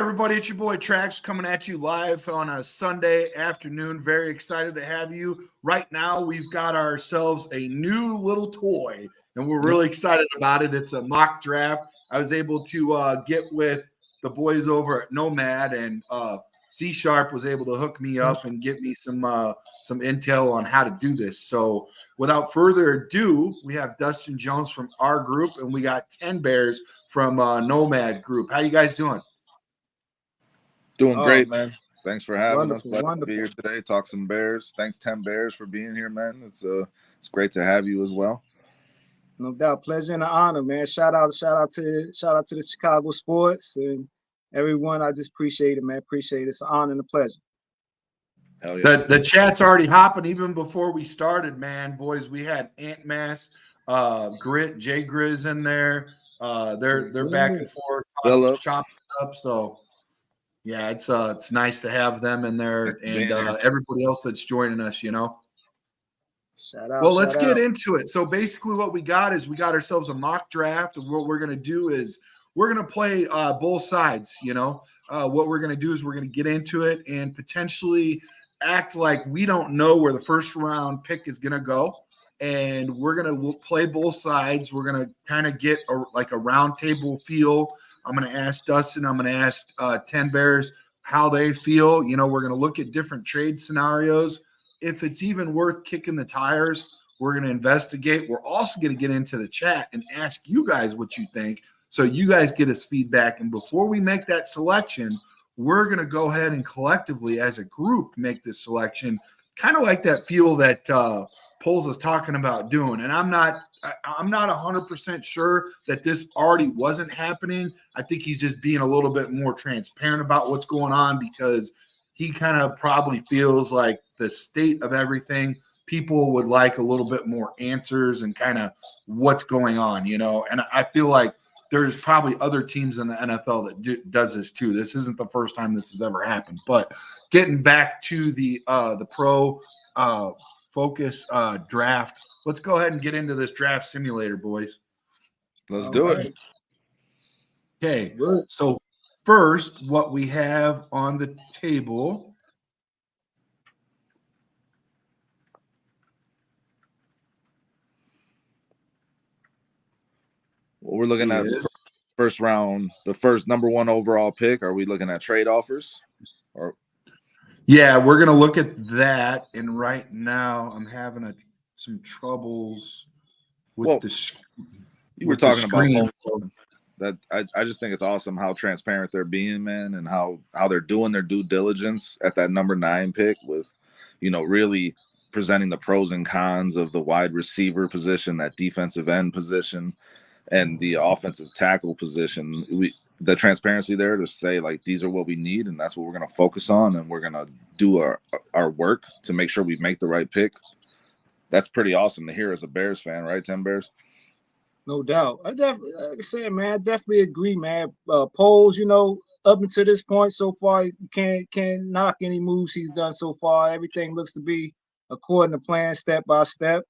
Everybody, it's your boy Trax coming at you live on a Sunday afternoon. Very excited to have you. Right now, we've got ourselves a new little toy, and we're really excited about it. It's a mock draft. I was able to get with the boys over at Nomad, and C Sharp was able to hook me up and get me some intel on how to do this. So, without further ado, we have Dustin Jones from our group, and we got 10 Bears from Nomad Group. How you guys doing? Doing Oh, great, man. Thanks for having us. wonderful, Glad to be here wonderful. today. Talk some Bears. Thanks, 10 Bears, for being here, man. It's great to have you as well. No doubt, pleasure and an honor, man. Shout out to the Chicago sports and everyone. I just appreciate it, man. Appreciate it. It's an honor and a pleasure. Hell yeah. The chat's already hopping even before we started, man. Boys, we had Ant Mass, Grit, Jay Grizz in there. They're back and forth, Phillip. chopping up. So yeah, it's nice to have them in there and Being here. everybody else that's joining us, Shout out. Well, let's shout get out. into it. So basically what we got is we got ourselves a mock draft, and what we're going to do is we're going to play both sides, what we're going to do is we're going to get into it and potentially act like we don't know where the first round pick is going to go, and we're going to play both sides. We're going to kind of get like a round table feel. I'm going to ask Dustin, I'm going to ask 10 Bears how they feel. We're going to look at different trade scenarios. If it's even worth kicking the tires, we're going to investigate. We're also going to get into the chat and ask you guys what you think, so you guys get us feedback. And before we make that selection, we're going to go ahead and collectively as a group make this selection, kind of like that feel that Poles is talking about doing. And I'm not 100% sure that this already wasn't happening. I think he's just being a little bit more transparent about what's going on, because he kind of probably feels like the state of everything, people would like a little bit more answers and kind of what's going on, And I feel like there's probably other teams in the NFL that does this too. This isn't the first time this has ever happened. But getting back to the pro focus draft, let's go ahead and get into this draft simulator, boys. Let's do it. Okay, so first, what we have on the table. Well, we're looking at first round, the first number one overall pick. Are we looking at trade offers? Yeah, we're going to look at that. And right now, I'm having some troubles with the you were talking about that. I just think it's awesome how transparent they're being, man, and how they're doing their due diligence at that number 9 pick with, really presenting the pros and cons of the wide receiver position, that defensive end position, and the offensive tackle position. The transparency there to say, like, these are what we need, and that's what we're going to focus on, and we're going to do our work to make sure we make the right pick. That's pretty awesome to hear as a Bears fan, right, 10 Bears? No doubt. Like I said, man, I definitely agree, man. Poles, up until this point so far, you can't knock any moves he's done so far. Everything looks to be according to plan, step by step.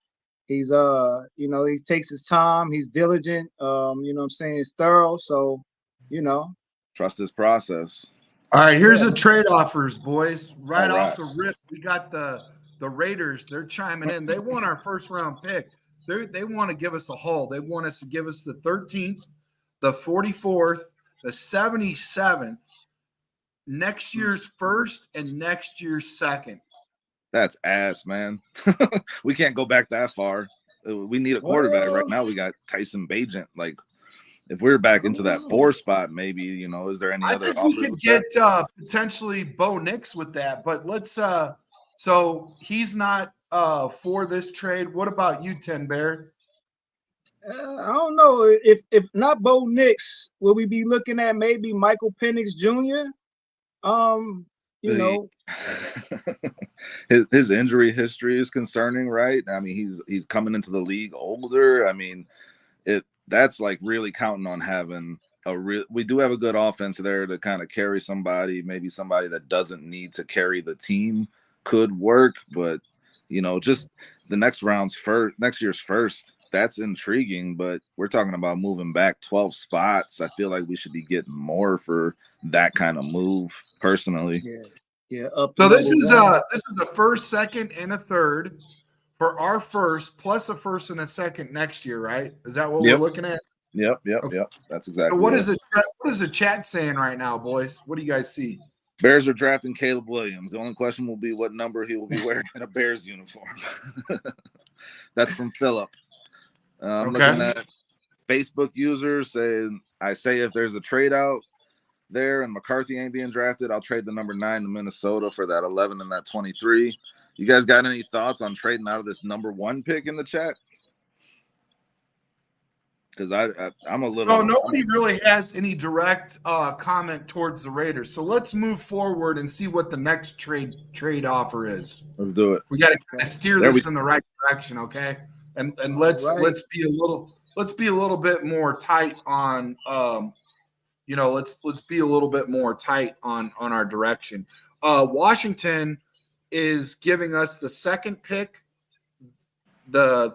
He's he takes his time, he's diligent, I'm saying, he's thorough. So, trust this process. All right, here's the trade offers, boys. Right All off the rip, we got the Raiders. They're chiming in. They want our first round pick. They want to give us a haul. They want us to give us the 13th, the 44th, the 77th, next year's first, and next year's second. That's ass, man. We can't go back that far. We need a quarterback right now. We got Tyson Bagent. Like, if we're back into that 4 spot, maybe, is there any other? I think we could get potentially Bo Nix with that, but let's. So he's not for this trade. What about you, 10 Bear? I don't know if not Bo Nix, will we be looking at maybe Michael Penix Jr.? His injury history is concerning, right? I mean, he's coming into the league older. I mean, that's like really counting on having we do have a good offense there to kind of carry somebody, maybe somebody that doesn't need to carry the team could work, but just the next year's first, that's intriguing, but we're talking about moving back 12 spots. I feel like we should be getting more for that kind of move, personally. Yeah, up to So number one. this is a first, second, and a third for our first, plus a first and a second next year, right? Is that what we're Yep. looking at? Yep. Okay. That's So exactly what it. is the chat saying right now, boys? What do you guys see? Bears are drafting Caleb Williams. The only question will be what number he will be wearing in a Bears uniform. That's from Philip. I'm looking at Facebook users saying, I say if there's a trade out there and McCarthy ain't being drafted, I'll trade the number 9 to Minnesota for that 11 and that 23. You guys got any thoughts on trading out of this number 1 pick in the chat? Because I'm a little. No, nobody really has any direct comment towards the Raiders. So let's move forward and see what the next trade offer is. Let's do it. We got to kind of steer this in the right direction, okay? And let's be a little bit more tight on let's be a little bit more tight on our direction. Washington is giving us the second pick, the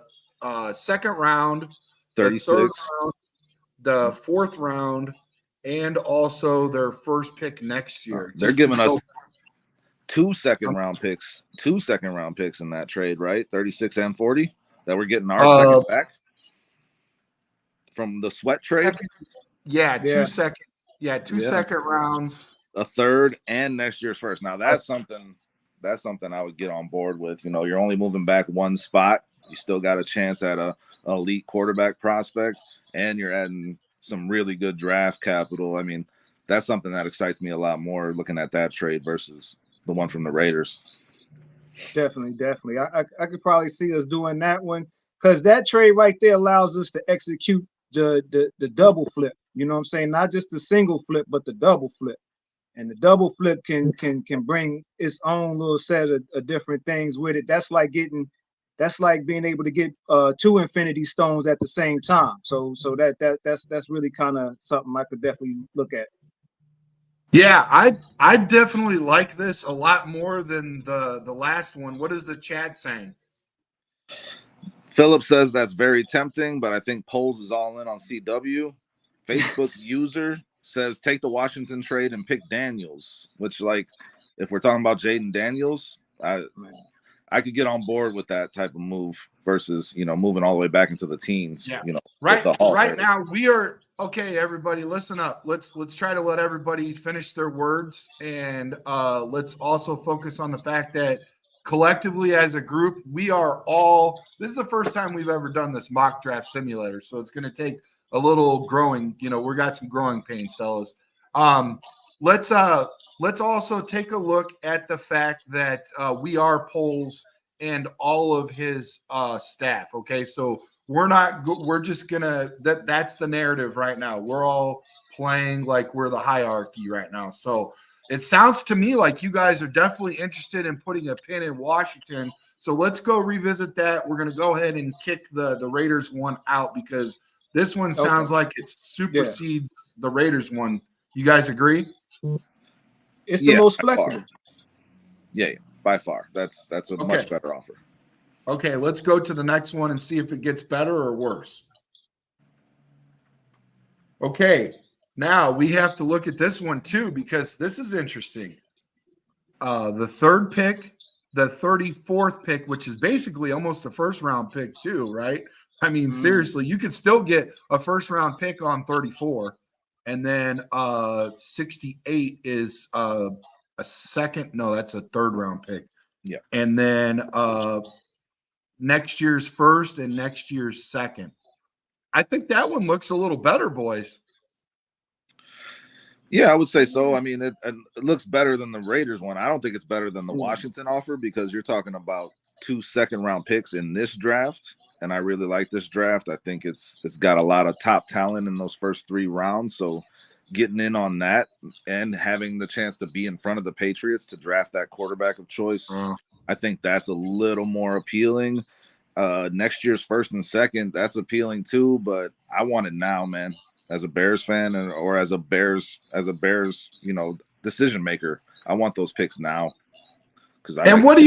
second round, 36, the third round, the fourth round, and also their first pick next year. They're giving us 2 second-round picks in that trade, right? 36 and 40 that we're getting our second back from the Sweat trade. Two second rounds, a third, and next year's first. Now that's something I would get on board with. You're only moving back 1 spot. You still got a chance at a elite quarterback prospect, and you're adding some really good draft capital. I mean, that's something that excites me a lot more looking at that trade versus the one from the Raiders. Definitely. I could probably see us doing that one, because that trade right there allows us to execute the double flip. You know what I'm saying? Not just the single flip, but the double flip. And the double flip can bring its own little set of different things with it. That's like being able to get 2 infinity stones at the same time. So that's really kind of something I could definitely look at. Yeah, I definitely like this a lot more than the last one. What is the chat saying? Philip says that's very tempting, but I think Poles is all in on CW. Facebook user says take the Washington trade and pick Daniels, which, like, if we're talking about Jaden Daniels, I could get on board with that type of move versus, moving all the way back into the teens. Yeah. Right now we are okay. Everybody, listen up. Let's try to let everybody finish their words, and let's also focus on the fact that collectively as a group, we are all. This is the first time we've ever done this mock draft simulator, so it's going to take a little growing. We got some growing pains, fellas. Let's also take a look at the fact that we are Poles and all of his staff. Okay, so we're just gonna that's the narrative right now. We're all playing like we're the hierarchy right now. So it sounds to me like you guys are definitely interested in putting a pin in Washington. So let's go revisit that. We're gonna go ahead and kick the Raiders one out because this one sounds like it supersedes the Raiders one. You guys agree? It's the most flexible. Yeah, by far. That's a much better offer. Okay, let's go to the next one and see if it gets better or worse. Okay, now we have to look at this one too because this is interesting. The third pick, the 34th pick, which is basically almost a first-round pick too, right? I mean, seriously, you could still get a first-round pick on 34. And then 68 is a second. No, that's a third-round pick. Yeah. And then next year's first and next year's second. I think that one looks a little better, boys. Yeah, I would say so. I mean, it looks better than the Raiders one. I don't think it's better than the Washington offer because you're talking about 2 second-round picks in this draft. And I really like this draft. I think it's got a lot of top talent in those first 3 rounds. So getting in on that and having the chance to be in front of the Patriots to draft that quarterback of choice, I think that's a little more appealing. Next year's first and second, that's appealing too. But I want it now, man. As a Bears fan or as a Bears, decision maker, I want those picks now. because I And like. what do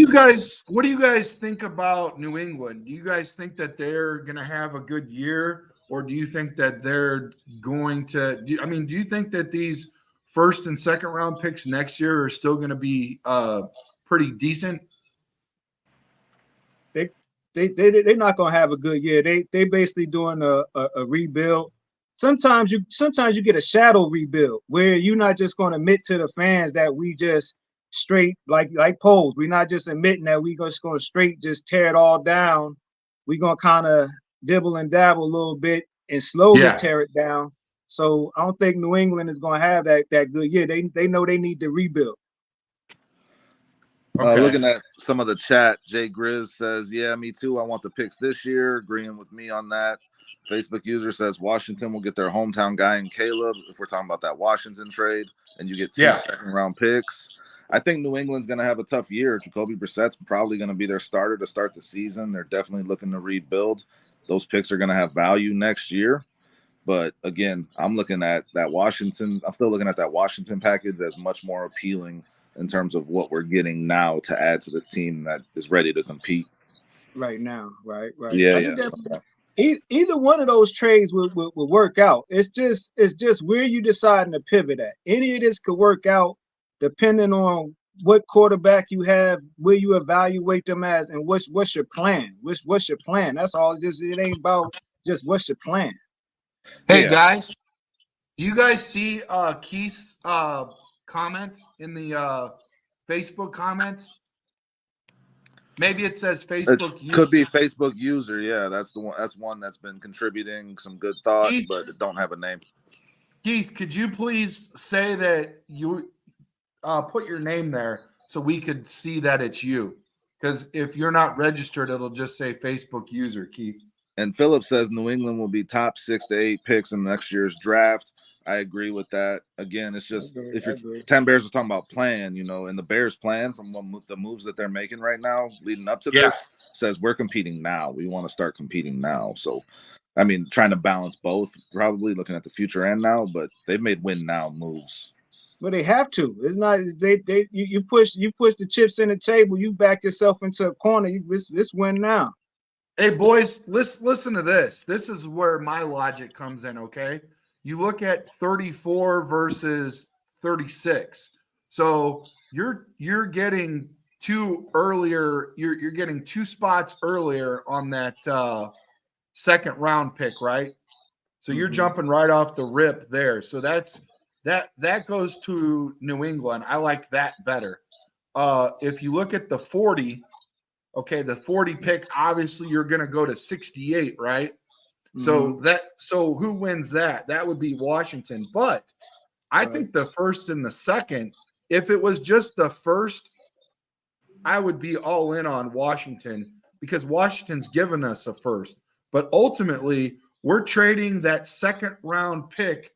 you guys think about New England? Do you guys think that they're going to have a good year, or do you think that they're going to? Do you think that these first and second round picks next year are still going to be pretty decent? They're not gonna have a good year. They basically doing a rebuild. Sometimes you get a shadow rebuild where you're not just gonna admit to the fans that we just straight like polls. We're not just admitting that we just gonna straight just tear it all down. We're gonna kind of dibble and dabble a little bit and slowly Yeah. tear it down. So I don't think New England is gonna have that good year. They know they need to rebuild. Okay. Looking at some of the chat, Jay Grizz says, yeah, me too. I want the picks this year. Agreeing with me on that. Facebook user says Washington will get their hometown guy in Caleb if we're talking about that Washington trade, and you get two second-round picks. I think New England's going to have a tough year. Jacoby Brissett's probably going to be their starter to start the season. They're definitely looking to rebuild. Those picks are going to have value next year. But again, I'm looking at that Washington. I'm still looking at that Washington package as much more appealing in terms of what we're getting now to add to this team that is ready to compete Right now. Right. Yeah, I think either one of those trades will work out. It's just where you deciding to pivot at. Any of this could work out depending on what quarterback you have, where you evaluate them as, and what's your plan. What's your plan? That's all. It ain't about just what's your plan. Hey guys, do you guys see Keith's comment in the Facebook comments? Maybe it says Facebook user. Could be Facebook user. Yeah, that's the one. That's one that's been contributing some good thoughts, Keith, but it don't have a name. Keith, could you please say that you put your name there so we could see that it's you? Because if you're not registered, it'll just say Facebook user, Keith. And Philip says New England will be top 6 to 8 picks in next year's draft. I agree with that. Again, it's just if you're 10 Bears are talking about plan, and the Bears plan from the moves that they're making right now leading up to this says we're competing now. We want to start competing now. So, trying to balance both, probably looking at the future and now, but they've made win now moves. But they have to. It's not you push the chips in the table. You back yourself into a corner. This win now. Hey boys, listen to this. This is where my logic comes in. Okay, you look at 34 versus 36. So you're getting two earlier. You're getting 2 spots earlier on that second round pick, right? So you're jumping right off the rip there. So that goes to New England. I like that better. If you look at the 40, okay, the 40 pick, obviously you're going to go to 68, right? So who wins that? That would be Washington. But I think the first and the second, if it was just the first, I would be all in on Washington because Washington's given us a first. But ultimately, we're trading that second round pick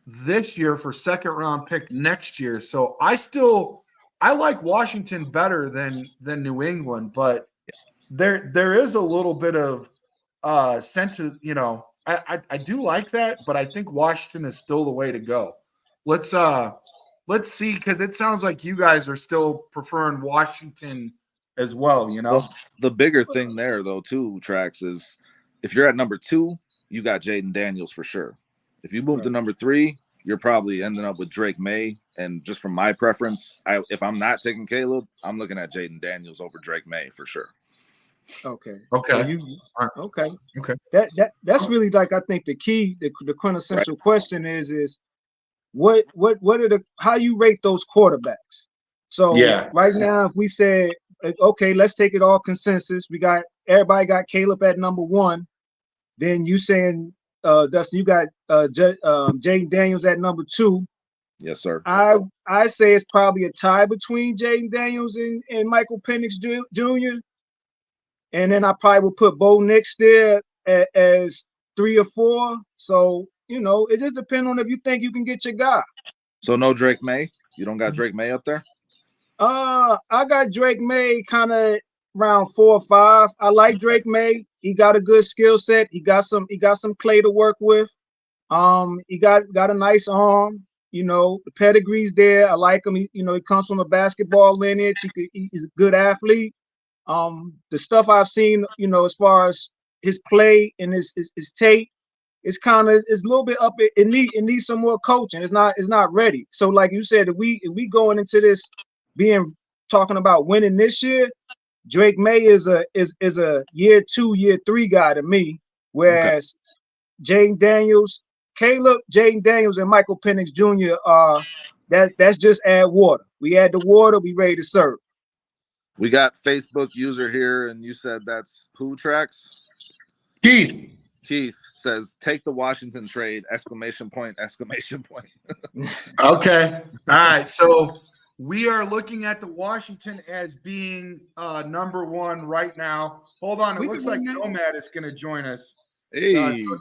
this year for second round pick next year. So I like Washington better than New England, but there is a little bit of I do like that, but I think Washington is still the way to go. Let's see, because it sounds like you guys are still preferring Washington as well. Well, the bigger thing there though too, Trax, is if you're at number 2, you got Jaden Daniels for sure. If you move to number 3, you're probably ending up with Drake May. And just from my preference, if I'm not taking Caleb, I'm looking at Jaden Daniels over Drake May for sure. Okay. Okay. So okay. That's really like I think the key, the quintessential question is what are how you rate those quarterbacks? So right now, if we said okay, let's take it all consensus. Everybody got Caleb at number 1. Then you saying Dustin, you got Jaden Daniels at number 2. Yes, sir. I say it's probably a tie between Jaden Daniels and Michael Penix Jr. And then I probably would put Bo Nix there as 3 or 4. So, it just depends on if you think you can get your guy. So no Drake May? You don't got Drake May up there? I got Drake May kind of around 4 or 5. I like Drake May. He got a good skill set. He got some clay to work with. He got a nice arm. You know, the pedigree's there. I like him. He comes from a basketball lineage. He's a good athlete. The stuff I've seen, as far as his play and his tape, it's a little bit up. It needs some more coaching. It's not ready. So like you said, if we going into this talking about winning this year, Drake May is a year 2, year 3 guy to me. Whereas Jaden Daniels, Jaden Daniels, and Michael Penix Jr. That's just add water. We add the water, we ready to serve. We got Facebook user here, and you said that's who tracks? Keith. Keith says, take the Washington trade, exclamation point. Okay. All right. So we are looking at the Washington as being number 1 right now. Hold on. It looks like Nomad is going to join us. Hey. So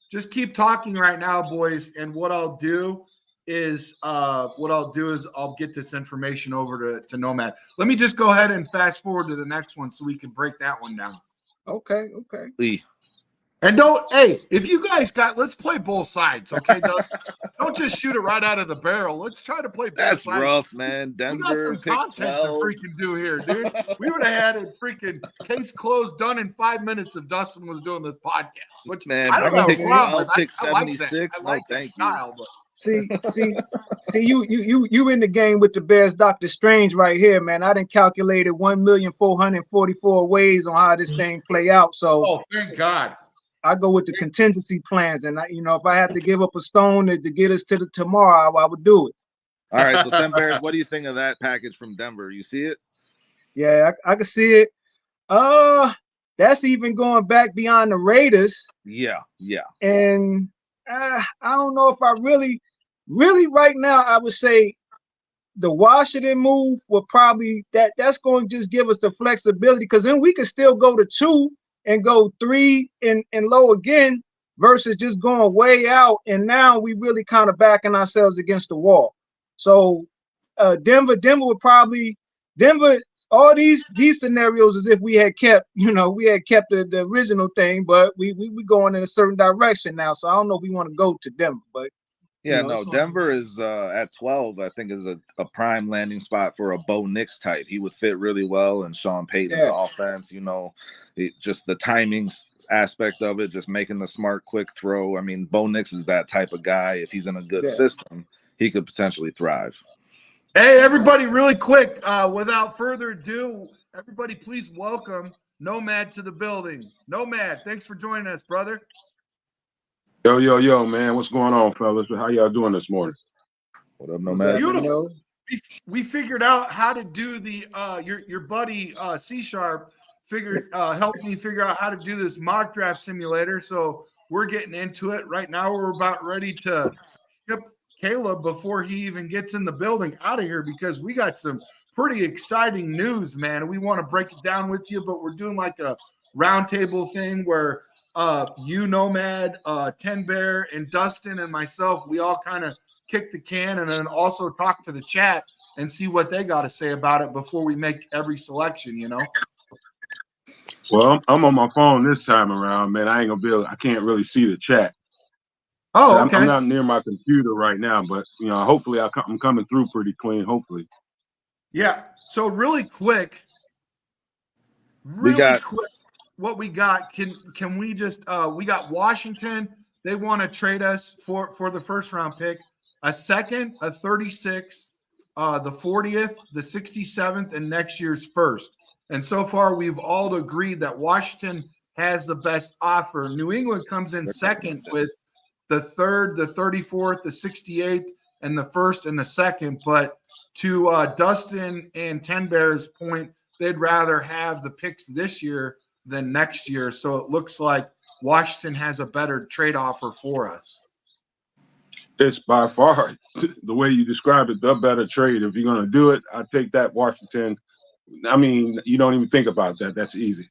just keep talking right now, boys. And what I'll do is I'll get this information over to Nomad. Let me just go ahead and fast forward to the next one so we can break that one down. Okay. And if you guys let's play both sides, okay, Dustin? Don't just shoot it right out of the barrel. Let's try to play both sides. That's rough, man. Denver, we got some content to freaking do here, dude. We would have had a freaking case closed done in 5 minutes if Dustin was doing this podcast. Which, man, I don't have a problem. I'll pick 76. I like thank that style, but. See, you in the game with the Bears, Dr. Strange right here, man. I done calculated 1,444 ways on how this thing play out. So, thank God. I go with the contingency plans, and if I had to give up a stone to get us to the tomorrow, I would do it. All right, so then Bears, what do you think of that package from Denver? You see it? Yeah, I can see it. That's even going back beyond the Raiders. Yeah. And I don't know if I really right now, I would say the Washington move will probably that's going to just give us the flexibility, because then we could still go to 2 and go 3 and low again versus just going way out. And now we really kind of backing ourselves against the wall. So Denver would probably all these scenarios as if we had kept the original thing, but we going in a certain direction now. So I don't know if we want to go to Denver, but Denver is at 12, I think, is a prime landing spot for a Bo Nix type. He would fit really well in Sean Payton's offense, just the timing aspect of it, just making the smart, quick throw. I mean, Bo Nix is that type of guy. If he's in a good system, he could potentially thrive. Hey, everybody, really quick, without further ado, everybody please welcome Nomad to the building. Nomad, thanks for joining us, brother. Yo, man. What's going on, fellas? How y'all doing this morning? What up, Nomad? Beautiful. We figured out how to do the your buddy C# helped me figure out how to do this mock draft simulator. So we're getting into it right now. We're about ready to skip Caleb before he even gets in the building out of here, because we got some pretty exciting news, man. We want to break it down with you, but we're doing like a roundtable thing where Nomad, Ten Bear, and Dustin and myself, we all kind of kick the can and then also talk to the chat and see what they got to say about it before we make every selection, Well, I'm on my phone this time around, man. I can't really see the chat. Oh, so okay. I'm not near my computer right now, but hopefully I'm coming through pretty clean. Hopefully. Yeah. So really quick, what we got? Can we just? We got Washington. They want to trade us for the first round pick, a second, a 36, the 40th, the 67th, and next year's first. And so far, we've all agreed that Washington has the best offer. New England comes in second with the 3rd, the 34th, the 68th, and the 1st and the 2nd. But to Dustin and Ten Bear's point, they'd rather have the picks this year than next year. So it looks like Washington has a better trade offer for us. It's by far, the way you describe it, the better trade. If you're going to do it, I take that Washington. I mean, you don't even think about that. That's easy.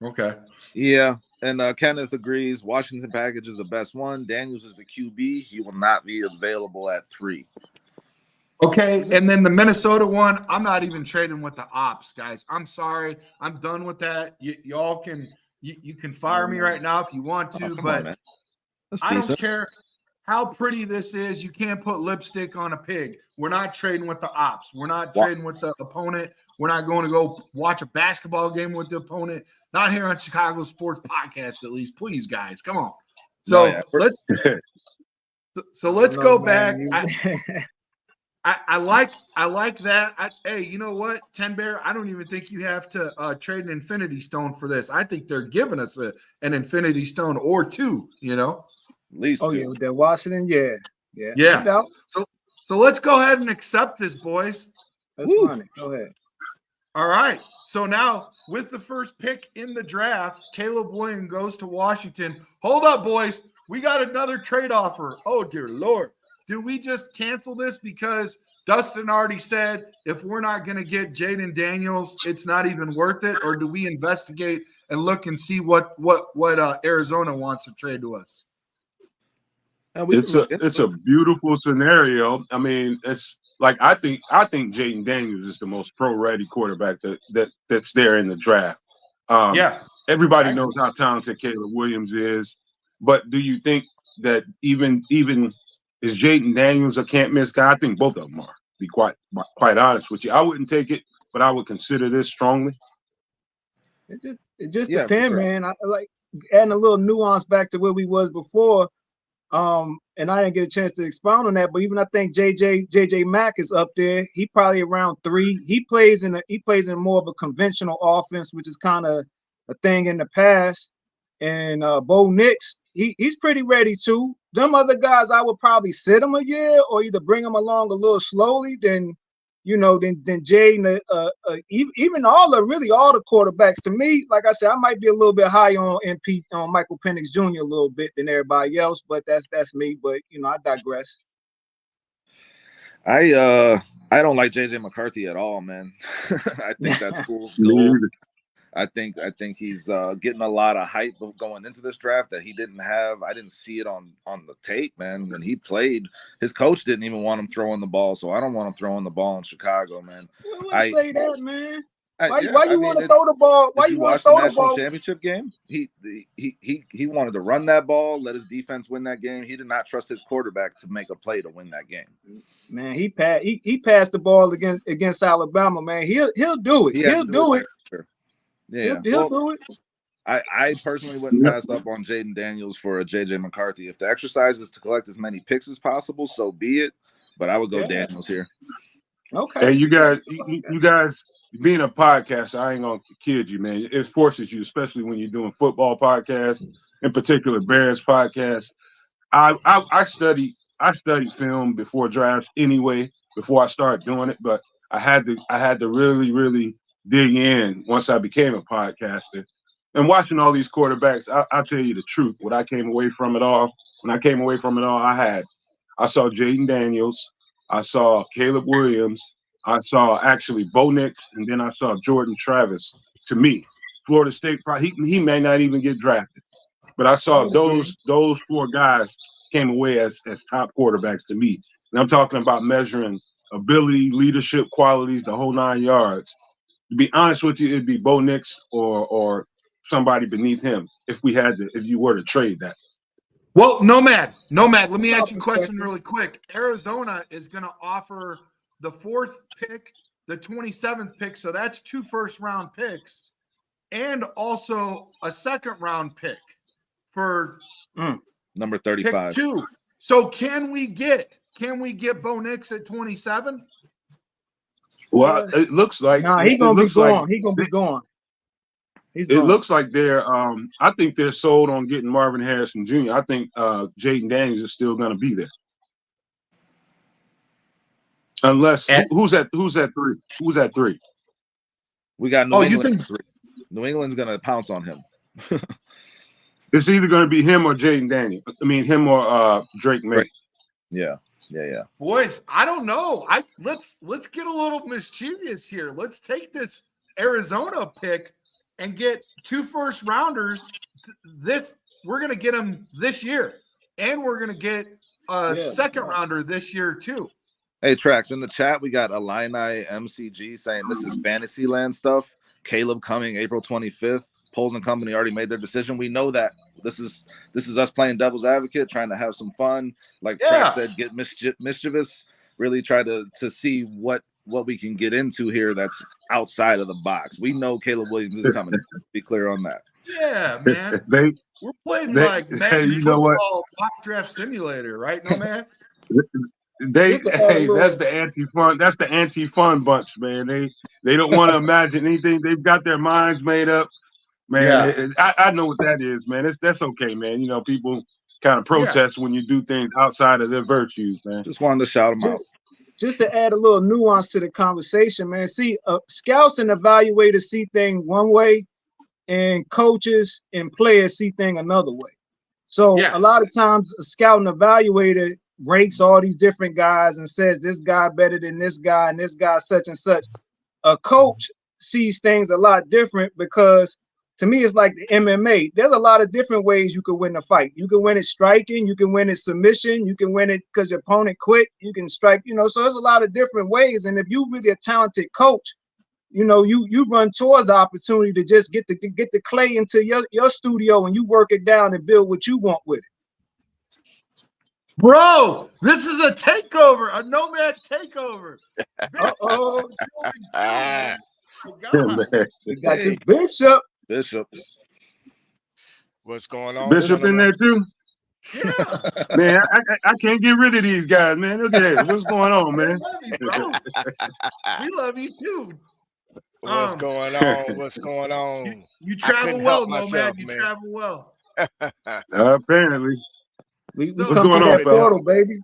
Okay. Yeah. And Kenneth agrees. Washington package is the best one. Daniels is the QB. He will not be available at 3. Okay, and then the Minnesota one, I'm not even trading with the ops, guys. I'm sorry. I'm done with that. Y'all can you can fire me right now if you want to, but I don't care. how pretty this is. You can't put lipstick on a pig. We're not trading with the ops. We're not trading with the opponent. We're not going to go watch a basketball game with the opponent. Not here on Chicago Sports Podcast, at least. Please, guys, come on. So let's go back. I like that. Hey, you know what, Ten Bear? I don't even think you have to trade an Infinity Stone for this. I think they're giving us an Infinity Stone or two. You know, at least. Oh, two. yeah, with that Washington, yeah. Yeah. No doubt. So let's go ahead and accept this, boys. That's funny. Go ahead. All right. So now with the first pick in the draft, Caleb Williams goes to Washington. Hold up, boys. We got another trade offer. Oh, dear Lord. Do we just cancel this because Dustin already said if we're not going to get Jaden Daniels, it's not even worth it? Or do we investigate and look and see what Arizona wants to trade to us? It's a beautiful scenario. I mean, it's like I think Jaden Daniels is the most pro-ready quarterback that's there in the draft. Everybody knows how talented Caleb Williams is, but do you think that even is Jaden Daniels a can't miss guy? I think both of them are. Be quite honest with you, I wouldn't take it, but I would consider this strongly. It just depends, man. I like adding a little nuance back to where we was before. And I didn't get a chance to expound on that, but even I think JJ Mack is up there. He probably around 3. He plays in more of a conventional offense, which is kind of a thing in the past. And Bo Nix, he's pretty ready too. Them other guys, I would probably sit him a year or either bring him along a little slowly. Then Jaden, even all the quarterbacks. To me, like I said, I might be a little bit high on Michael Penix Jr. a little bit than everybody else, but that's me. But I digress. I don't like JJ McCarthy at all, man. I think that's cool. I think he's getting a lot of hype going into this draft that he didn't have. I didn't see it on the tape, man. When he played, his coach didn't even want him throwing the ball, so I don't want him throwing the ball in Chicago, man. I say that, man. Why you want to mean, throw the ball? Why you want to throw the ball? Championship game? He wanted to run that ball, let his defense win that game. He did not trust his quarterback to make a play to win that game. Man, he passed the ball against Alabama, man. He'll do it. He'll do it. Sure. Yeah, he'll do it. I personally wouldn't pass up on Jaden Daniels for a JJ McCarthy. If the exercise is to collect as many picks as possible, so be it. But I would go Daniels here. Okay. Hey, you guys, being a podcaster, I ain't gonna kid you, man. It forces you, especially when you're doing football podcasts, in particular Bears podcasts. I study film before drafts anyway, before I start doing it, but I had to really, really dig in once I became a podcaster. And watching all these quarterbacks, I'll tell you the truth. When I came away from it all, I saw Jaden Daniels, I saw Caleb Williams, I saw actually Bo Nix, and then I saw Jordan Travis. To me, Florida State, he may not even get drafted, but I saw those 4 guys came away as top quarterbacks to me. And I'm talking about measuring ability, leadership qualities, the whole 9 yards. To be honest with you, it'd be Bo Nix or somebody beneath him if you were to trade that. Well, Nomad, let me ask you a question really quick. Arizona is going to offer the 4th pick, the 27th pick, so that's 2 first-round picks, and also a 2nd-round pick for number 35. Pick 2. So can we get Bo Nix at 27? Well, it looks like he's gonna be gone. He's gonna be gone. It looks like they're. I think they're sold on getting Marvin Harrison Jr. I think Jaden Daniels is still going to be there, unless who's at 3? Who's at 3? We got New England. New England's going to pounce on him. It's either going to be him or Jaden Daniels. I mean, him or Drake May. Yeah. Boys, I don't know. Let's get a little mischievous here. Let's take this Arizona pick and get 2 first-rounders. We're going to get them this year, and we're going to get a 2nd-rounder this year too. Hey, Trax, in the chat, we got Illini MCG saying this is Fantasyland stuff. Caleb coming April 25th. Poles and company already made their decision. We know that this is us playing devil's advocate, trying to have some fun. Like Trash said, get mischievous. Really try to see what we can get into here that's outside of the box. We know Caleb Williams is coming. Be clear on that. Yeah, man. We're playing like Madden football mock draft simulator, right? No, man. That's the anti-fun. That's the anti-fun bunch, man. They don't want to imagine anything. They've got their minds made up, man. Yeah. I know what that is, man. That's okay, man. You know, people kind of protest when you do things outside of their virtues, man. Just wanted to shout them out. Just to add a little nuance to the conversation, man. See, scouts and evaluators see things one way, and coaches and players see things another way. So a lot of times, a scout and evaluator ranks all these different guys and says this guy better than this guy and this guy such and such. A coach sees things a lot different because to me it's like the MMA. There's a lot of different ways you can win a fight. You can win it striking, you can win it submission, you can win it because your opponent quit, you can strike, you know, so there's a lot of different ways. And if you're really a talented coach, you know, you run towards the opportunity to just get the clay into your studio and you work it down and build what you want with it. Bro, this is a takeover, a nomad takeover. We got the Bishop. What's going on? Bishop in there too? Yeah. Man, I can't get rid of these guys, man. Look at that. What's going on, man? We love you too. What's going on? What's going on? You travel well, Nomad. You travel well. Apparently. What's going on, portal, baby?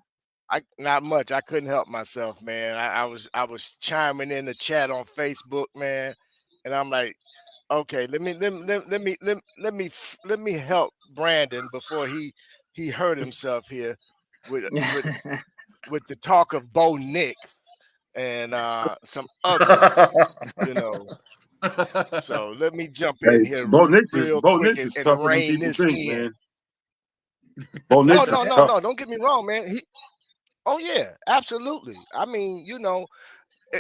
Not much. I couldn't help myself, man. I was chiming in the chat on Facebook, man, and I'm like, okay, let me help Brandon before he hurt himself here with the talk of Bo Nix and some others, you know. So let me jump in here real quick and rein this in. Man. No, don't get me wrong, man. Oh yeah, absolutely. I mean, you know,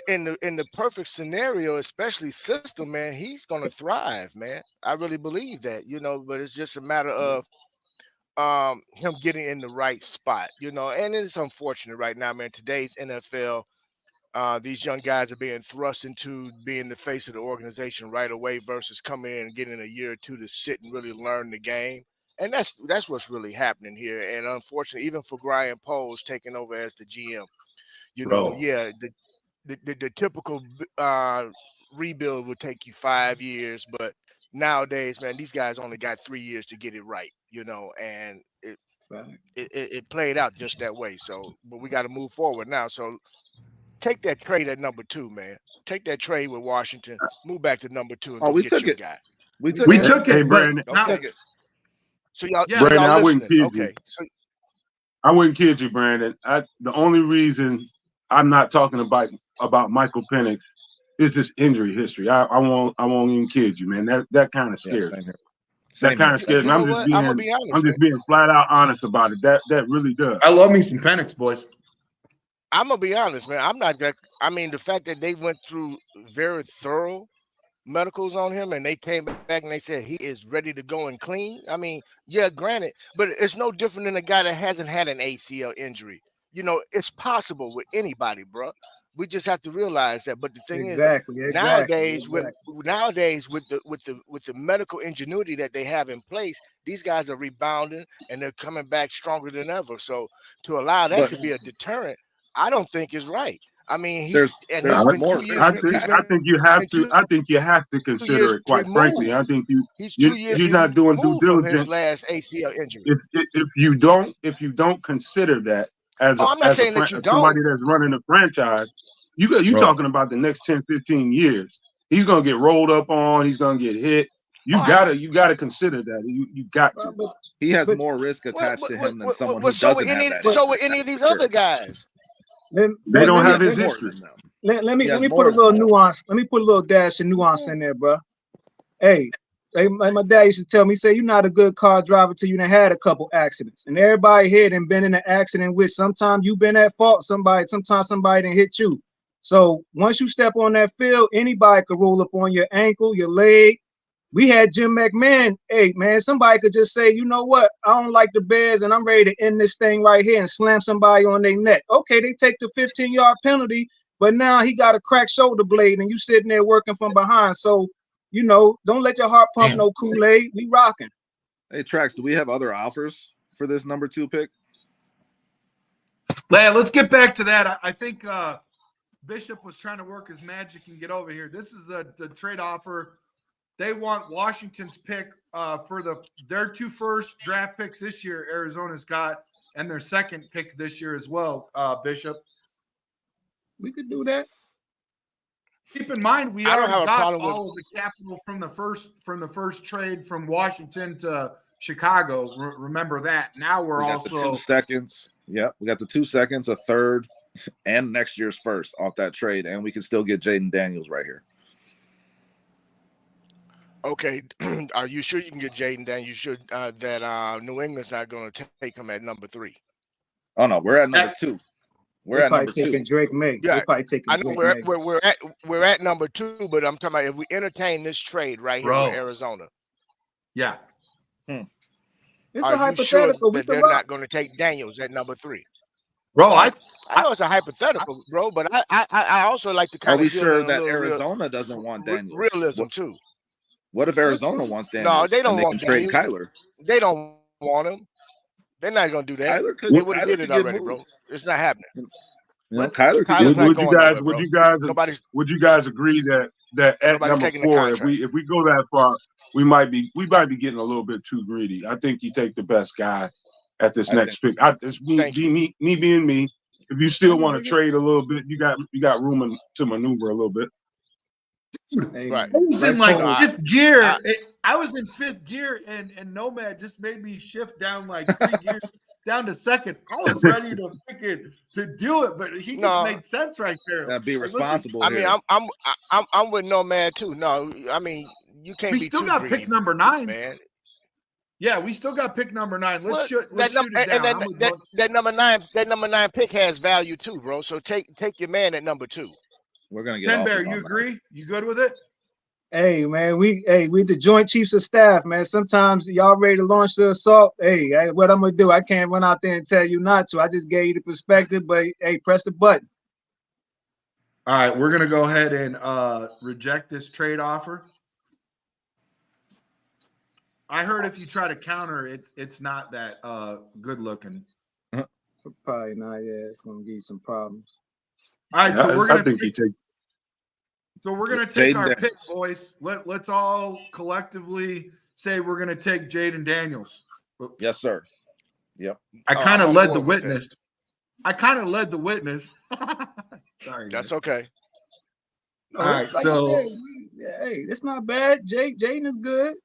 in the perfect scenario, especially system, man, he's gonna thrive, man. I really believe that, you know, but it's just a matter of him getting in the right spot, you know, and it's unfortunate right now, man. Today's NFL, these young guys are being thrust into being the face of the organization right away versus coming in and getting a year or two to sit and really learn the game. And that's what's really happening here. And unfortunately, even for Brian Poles taking over as the GM, you know, the typical rebuild would take you 5 years, but nowadays, man, these guys only got 3 years to get it right, you know, and it played out just that way. So, but we got to move forward now. So take that trade at number 2, man. Take that trade with Washington, move back to number 2 and go get your guy. We took it. Hey, Brandon. Take it. So y'all, Brandon, y'all I wouldn't kid you. So I wouldn't kid you, Brandon. The only reason I'm not talking about Michael Penix is his injury history. I won't even kid you, man. That kind of scares me. That kind of scares me. I'm just being flat out honest about it. That really does. I love me some Penix, boys. I'm gonna be honest, man. I'm not. I mean, the fact that they went through very thorough medicals on him and they came back and they said he is ready to go and clean. I mean, yeah, granted, but it's no different than a guy that hasn't had an ACL injury. You know, it's possible with anybody, bro. We just have to realize that. But the thing is, nowadays with the medical ingenuity that they have in place, these guys are rebounding and they're coming back stronger than ever. So to allow that to be a deterrent, I don't think is right. I mean, he's been 2 years. I think you have to consider it. Quite frankly, I think you're not doing due diligence. His last ACL injury. If you don't consider that as somebody that's running a franchise, you talking about the next 10, 15 years. He's gonna get rolled up on. He's gonna get hit. You gotta consider that. You got to. He has more risk attached to him than someone who doesn't have that. So with any of these other guys. They don't have his history. Let me put a little nuance. Let me put a little dash of nuance in there, bro. Hey, my dad used to tell me, say you're not a good car driver till you done had a couple accidents. And everybody here done been in an accident which sometimes you've been at fault. Sometimes somebody done hit you. So once you step on that field, anybody could roll up on your ankle, your leg. we had Jim McMahon. Hey, man, somebody could just say, you know what? I don't like the Bears, and I'm ready to end this thing right here and slam somebody on their neck. Okay, they take the 15-yard penalty, but now he got a cracked shoulder blade, and you sitting there working from behind. So, you know, don't let your heart pump no Kool-Aid. We rocking. Hey, Trax, do we have other offers for this number 2 pick? Let's get back to that. I think Bishop was trying to work his magic and get over here. This is the trade offer. They want Washington's pick for their 2 first draft picks this year. Arizona's got, and their second pick this year as well. Bishop, we could do that. Keep in mind we already got all of the capital from the first trade from Washington to Chicago. Remember that. Now we also the 2 seconds. Yep, we got the 2 seconds, a third, and next year's first off that trade, and we can still get Jaden Daniels right here. Okay, are you sure you can get Jaden Daniels? You should that New England's not going to take him at number 3. Oh no, we're at number 2. We're at number 2. Taking Drake May. Yeah, probably taking I know we're at number 2, but I'm talking about if we entertain this trade right here with Arizona. Yeah. It's a hypothetical. Sure that they're not going to take Daniels at number 3. Bro, I know it's a hypothetical, bro, but I also like to kind of. Are we sure that Arizona doesn't want Daniels? Realism too. What if Arizona wants Daniels? No, they don't want trade Kyler. They don't want him. They're not going to do that. They would have did it already, bro. It's not happening. Would you guys agree that at number 4, if we go that far, we might be getting a little bit too greedy? I think you take the best guy at this next pick. It's me being me. If you still want to trade a little bit, you got room to maneuver a little bit. Right. I was in fifth gear. I was in 5th gear, and Nomad just made me shift down like 3 gears down to 2nd. I was ready to do it, but he just made sense right there. Be responsible. I mean, I'm with Nomad too. No, I mean you can't. We be still too got greedy, pick number 9, man. Yeah, we still got pick number 9. Let's shoot it down. That number 9 pick has value too, bro. So take your man at number 2. We're gonna get Ken Bear. You agree? You good with it? Hey man, we the Joint Chiefs of Staff, man. Sometimes y'all ready to launch the assault. Hey, what I'm gonna do? I can't run out there and tell you not to. I just gave you the perspective, but hey, press the button. All right, we're gonna go ahead and reject this trade offer. I heard if you try to counter, it's not that good looking. Probably not. Yeah, it's gonna give you some problems. All right, so we're gonna So we're gonna take our pick, boys. Let's all collectively say we're gonna take Jaden Daniels. Yes, sir. Yep. I kind of led the witness. Sorry. That's okay. All right, hey, it's not bad. Jaden is good.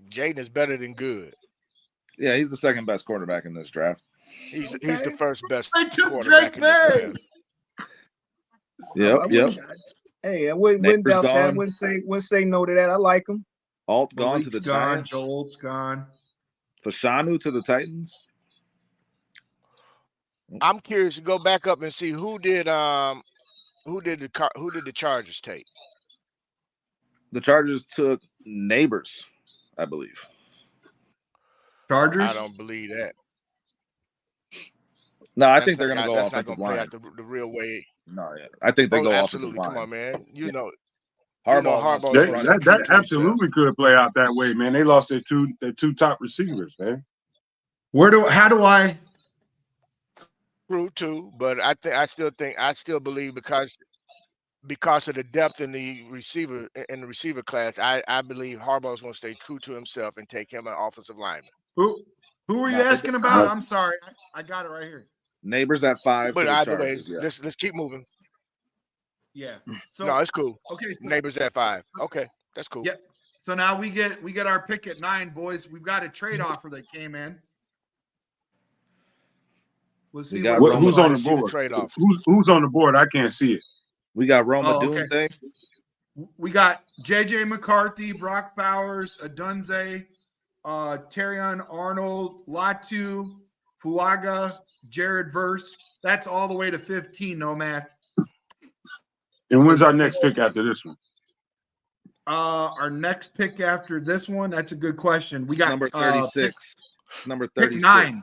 Jaden is better than good. Yeah, he's the second best quarterback in this draft. He's the first best Drake quarterback in this draft. Yep. Hey, I wouldn't doubt that. I wouldn't say no to that. I like him. Alt gone to the Giants. Joel's gone. Fashanu to the Titans. I'm curious to go back up and see who did the Chargers take. The Chargers took Neighbors, I believe. Chargers? I don't believe that. No, I think they're going to go offensive line. Out the real way. No, yeah. I think they go absolutely. offensive line. Come on, man. You know, Harbaugh that absolutely could play out that way, man. They lost their two top receivers, man. How do I? True too, but I still believe because of the depth in the receiver class, I believe Harbaugh is going to stay true to himself and take him an offensive lineman. Who were you asking about? I'm sorry, I got it right here. Neighbors at 5. But either way, let's keep moving. Yeah. So no, it's cool. Okay. So, Neighbors at 5. Okay, that's cool. Yep. So now we get our pick at 9, boys. We've got a trade offer that came in. Let's see who's on the board. Who's on the board? I can't see it. We got Roma Doomsday. We got JJ McCarthy, Brock Bowers, Adunze, Terrion Arnold, Latu, Fuaga, Jared Verse. That's all the way to 15, Nomad. And when's our next pick after this one? Our next pick after this one, that's a good question. We got Number 36. Number pick 36. 9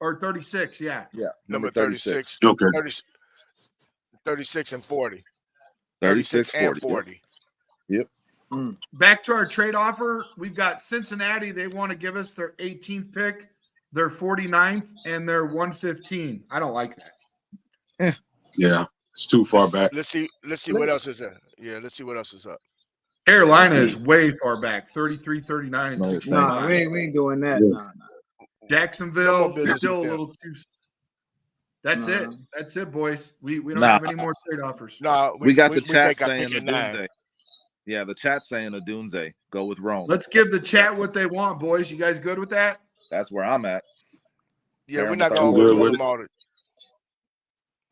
or 36. Yeah. Yeah. Number 36. Okay. 36 and 40. 36 and 40. Yep. Back to our trade offer. We've got Cincinnati. They want to give us their 18th pick, their 49th, and their 115. I don't like that. Yeah, it's too far back. Let's see what else is there. Yeah, let's see what else is up. Carolina is way far back, 33, 39, and No, 65. Nah, we ain't doing that. Yeah. Nah. Jacksonville, business still a with them. little too. That's Nah. it. That's it, boys. We don't Nah. have any more trade offers. No, We got the chat take our saying pick a at 9. Doomsday. Yeah, the chat saying a Doomsday. Go with Rome. Let's give the chat what they want, boys. You guys good with that? That's where I'm at. Yeah, we're Aaron, not with gonna our good overlook with them all.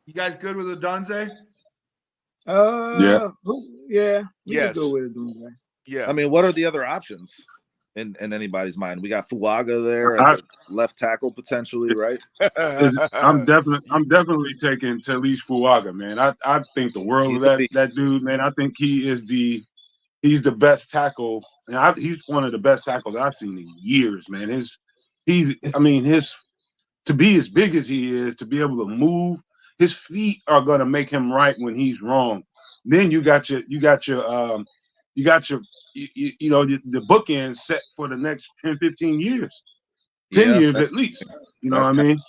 You guys good with the Dunze? Yeah. Yeah. We Yes. can go with it, Doomsday. Yeah. I mean, what are the other options in anybody's mind? We got Fuaga there I- as a left tackle potentially, right? I'm definitely taking Talise Fuaga, man. I think the world He's of a beast. that dude, man. I think he's the best tackle, and he's one of the best tackles I've seen in years, man. His to be as big as he is, to be able to move, his feet are gonna make him right when he's wrong. Then you got your the bookend set for the next 10, 15 years. 10 Yeah, years that's- at least. You know that's what I mean?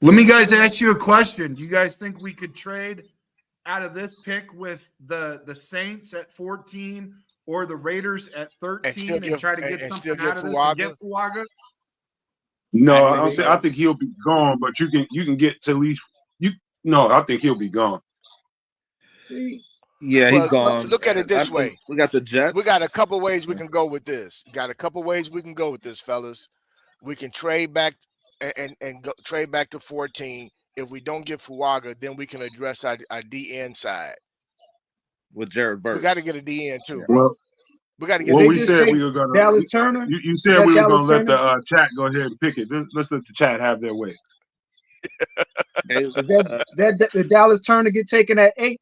Let me guys ask you a question. Do you guys think we could trade out of this pick with the Saints at 14 or the Raiders at 13 and try to get something out of this and get Fuaga? No, I think so. I think he'll be gone, but you can get to at least I think he'll be gone. See, Yeah, Well, he's gone. look at it this way. We got the Jets. We got a couple ways we can go with this. Fellas. We can trade back and go, trade back to 14. If we don't get Fuaga, then we can address our DN side. with Jared Verse. We got to get a DN too, bro. Well, We got to get. well, They we just said take we were gonna. Dallas Turner. You said That we were Dallas gonna let Turner? the chat go ahead and pick it. Let's let the chat have their way. Hey, Is that the Dallas Turner get taken at 8?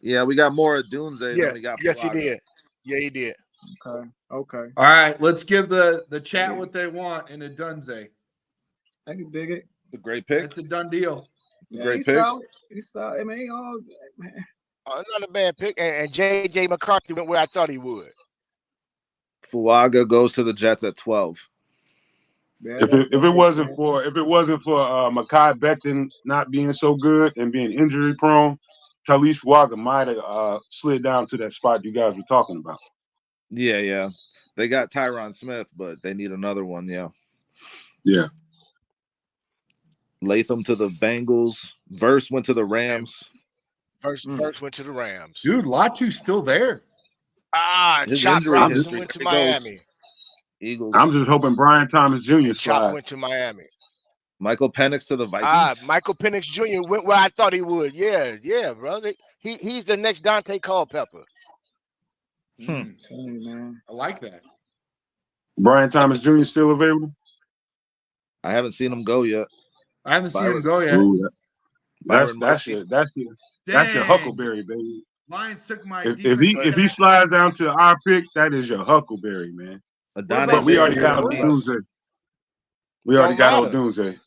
yeah, we got more at Doomsday Yeah. than we got. Yes, he Fuaga. did. Yeah, he did. Okay. All right, let's give the chat what they want in a Dunze. I can dig it. It's a great pick. It's a done deal. Yeah, Great he's pick. solid. He's solid. I mean, he all, man. Not a bad pick. And J.J. McCarthy went where I thought he would. Fuaga goes to the Jets at 12. Yeah, If it wasn't for Mekhi Becton not being so good and being injury prone, Talise Fuaga might have slid down to that spot you guys were talking about. Yeah. They got Tyron Smith, but they need another one. Yeah. Yeah. Latham to the Bengals. Verse went to the Rams. First went to the Rams. Dude, Latu's still there. His Chop injury Robinson history, went to there he goes. Miami. Eagles. I'm just hoping Brian Thomas Jr. And Chop slides. went to Miami. Michael Penix to the Vikings. Michael Penix Jr. went where I thought he would. Yeah, brother. He's the next Dante Culpepper. Man. I like that. Brian Thomas Jr. still available? I haven't seen him go yet. I haven't seen Byron. him go yet. Ooh, that's Murphy. your Huckleberry, baby. Lions took my If he slides down to our pick, that is your Huckleberry, man. Adonis But we already got Harris. on Doomsday. We already got on Doomsday.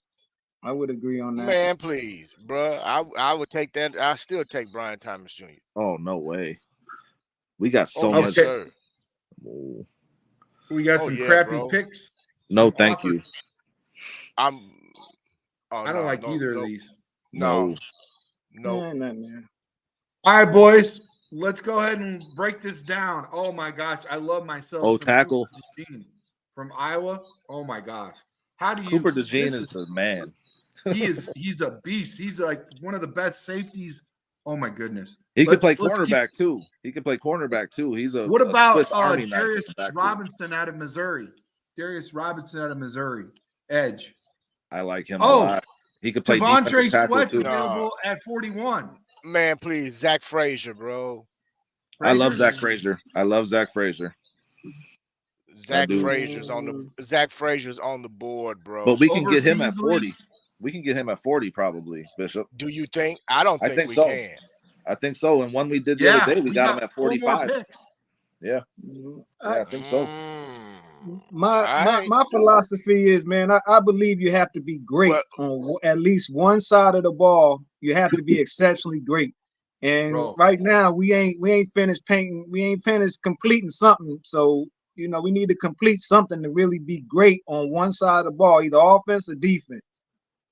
I would agree on that. Man, please, bro. I would take that. I still take Brian Thomas Jr. Oh, no way. We got so yes, much. sir. Oh, We got some crappy picks. no, some thank offers. you. I don't like either of these. No. Man. All right, boys. Let's go ahead and break this down. Oh my gosh, I love myself. Oh, some tackle. Cooper DeJean from Iowa. Oh my gosh. How do you Cooper DeJean this is the man. he's a beast. He's like one of the best safeties. Oh my goodness. He could play let's cornerback too. He could play cornerback too. He's a What a about Swiss Army knife Darius in the backfield. Robinson out of Missouri? Darius Robinson out of Missouri. Edge. I like him Oh, a lot. He could play Devontae defensive tackle Sweat's too. available at 41. Man, please, Zach Frazier, bro. I love Frazier? Zach Frazier. I love Zach Frazier. Zach do. Frazier's on the board, bro. But we can Over get him at Beasley? 40. We can get him at 40 probably, Bishop. Do you think? I don't I think think we so. can. I think so. And one we did the Yeah, other day, we got him at 4 more 45. picks. Yeah, I think so. My philosophy is, man, I believe you have to be great on at least one side of the ball. You have to be exceptionally great. And right now we ain't finished painting, we ain't finished completing something. So we need to complete something to really be great on one side of the ball, either offense or defense.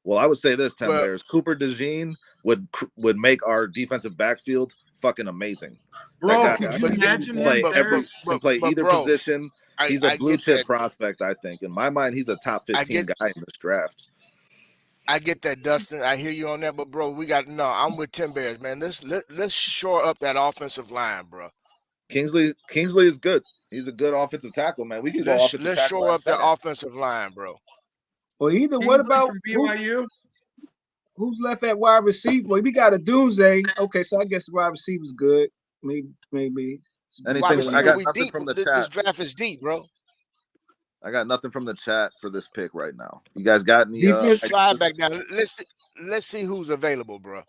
Well, I would say this, 10 Bears. Cooper DeJean would make our defensive backfield fucking amazing. Bro, could you imagine him play either position. He's a blue chip prospect, I think. In my mind, he's a top 15 guy in this draft. I get that, Dustin. I hear you on that, but bro, I'm with 10 Bears, man. Let's shore up that offensive line, bro. Kingsley is good. He's a good offensive tackle, man. We can go offensive tackle. Let's shore up the offensive line, bro. Well, either Kingsley what about from BYU? Who's left at wide receiver? Well, we got a Doomsday. Okay, so I guess the wide receiver's good. Maybe. I got nothing from the chat. This draft is deep, bro. I got nothing from the chat for this pick right now. You guys got any? Slide back down. Let's see who's available, bro.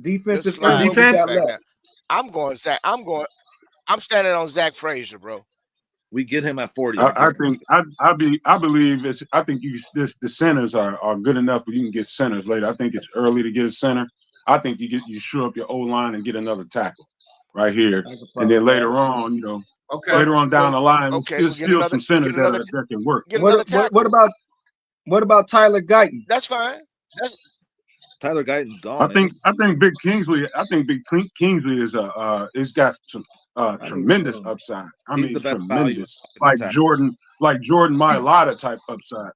Defensive. I'm going Zach. I'm standing on Zach Frazier, bro. We get him at 40. I think the centers are good enough, but you can get centers later. I think it's early to get a center. I think you shore up your O line and get another tackle right here, and then later on, later on down the line, there's still some centers that can work. What about Tyler Guyton? That's fine. Tyler Guyton's gone. I think Big Kingsley is it's got some tremendous upside. I mean, tremendous. Like Jordan Mailata type upside.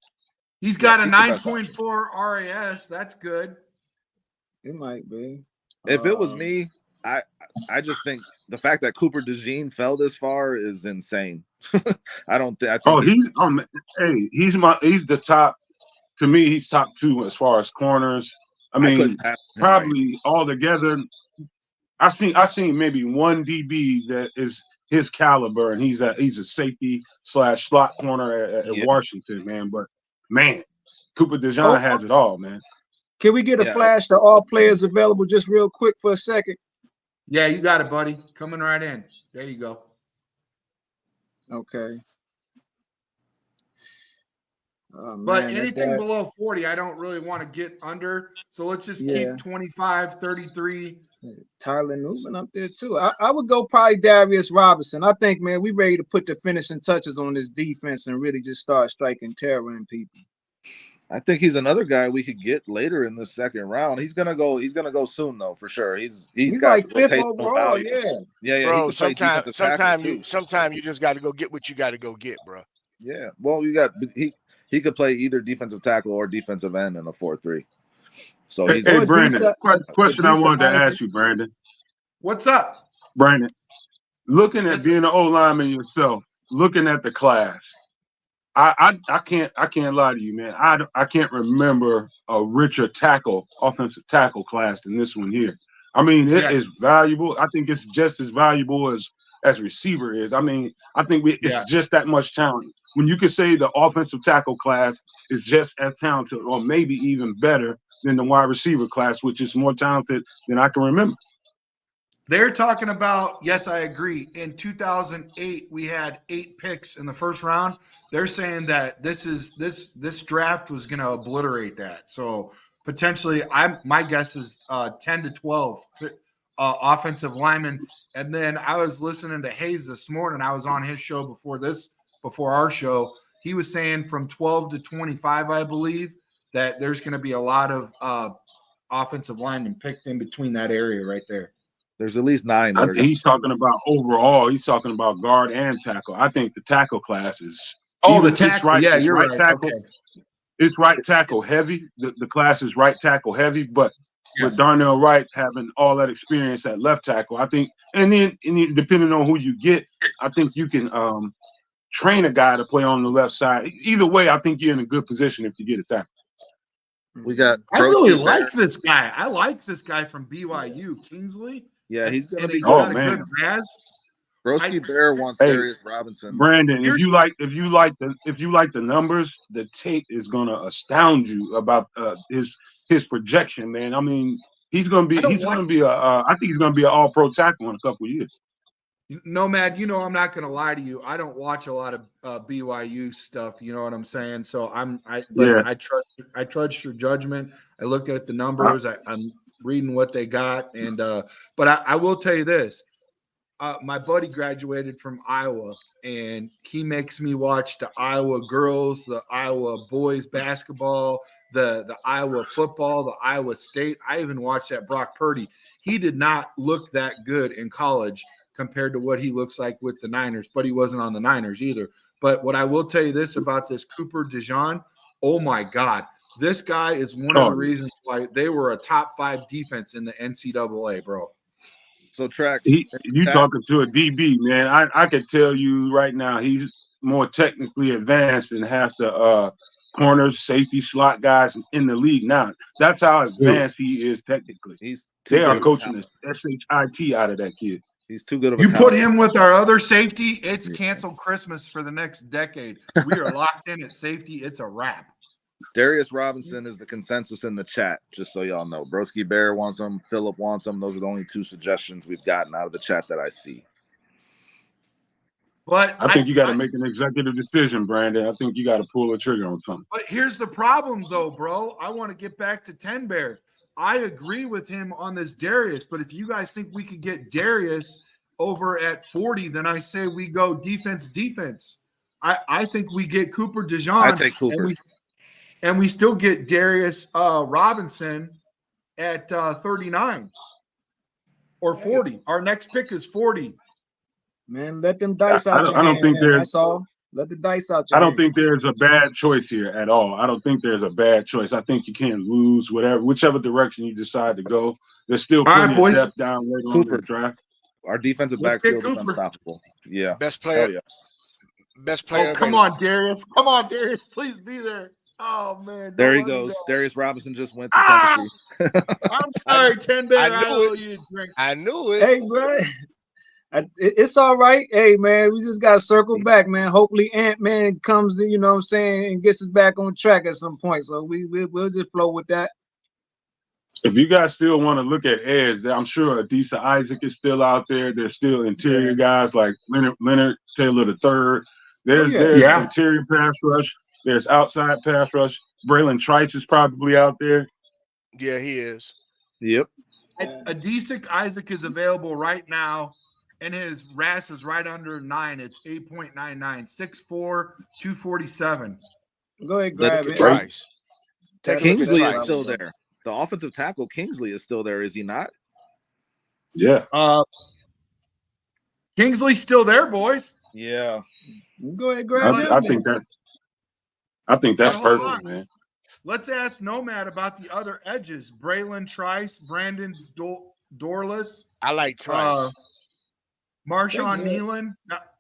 He's got a 9.4 RAS. That's good. It might be. If it was me, I just think the fact that Cooper DeJean fell this far is insane. I think he's the top. To me, he's top 2 as far as corners. I mean, probably all together. I seen maybe one DB that is his caliber, and he's a safety / slot corner at Washington, man. But man, Cooper DeJean has it all, man. Can we get a flash to all players available just real quick for a second? Yeah, you got it, buddy. Coming right in. There you go. Okay. But anything below 40, I don't really want to get under. So let's just keep 25, 33. Tyler Newman up there too. I would go probably Darius Robinson. I think, man, we ready to put the finishing touches on this defense and really just start striking terror in people. I think he's another guy we could get later in the second round. He's gonna go soon though, for sure. He's got like 5th overall, yeah. Bro, sometimes you just got to go get what you got to go get, bro. Yeah. Well, he could play either defensive tackle or defensive end in a 4-3. So hey, Brandon, question I wanted to ask you, Brandon. What's up, Brandon? Looking at being an O lineman yourself, looking at the class, I can't lie to you, man. I can't remember a richer offensive tackle class than this one here. I mean, it is valuable. I think it's just as valuable as receiver is. I mean, I think it's just that much talent. When you could say the offensive tackle class is just as talented, or maybe even better than the wide receiver class, which is more talented than I can remember. They're talking about, yes, I agree. In 2008, we had 8 picks in the first round. They're saying that this draft was going to obliterate that. So potentially, my guess is 10 to 12 offensive linemen. And then I was listening to Hayes this morning. I was on his show before our show. He was saying from 12 to 25, I believe, that there's going to be a lot of offensive linemen picked in between that area right there. There's at least 9. I think he's talking about overall. He's talking about guard and tackle. I think the tackle class is. The tackle. You're right. Tackle. Okay. It's right tackle heavy. The class is right tackle heavy, but with Darnell Wright having all that experience at left tackle, I think, and then depending on who you get, I think you can train a guy to play on the left side. Either way, I think you're in a good position if you get a tackle. I really like this guy. I like this guy from BYU, Kingsley. Yeah, he's going to be. Oh man, Broski Bear wants Darius Robinson. Brandon, if you like the numbers, the tape is going to astound you about his projection, man. I mean, I think he's going to be an all-pro tackle in a couple of years. Nomad, you know, I'm not going to lie to you. I don't watch a lot of BYU stuff. You know what I'm saying? So I trust your judgment. I look at the numbers. I'm reading what they got, and but I will tell you this. My buddy graduated from Iowa, and he makes me watch the Iowa girls, the Iowa boys basketball, the Iowa football, the Iowa State. I even watched that Brock Purdy. He did not look that good in college compared to what he looks like with the Niners, but he wasn't on the Niners either. But what I will tell you this about this Cooper DeJean, oh my God, this guy is one of the reasons why they were a top 5 defense in the NCAA, bro. So Trax, you talking to a DB, man. I can tell you right now, he's more technically advanced than half the corners, safety, slot guys in the league now. That's how advanced he is technically. They are coaching the SHIT out of that kid. He's too good of a You put him with our other safety, it's canceled Christmas for the next decade. We are locked in at safety. It's a wrap. Darius Robinson is the consensus in the chat, just so y'all know. Broski Bear wants him. Philip wants him. Those are the only 2 suggestions we've gotten out of the chat that I see. But I think you got to make an executive decision, Brandon. I think you got to pull the trigger on something. But here's the problem, though, bro. I want to get back to 10 Bear. I agree with him on this Darius, but if you guys think we could get Darius over at 40, then I say we go defense. I think we get Cooper DeJean. I take Cooper. And we still get Darius Robinson at 39 or 40. Our next pick is 40. Man, let them dice out. I don't think there's. That's all. Let the dice out. I don't think there's a bad choice here at all. I don't think there's a bad choice. I think you can't lose whichever direction you decide to go. There's still plenty of depth down later on in the draft. Our defensive backfield is unstoppable. Yeah. Best player. Yeah. Best player. Oh, come on, Darius. Come on, Darius. Please be there. Oh, man. There he goes. Darius Robinson just went to Tennessee. I'm sorry, 10 Bear. I knew it. Hey, bro. It's all right. Hey, man, we just got to circle back, man. Hopefully Ant-Man comes in, you know what I'm saying, and gets us back on track at some point. So we'll just flow with that. If you guys still want to look at edge, I'm sure Adisa Isaac is still out there. There's still interior guys like Leonard Taylor III. There's interior pass rush. There's outside pass rush. Braylon Trice is probably out there. Yeah, he is. Yep. Adisa Isaac is available right now, and his RAS is right under 9. It's 8.99, 6'4", 247. Go ahead, grab it. Trice. Kingsley is still there. The offensive tackle Kingsley is still there, is he not? Yeah. Kingsley's still there, boys. Yeah. Go ahead, grab it. I think that's perfect, man. Let's ask Nomad about the other edges. Braylon Trice, Brandon Dorless. I like Trice. Marshawn Nealon.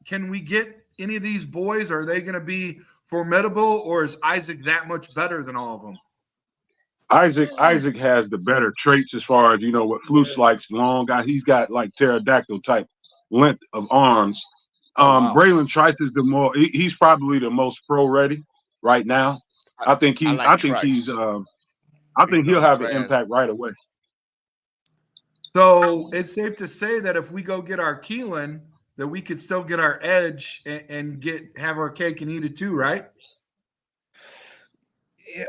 Can we get any of these boys? Are they going to be formidable, or is Isaac that much better than all of them? Isaac has the better traits as far as, you know, what Flus likes, long guy. He's got like pterodactyl type length of arms. Braylon Trice is he's probably the most pro ready right now. I think he'll have an impact right away. So it's safe to say that if we go get our Keelan, that we could still get our edge and have our cake and eat it too, right?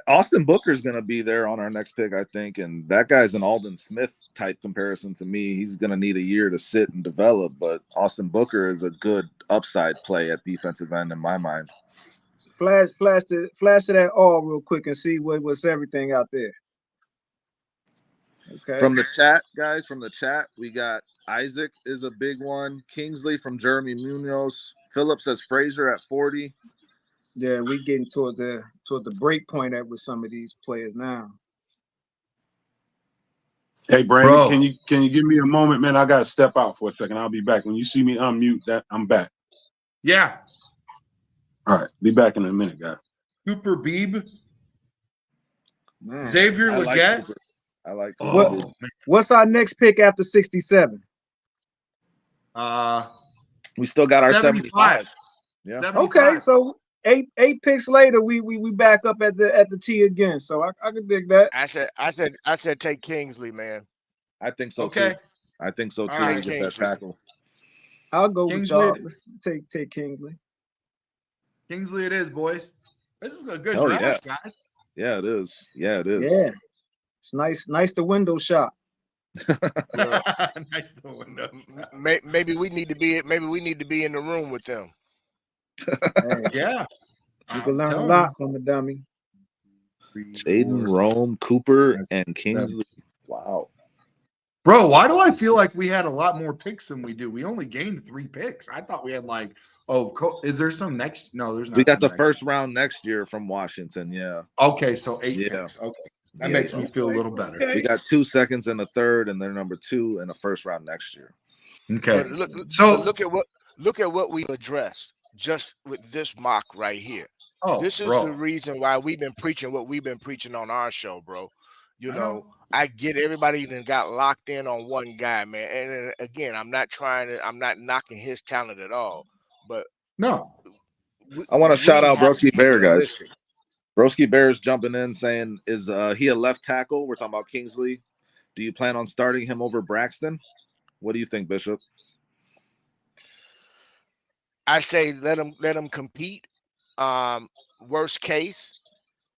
Austin Booker is going to be there on our next pick, I think, and that guy's an Aldon Smith type comparison to me. He's going to need a year to sit and develop, but Austin Booker is a good upside play at defensive end in my mind. Flash it at all real quick and see what's everything out there. Okay. From the chat, guys, we got Isaac is a big one. Kingsley from Jeremy Munoz. Philip says Frazier at 40. Yeah, we getting toward the break point with some of these players now. Hey, Brandon, can you give me a moment, man? I gotta step out for a second. I'll be back. When you see me unmute, I'm back. Yeah. All right, be back in a minute, guys. Cooper Beebe. Xavier Legette. I like what's our next pick after 67? We still got our 75. Yeah. 75. Okay, so eight picks later, we back up at the T again. So I can dig that. I said take Kingsley, man. I think so too. I think so too. Get that tackle. I'll go with Kingsley. y'all. Let's take Kingsley. Kingsley, it is, boys. This is a good Hell draft, guys. Yeah, it is. Yeah, it is. Yeah, it's nice to window shop. Well, Nice the window. maybe we need to be in the room with them. Hey, Yeah. you can learn a telling lot from a dummy. Jaden, Rome, Cooper, and Kingsley. Wow. Bro, why do I feel like we had a lot more picks than we do? We only gained 3 picks. I thought we had like, is there some next? No, there's not. We got the next. first round next year from Washington. Yeah. Okay, so 8 Yeah. picks. Okay. That Yeah, makes me feel a little better. Okay. We got 2 seconds and a third, and they're number 2 in the first round next year. Okay. But look at what we've addressed just with this mock right here. This is the reason why we've been preaching what we've been preaching on our show, bro. You know, I get everybody even got locked in on one guy, man. And again, I'm not knocking his talent at all. But no, I want to shout out Broski Bear, guys. Broski Bear is jumping in saying, is he a left tackle? We're talking about Kingsley. Do you plan on starting him over Braxton? What do you think, Bishop? I say let him compete. Worst case,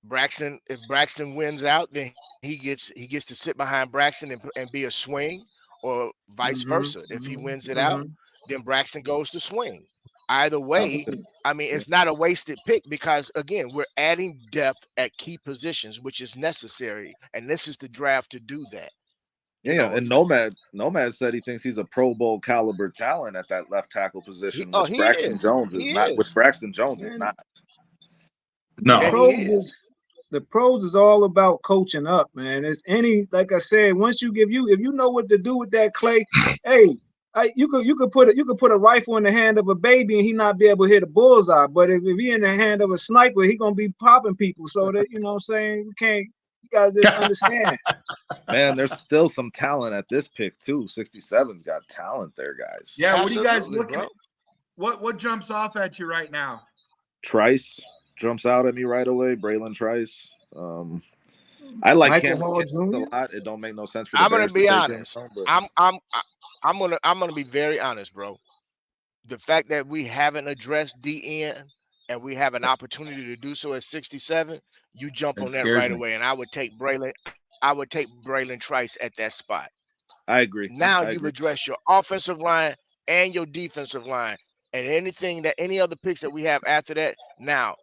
if Braxton wins out, then he gets to sit behind Braxton and be a swing, or vice versa. If he wins it out, then Braxton goes to swing. Either way, I mean, it's not a wasted pick because, again, we're adding depth at key positions, which is necessary, and this is the draft to do that. Yeah, and Nomad said he thinks he's a Pro Bowl caliber talent at that left tackle position. Which Braxton Jones is not. Which Braxton Jones is not. No, the pros is all about coaching up, man. It's like I said, once if you know what to do with that clay, hey, you could put a rifle in the hand of a baby and he not be able to hit a bullseye. But if he in the hand of a sniper, he gonna be popping people. So that, you know what I'm saying, you guys just understand. Man, there's still some talent at this pick too. 67's got talent there, guys. Yeah, what are you guys looking at? What jumps off at you right now? Trice jumps out at me right away. Braylon Trice. I like Cameron a lot. It don't make no sense for the Bears to be honest. I'm gonna be very honest, bro. The fact that we haven't addressed DN and we have an opportunity to do so at 67, you jump on that right away. And I would take Braylon Trice at that spot. I agree. Now you've addressed your offensive line and your defensive line, and any other picks that we have after that. Now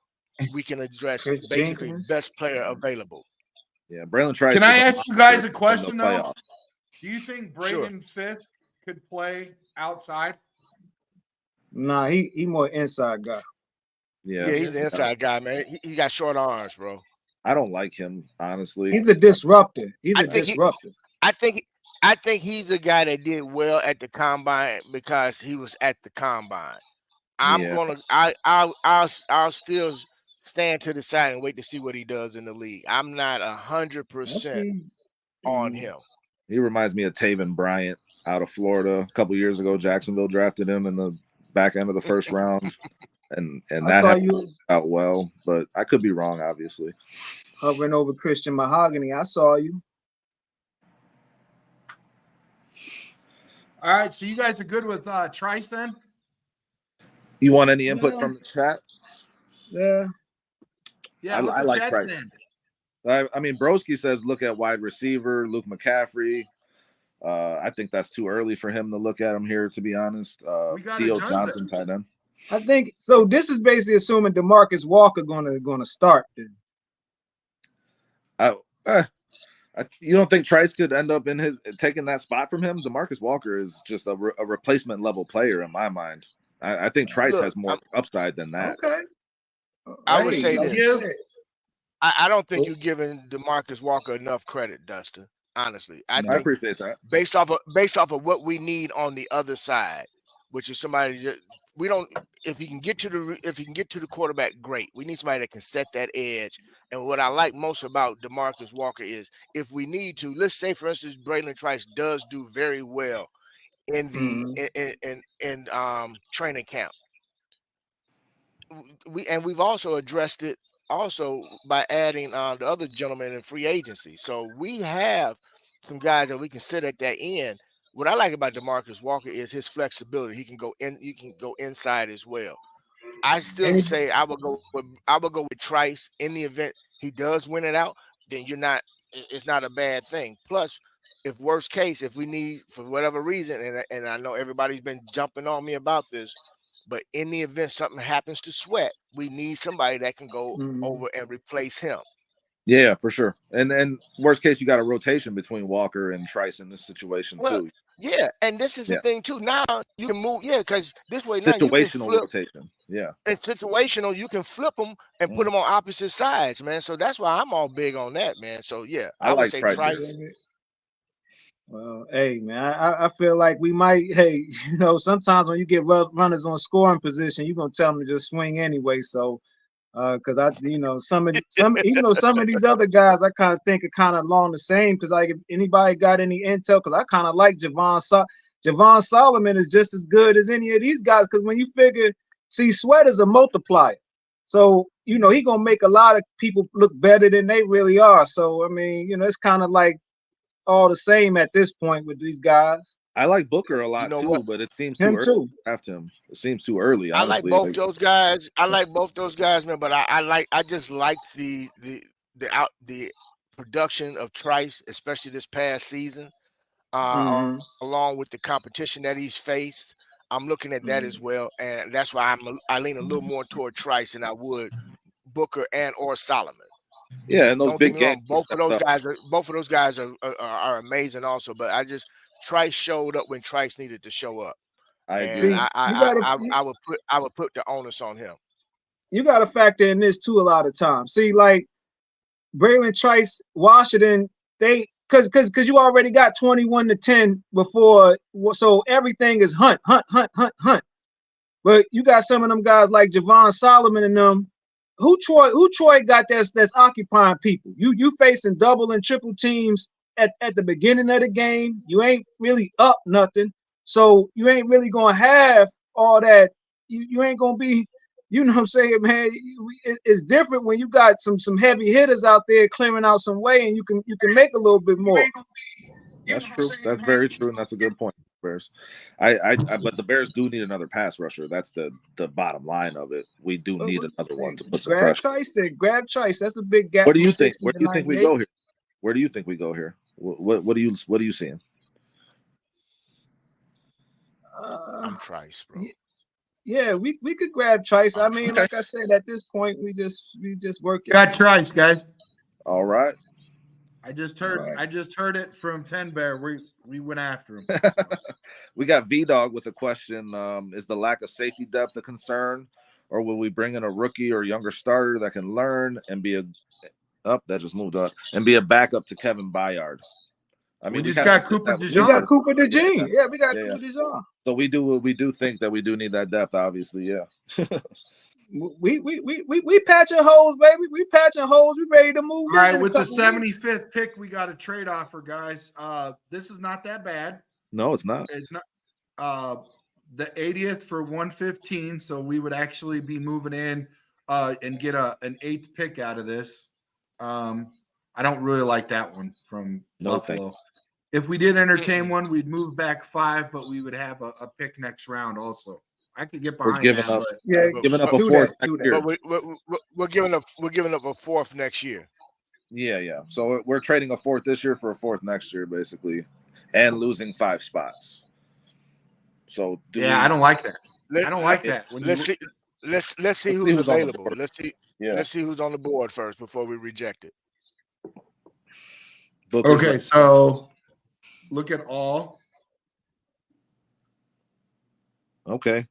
we can address basically best player available. Yeah, Braylon Trice. Can I ask you guys a question though? Do you think Braden Fisk could play outside? Nah, he more inside guy. Yeah, he's an inside guy, man. He got short arms, bro. I don't like him, honestly. He's a disruptor. I think he's a guy that did well at the combine because he was at the combine. I'll still stand to the side and wait to see what he does in the league. I'm not 100% on him. He reminds me of Taven Bryant out of Florida a couple years ago. Jacksonville drafted him in the back end of the first round, and that happened out well. But I could be wrong, obviously. Hovering over Christian Mahogany, I saw you. All right, so you guys are good with Trice then? You want any input from the chat? Yeah. Yeah, I like Trice. I mean, Broski says look at wide receiver, Luke McCaffrey. I think that's too early for him to look at him here, to be honest. Theo Johnson tight end. I think so. This is basically assuming DeMarcus Walker gonna start. You don't think Trice could end up taking that spot from him? DeMarcus Walker is just a replacement level player in my mind. I think Trice has more upside than that. Okay. I would say this. I don't think you're giving DeMarcus Walker enough credit, Dustin. Honestly, I appreciate that. Based off of what we need on the other side, which is somebody that we don't. If he can get to the quarterback, great. We need somebody that can set that edge. And what I like most about DeMarcus Walker is if we need to, let's say for instance, Braylon Trice does do very well in the in training camp. We've also addressed it by adding the other gentleman in free agency. So we have some guys that we can sit at that end what I like about DeMarcus Walker is his flexibility. He can go in, you can go inside as well. I still say I would go with Trice in the event he does win it out. Then it's not a bad thing. Plus, if worst case, if we need for whatever reason, and I know everybody's been jumping on me about this, but in the event something happens to Sweat, we need somebody that can go over and replace him. Yeah, for sure. And worst case, you got a rotation between Walker and Trice in this situation too. Yeah, and this is the thing too. Now you can move, because this way now you can flip rotation. Yeah, it's situational. You can flip them and put them on opposite sides, man. So that's why I'm all big on that, man. So yeah, I would say Trice. Well, hey man, I feel like we might. Hey, sometimes when you get runners on scoring position, you're gonna tell them to just swing anyway. So. Because some of these other guys I kind of think are kind of along the same. Because like if anybody got any intel, because I kind of like Javon Solomon is just as good as any of these guys. Because when you figure, Sweat is a multiplier, so he gonna make a lot of people look better than they really are. So I mean, it's kind of like all the same at this point with these guys. I like Booker a lot too, but it seems too early to draft him. It seems too early. Honestly. I like both those guys. I like both those guys, man. But I just like the production of Trice, especially this past season, along with the competition that he's faced. I'm looking at that as well, and that's why I lean a little more toward Trice than I would Booker or Solomon. Yeah, and those big games. Both of those guys are amazing also. But Trice showed up when Trice needed to show up. I agree. I would put the onus on him. You got to factor in this too a lot of times. See, like Braylon Trice, Washington, because you already got 21-10 before, so everything is hunt. But you got some of them guys like Javon Solomon and them. Who Troy got that's occupying people? You facing double and triple teams at the beginning of the game. You ain't really up nothing, so you ain't really gonna have all that. You ain't gonna be, what I'm saying, man. It's different when you got some heavy hitters out there clearing out some way, and you can make a little bit more. That's true. That's very true, and that's a good point. Bears. But the Bears do need another pass rusher. That's the bottom line of it. We do need another one to put some pressure. Grab Trice. That's the big gap. What do you think? Where do you think we go here? Where do you think we go here? What are you seeing? I'm Trice, bro. Yeah, we could grab Trice. I mean, like I said, at this point, we just work it. Got Trice, guys. All right. I just heard it from 10 Bear. We went after him. We got V-Dog with a question. Is the lack of safety depth a concern, or will we bring in a rookie or younger starter that can learn and be that just moved up and be a backup to Kevin Byard? I mean, we got Cooper DeJean. We got Cooper DeJean. Yeah, we got Cooper DeJean. So we do think that we do need that depth, obviously. Yeah. We patching holes, baby. We patching holes. We ready to move. All right, with the 75th pick, we got a trade offer, guys. This is not that bad. No, it's not. It's not. The 80th for 115, so we would actually be moving in and get an 8th pick out of this. I don't really like that one from Buffalo. If we did entertain one, we'd move back 5, but we would have a pick next round also. I could get behind giving up a 4th next year. But we're giving up a 4th next year. Yeah. So we're trading a 4th this year for a 4th next year, basically, and losing 5 spots. So I don't like that. I don't like that. Let's see who's available. Let's see who's on the board first before we reject it. Okay, so look at all. Okay.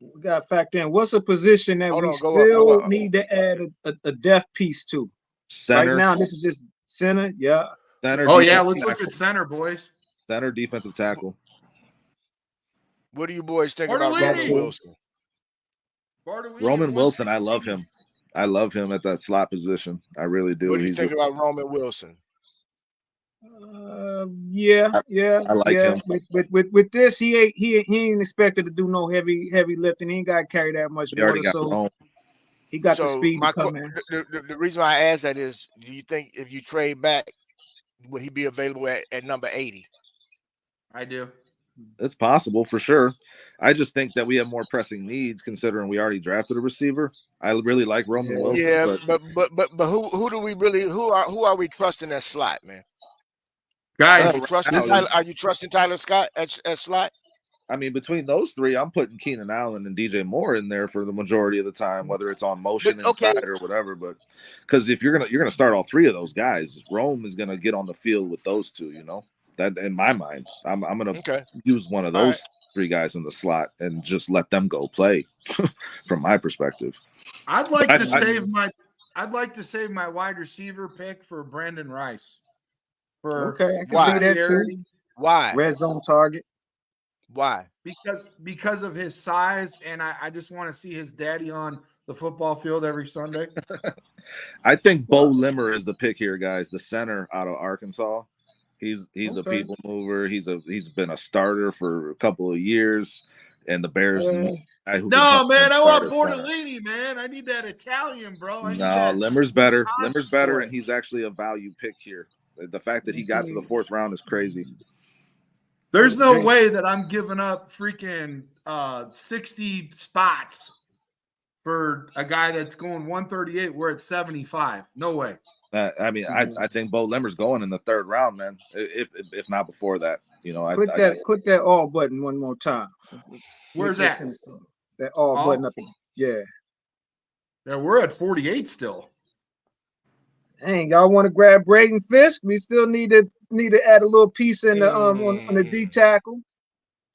We got to factor in what's a position that we still need to add a depth piece to. Center. Right now, this is just center. Yeah. Center. Let's look at center, boys. Center, defensive tackle. What do you boys think about Roman Wilson? Roman Wilson, I love him. I love him at that slot position. I really do. What do you think about Roman Wilson? I like him. With this, he ain't expected to do no heavy lifting. He ain't got to carry that much water. So he got the speed to come in. The reason why I ask that is, do you think if you trade back, would he be available at number 80? I do. It's possible for sure. I just think that we have more pressing needs considering we already drafted a receiver. I really like Roman Wilson. Yeah, but who do we really who are we trusting that slot, man? Guys, are you trusting Tyler Scott at slot? I mean, between those three, I'm putting Keenan Allen and DJ Moore in there for the majority of the time, whether it's on motion inside or whatever. But because if you're gonna start all three of those guys, Rome is gonna get on the field with those two. You know that in my mind, I'm gonna use one of those three guys in the slot and just let them go play. From my perspective, I'd like to save my wide receiver pick for Brandon Rice. I can see that too. Why? Red zone target. Why? Because of his size, and I just want to see his daddy on the football field every Sunday. I think Bo Limmer is the pick here, guys. The center out of Arkansas. He's a people mover. He's been a starter for a couple of years, and the Bears. No, man, I want Bortolini, man. I need that Italian, bro. Limmer's better. Limmer's better, and he's actually a value pick here. The fact that he got to the fourth round is crazy. There's no way that I'm giving up freaking 60 spots for a guy that's going 138. We're at 75. No way. I mean, I think Bo Limmer's going in the third round, man. If not before that, you know. Click that all button one more time. Where's that? That all button up. Yeah, we're at 48 still. Dang, y'all want to grab Braden Fisk? We still need to add a little piece in the on the D tackle.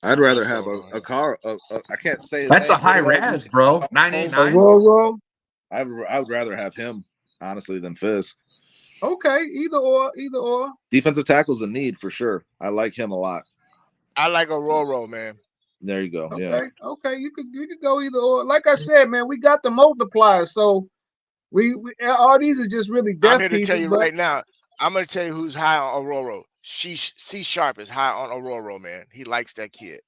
I'd rather have a car. I can't say that's a high raz, bro. 989. Roll. I would rather have him honestly than Fisk. Okay, either or. Defensive tackle's a need for sure. I like him a lot. I like Aurora, man. There you go. Okay. You could go either or. Like I said, man, we got the multiplier, so. We all these is just really death. I'm here to tell you right now. I'm going to tell you who's high on Aurora. C Sharp is high on Aurora, man. He likes that kid.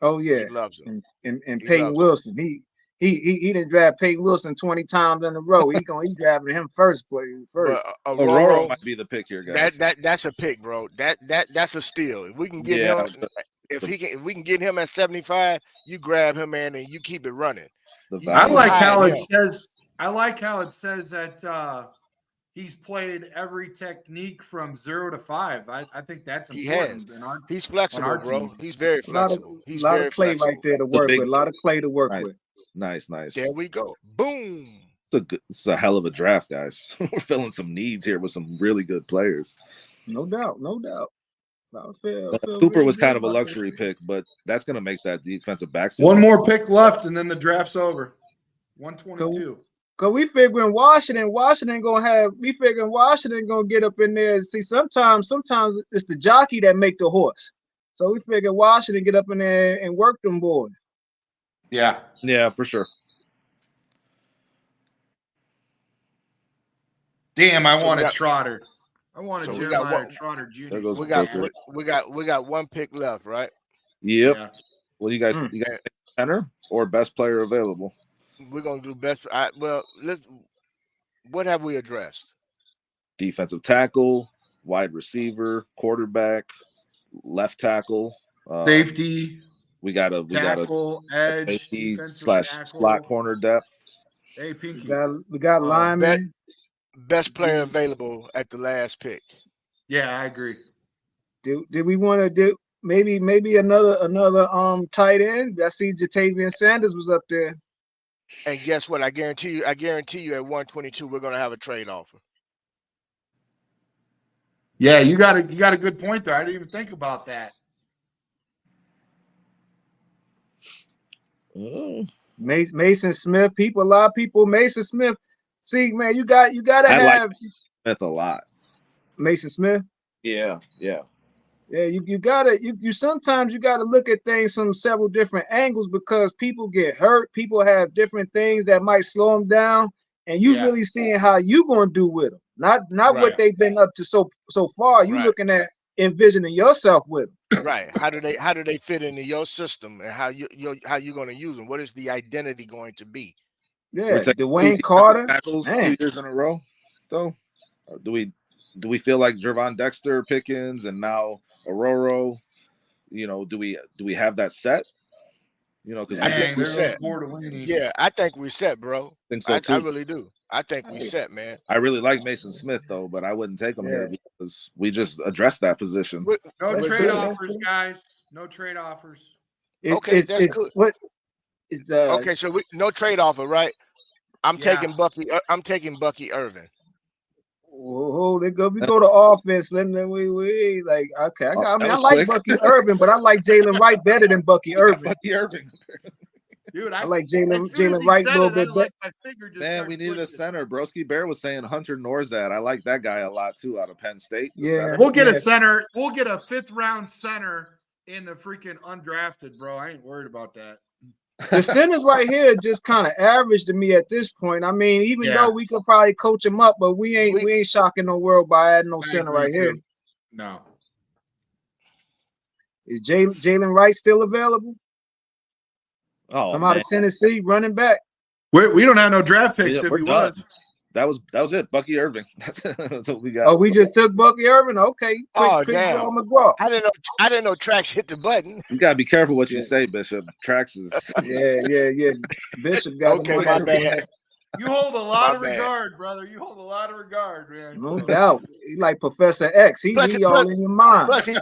Oh yeah, he loves him. And Peyton Wilson, he didn't draft Peyton Wilson 20 times in a row. He drafted him first. Aurora might be the pick here, guys. That's a pick, bro. That's a steal. If we can get him, if we can get him at 75, you grab him, man, and you keep it running. I like how it says. I like how it says that he's played every technique from 0 to 5. I think that's important. He's flexible, bro. He's very flexible. He's very flexible. Right there to work with. A lot of clay to work with. Nice. There we go. Boom. It's a hell of a draft, guys. We're filling some needs here with some really good players. No doubt. Cooper was kind of a luxury pick, but that's going to make that defensive backfield. One more pick left, and then the draft's over. 122. Cause we figuring Washington gonna get up in there. See, sometimes it's the jockey that make the horse. So we figure Washington get up in there and work them boys. Yeah, for sure. Damn, I want a Trotter. I want a Jeremiah Trotter Jr. We got one pick left, right? Yep. Yeah. Well, you guys center or best player available? We're gonna do best. What have we addressed? Defensive tackle, wide receiver, quarterback, left tackle, safety. We got a edge, safety / slot corner depth. Hey, Pinky. We got lineman. Best player available at the last pick. Yeah, I agree. Did we want to do maybe another tight end? I see Jatavian Sanders was up there. And guess what? I guarantee you at 122, we're gonna have a trade offer. Yeah, you got a good point there. I didn't even think about that. Mason Smith. A lot of people. Mason Smith. See, man, you gotta have like Smith a lot. Mason Smith. Yeah. You gotta sometimes you gotta look at things from several different angles because people get hurt. People have different things that might slow them down, and you really seeing how you gonna do with them, not what they've been up to so far. You looking at envisioning yourself with them. Right. How do they fit into your system, and how you gonna use them? What is the identity going to be? Yeah, Dwayne Carter. Tackles 2 years in a row, though. Or do we? do we feel like Jervon Dexter, Pickens, and now Aurora? You know, do we have that set? You know, because I think we set. Bordolini. Yeah, I think we set, bro. think so I too. really do. I think we set, man. I really like Mason Smith though, but I wouldn't take him here because we just addressed that position. No That's trade true. offers, guys. No trade offers. Okay, that's good. What is Okay, so no trade offer, right? I'm Yeah. taking Bucky. I'm taking Bucky Irvin. Oh, we go to offense. Then we like okay. I like quick. Bucky Irvin, but I like Jalen Wright better than Bucky Irvin. Bucky Irvin. Dude, I like Jalen he Wright a said little it, bit better. my finger just Man, started we needed a twitching. center. Broski Bear was saying Hunter Norzad. I like that guy a lot too out of Penn State. Yeah. Center. We'll get a center. We'll get a 5th round center in the freaking undrafted, bro. I ain't worried about that. The centers right here just kind of average to me at this point. I mean, even Yeah. though we could probably coach them up, but we ain't shocking the world by adding no I center agree, right here. too. No. Is Jalen Wright still available? Oh, From out of Tennessee, running back. We don't have no draft picks if we're he done. was. That was it. Bucky Irving. That's what we got. Oh, we just took Bucky Irvin. Okay. Oh, Quick damn. draw McGraw. I didn't know Trax hit the button. You gotta be careful what you Yeah. say, Bishop. Trax is Yeah. Bishop got Okay, him. my bad. You hold a lot My of bad. regard, brother. You hold a lot of regard, man. No doubt. He like Professor X. He Plus- all in your mind. Plus, he's a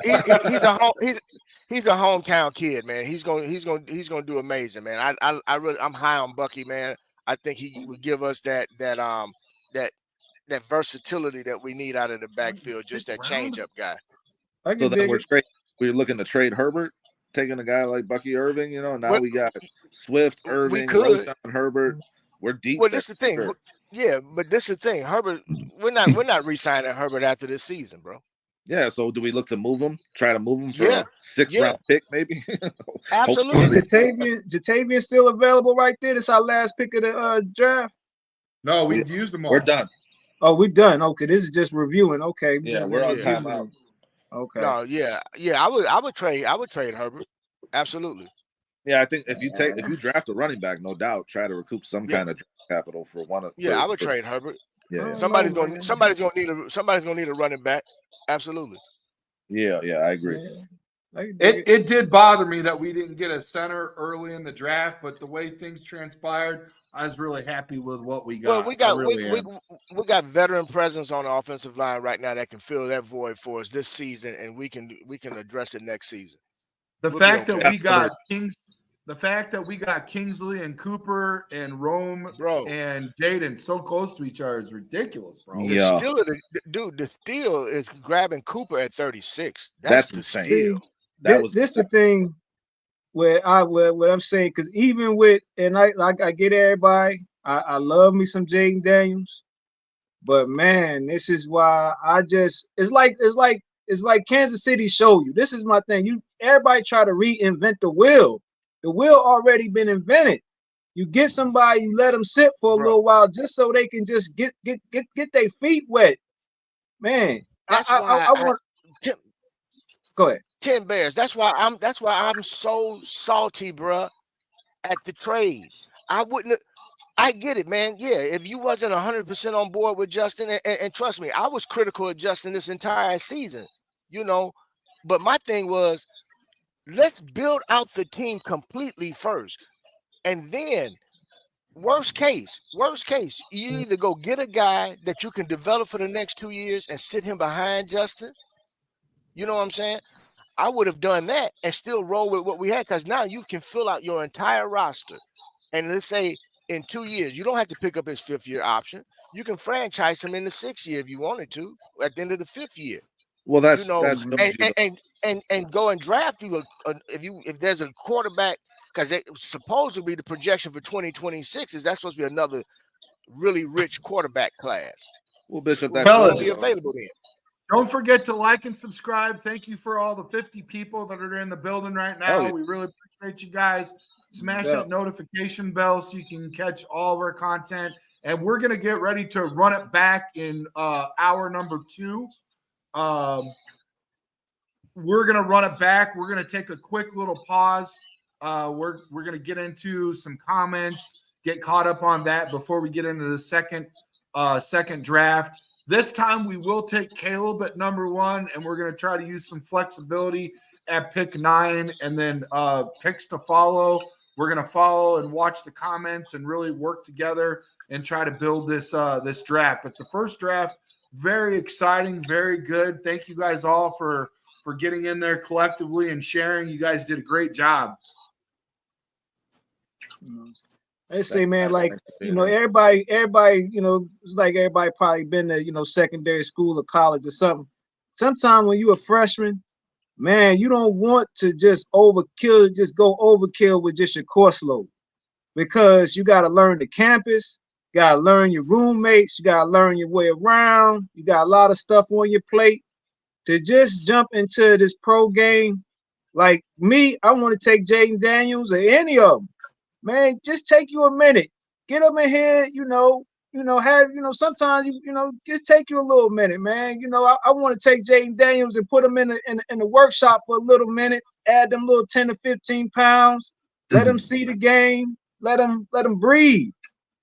hometown kid, man. He's gonna do amazing, man. I'm high on Bucky, man. I think he would give us that versatility that we need out of the backfield, just that change up guy. I so can then dig it. we're looking to trade Herbert, taking a guy like Bucky Irving, you know. Now we got Swift, Irving, could. Roschon, Herbert. We're deep. Well, there, this is the thing. sure. Yeah, but this is the thing. Herbert, we're not re-signing Herbert after this season, bro. Yeah, so do we look to move him? Try to move him for Yeah. a 6th round pick, maybe? Absolutely. Is Jatavian still available right there? This our last pick of the draft. No, we've used them all. We're done. Oh, we're done. Okay, this is just reviewing. Okay. Yeah, we're on timeout. Okay. No, yeah. I would trade Herbert. Absolutely. Yeah, I think if you draft a running back, no doubt, try to recoup some kind of draft capital for one of. Yeah, I would trade Herbert. Yeah, Somebody's gonna need a running back. Absolutely. Yeah, I agree. It did bother me that we didn't get a center early in the draft, but the way things transpired, I was really happy with what we got. Well, we got veteran presence on the offensive line right now that can fill that void for us this season, and we can address it next season. The fact that we got Kingsley and Cooper and Rome, bro, and Jaden so close to each other is ridiculous, bro. Yeah. The steal is grabbing Cooper at 36. That's the insane. steal. This the thing where what I'm saying, because even with I get everybody, I love me some Jaden Daniels, but man, this is why it's like Kansas City showed you. This is my thing. Everybody try to reinvent the wheel. The wheel already been invented. You get somebody, you let them sit for a little while just so they can just get their feet wet. Man, that's I want. Go ahead. 10 Bears. That's why I'm so salty, bruh, at the trade. I get it, man. Yeah, if you wasn't 100% on board with Justin, and trust me, I was critical of Justin this entire season, you know. But my thing was, let's build out the team completely first. And then, worst case, you either go get a guy that you can develop for the next 2 years and sit him behind Justin. You know what I'm saying? I would have done that and still roll with what we had, because now you can fill out your entire roster. And let's say in 2 years, you don't have to pick up his 5th-year option. You can franchise him in the 6th year if you wanted to at the end of the 5th year. Well, that's and go and draft you if there's a quarterback, because supposedly the projection for 2026 is that's supposed to be another really rich quarterback class. Well, Bishop, that Fellas, will be available then. Don't forget to like and subscribe. Thank you for all the 50 people that are in the building right now. We really appreciate you guys. Smash that notification bell so you can catch all of our content. And we're going to get ready to run it back in hour number 2. We're going to run it back. We're going to take a quick little pause. We're going to get into some comments, get caught up on that before we get into the second draft. This time we will take Caleb at number 1, and we're going to try to use some flexibility at pick 9, and then picks to follow. We're going to follow and watch the comments and really work together and try to build this this draft. But the first draft, very exciting, very good. Thank you guys all for getting in there collectively and sharing. You guys did a great job. I say, man, like, you know, everybody, you know, it's like everybody probably been to, you know, secondary school or college or something. Sometimes when you're a freshman, man, you don't want to just go overkill with just your course load, because you got to learn the campus, you got to learn your roommates, you got to learn your way around. You got a lot of stuff on your plate. To just jump into this pro game, like me, I want to take Jaden Daniels or any of them. Man, just take you a minute. Get them in here, sometimes, just take you a little minute, man. I want to take Jaden Daniels and put him in the workshop for a little minute, add them little 10 to 15 pounds, let them see the game, let them breathe.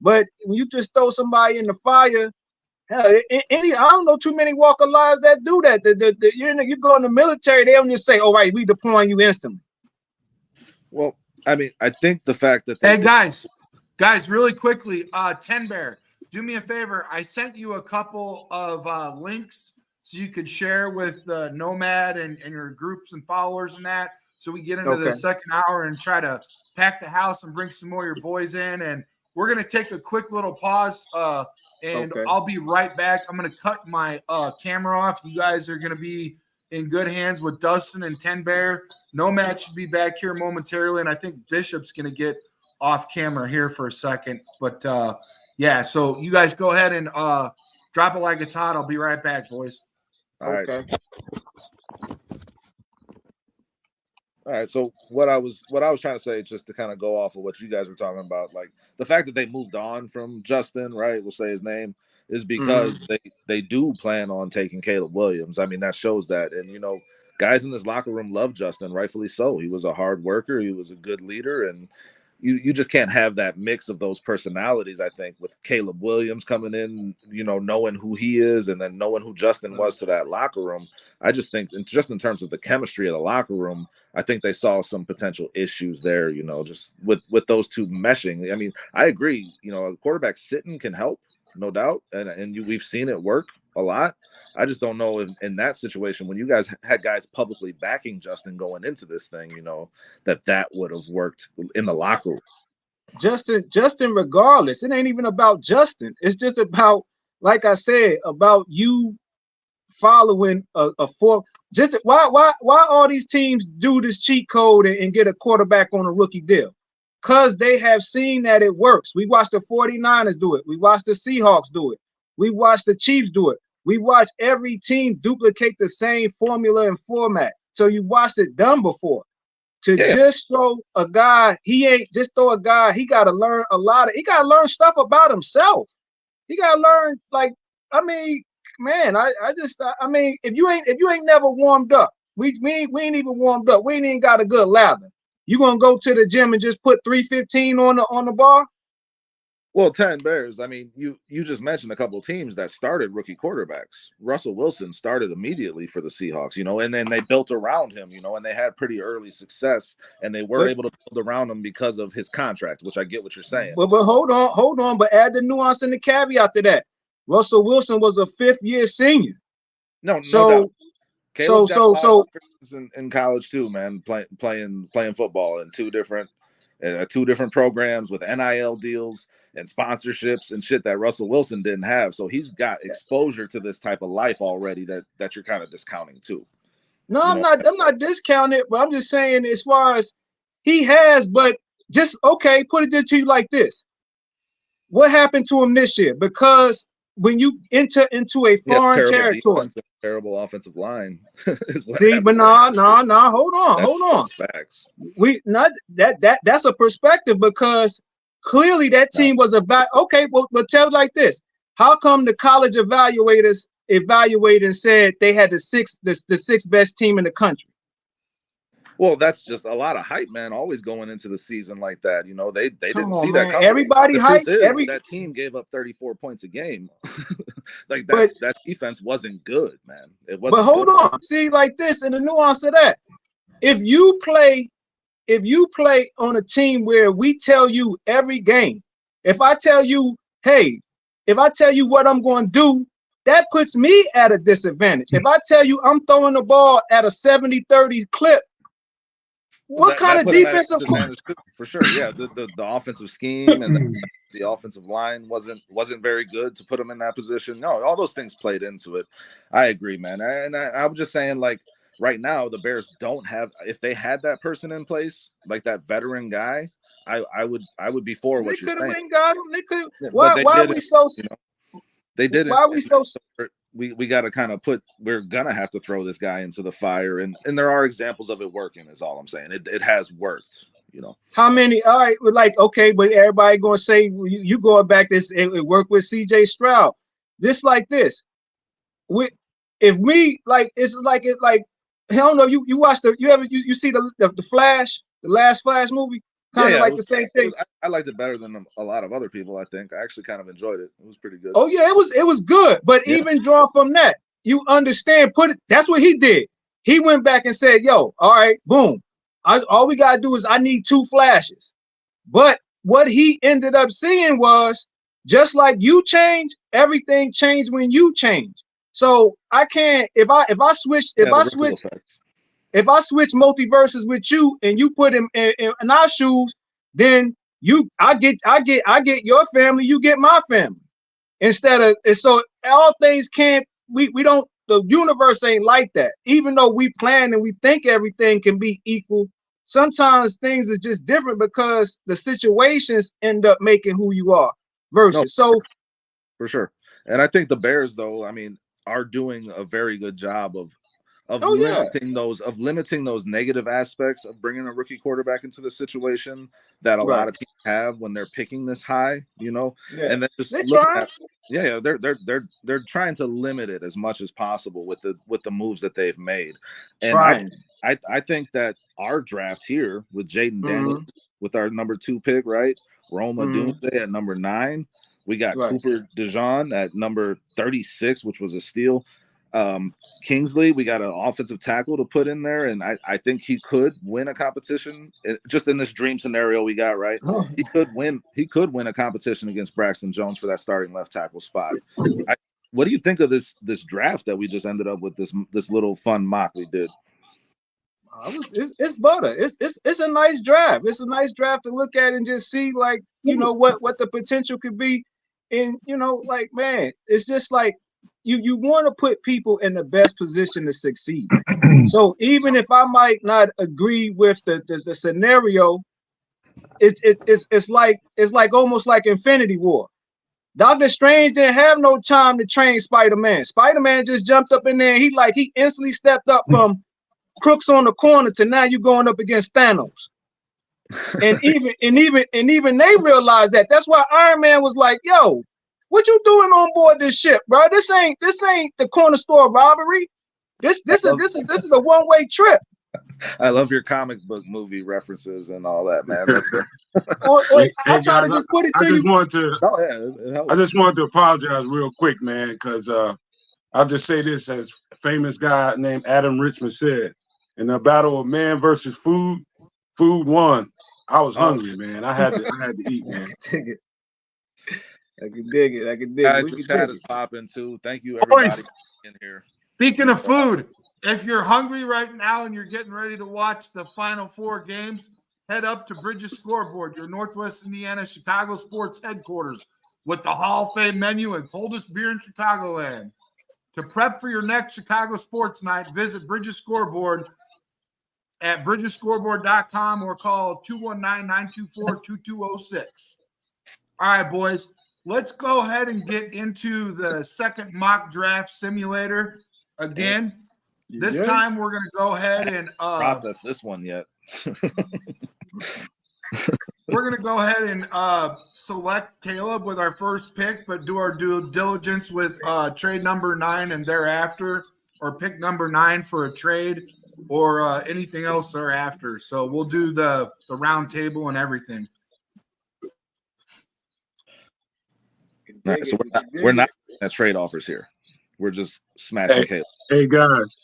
But when you just throw somebody in the fire, hell, I don't know too many walk of lives that do that. You go in the military, they don't just say, "All right, we deploying you instantly." Well, I mean, I think the fact that guys, really quickly, 10 Bear, do me a favor. I sent you a couple of links so you could share with Nomad and your groups and followers and that, so we get into the second hour and try to pack the house and bring some more of your boys in. And we're going to take a quick little pause, and I'll be right back. I'm going to cut my camera off. You guys are going to be in good hands with Dustin and 10 Bear. Nomad should be back here momentarily, and I think Bishop's going to get off camera here for a second. But, yeah, so you guys go ahead and drop it like it's hot. I'll be right back, boys. All right. All right. So what I was trying to say, just to kind of go off of what you guys were talking about, like the fact that they moved on from Justin, right? We'll say his name, is because they do plan on taking Caleb Williams. I mean, that shows that. And, guys in this locker room love Justin, rightfully so. He was a hard worker. He was a good leader. And you just can't have that mix of those personalities, I think, with Caleb Williams coming in, knowing who he is and then knowing who Justin was to that locker room. I just think, just in terms of the chemistry of the locker room, I think they saw some potential issues there, just with those two meshing. I mean, I agree, a quarterback sitting can help, no doubt. And we've seen it work a lot. I just don't know if in that situation, when you guys had guys publicly backing Justin going into this thing, that would have worked in the locker room. Justin, regardless, it ain't even about Justin. It's just about, like I said, about you following a form. Just why all these teams do this cheat code and get a quarterback on a rookie deal? Because they have seen that it works. We watched the 49ers do it. We watched the Seahawks do it. We watched the Chiefs do it. We watch every team duplicate the same formula and format. So you watched it done before. Just throw a guy, he ain't just throw a guy. He got to learn he got to learn stuff about himself. He got to learn, I mean, if you ain't never warmed up, we ain't even warmed up. We ain't even got a good lather. You gonna go to the gym and just put 315 on the bar? Well, 10 Bears, I mean, you just mentioned a couple of teams that started rookie quarterbacks. Russell Wilson started immediately for the Seahawks, and then they built around him, and they had pretty early success, and they were able to build around him because of his contract, which I get what you're saying. But hold on, but add the nuance and the caveat to that. Russell Wilson was a 5th-year senior. No doubt. So in college too, man, playing football in two different programs with NIL deals and sponsorships and shit that Russell Wilson didn't have. So he's got exposure to this type of life already that you're kind of discounting too. No, I'm not discounting it, but I'm just saying as far as he has, but just put it to you like this. What happened to him this year? Because when you enter into a foreign territory, terrible offensive line. See, but no, hold on. Facts. That's a perspective, because clearly that team was about well, tell it like this. How come the college evaluators evaluated and said they had the sixth best team in the country? Well, that's just a lot of hype, man. Always going into the season like that, you know, they didn't see that man. coming. Everybody The hype. truth is, that team gave up 34 points a game. Like that defense wasn't good, man. It wasn't. But hold good. on, see, like this, and the nuance of that. If you play on a team where we tell you every game, if I tell you, hey, if I tell you what I'm going to do, that puts me at a disadvantage. If I tell you I'm throwing the ball at a 70-30 clip, what kind of defensive for sure? Yeah, the offensive scheme and the offensive line wasn't very good to put them in that position. No, all those things played into it. I agree, man. And I was just saying, like, right now the Bears don't have. If they had that person in place, like that veteran guy, I would be for what you're saying. They could have got him. They could. Yeah, why are we so? You know, they didn't. Why are we so? We got to kind of we're gonna have to throw this guy into the fire, and there are examples of it working. Is all I'm saying. It has worked, you know. How many? All right, like, okay, but everybody gonna say you going back this. It worked with C.J. Stroud. This like this. If we like, it's like it like. I don't know. You watch you see the Flash, the last Flash movie. Kind of like the same thing. I liked it better than a lot of other people. I think I actually kind of enjoyed it. It was pretty good. Oh yeah, it was good. But even drawn from that, you understand. That's what he did. He went back and said, "Yo, all right, boom. All we gotta do is I need 2 flashes." But what he ended up seeing was just like you change, everything changed when you change. So I can't if I switch multiverses with you and you put him in our shoes, then I get your family, you get my family. Instead of, and so all things can't, we don't, the universe ain't like that. Even though we plan and we think everything can be equal, sometimes things are just different because the situations end up making who you are versus. So for sure. And I think the Bears, though, I mean, are doing a very good job of limiting those negative aspects of bringing a rookie quarterback into the situation that a lot of teams have when they're picking this high, you know. And then just they're trying to limit it as much as possible with the moves that they've made. And I think that our draft here with Jaden Daniels with our number 2 pick, right? Roma Doomsday at number 9. We got Cooper DeJean at number 36, which was a steal. Kingsley, we got an offensive tackle to put in there, and I think he could win a competition just in this dream scenario we got, right? He could win a competition against Braxton Jones for that starting left tackle spot. What do you think of this draft that we just ended up with, this little fun mock we did? It's butter. It's a nice draft. It's a nice draft to look at and just see, like, you know, what the potential could be. And, you know, like, man, it's just like you want to put people in the best position to succeed. So even if I might not agree with the scenario, it's like almost like Infinity War. Doctor Strange didn't have no time to train Spider-Man. Spider-Man just jumped up in there and he instantly stepped up from crooks on the corner to now you going up against Thanos. And even they realized that. That's why Iron Man was like, "Yo, what you doing on board this ship, bro? This ain't the corner store robbery. This is a one-way trip." I love your comic book movie references and all that, man. I try to just put it to you. I just wanted to apologize real quick, man, because I'll just say this, as a famous guy named Adam Richman said, in a battle of man versus food won. I was hungry, man. I had to eat, man. I can dig it. Guys, the chat is popping too. Thank you, everybody in here. Speaking of food, if you're hungry right now and you're getting ready to watch the Final 4 games, head up to Bridges Scoreboard, your Northwest Indiana Chicago sports headquarters, with the Hall of Fame menu and coldest beer in Chicagoland. To prep for your next Chicago sports night, visit Bridges Scoreboard at bridgesscoreboard.com or call 219-924-2206. All right, boys, let's go ahead and get into the second mock draft simulator again. This time we're going to go ahead and process this one yet. We're going to go ahead and select Caleb with our first pick, but do our due diligence with trade number 9 and thereafter, or pick number 9 for a trade. or anything else thereafter. So we'll do the round table and everything. All right, so we're not at trade offers here. We're just smashing Caleb. Hey guys,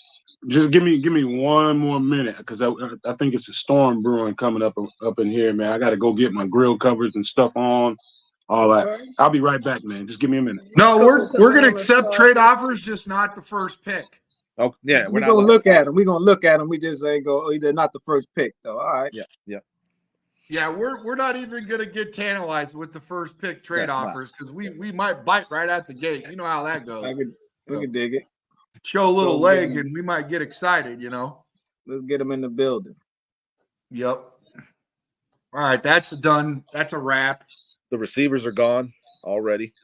just give me one more minute because I think it's a storm brewing coming up in here, man. I got to go get my grill covers and stuff on. All that. Right. I'll be right back, man. Just give me a minute. No, we're gonna accept trade offers, just not the first pick. Oh yeah, we're gonna look at them. We're gonna look at them. We just ain't go either not the first pick though. All right. Yeah, we're not even gonna get tantalized with the first pick trade offers because we might bite right at the gate. You know how that goes. We can dig it. Show a little leg and we might get excited. Let's get them in the building. Yep. All right, that's done. That's a wrap. The receivers are gone already.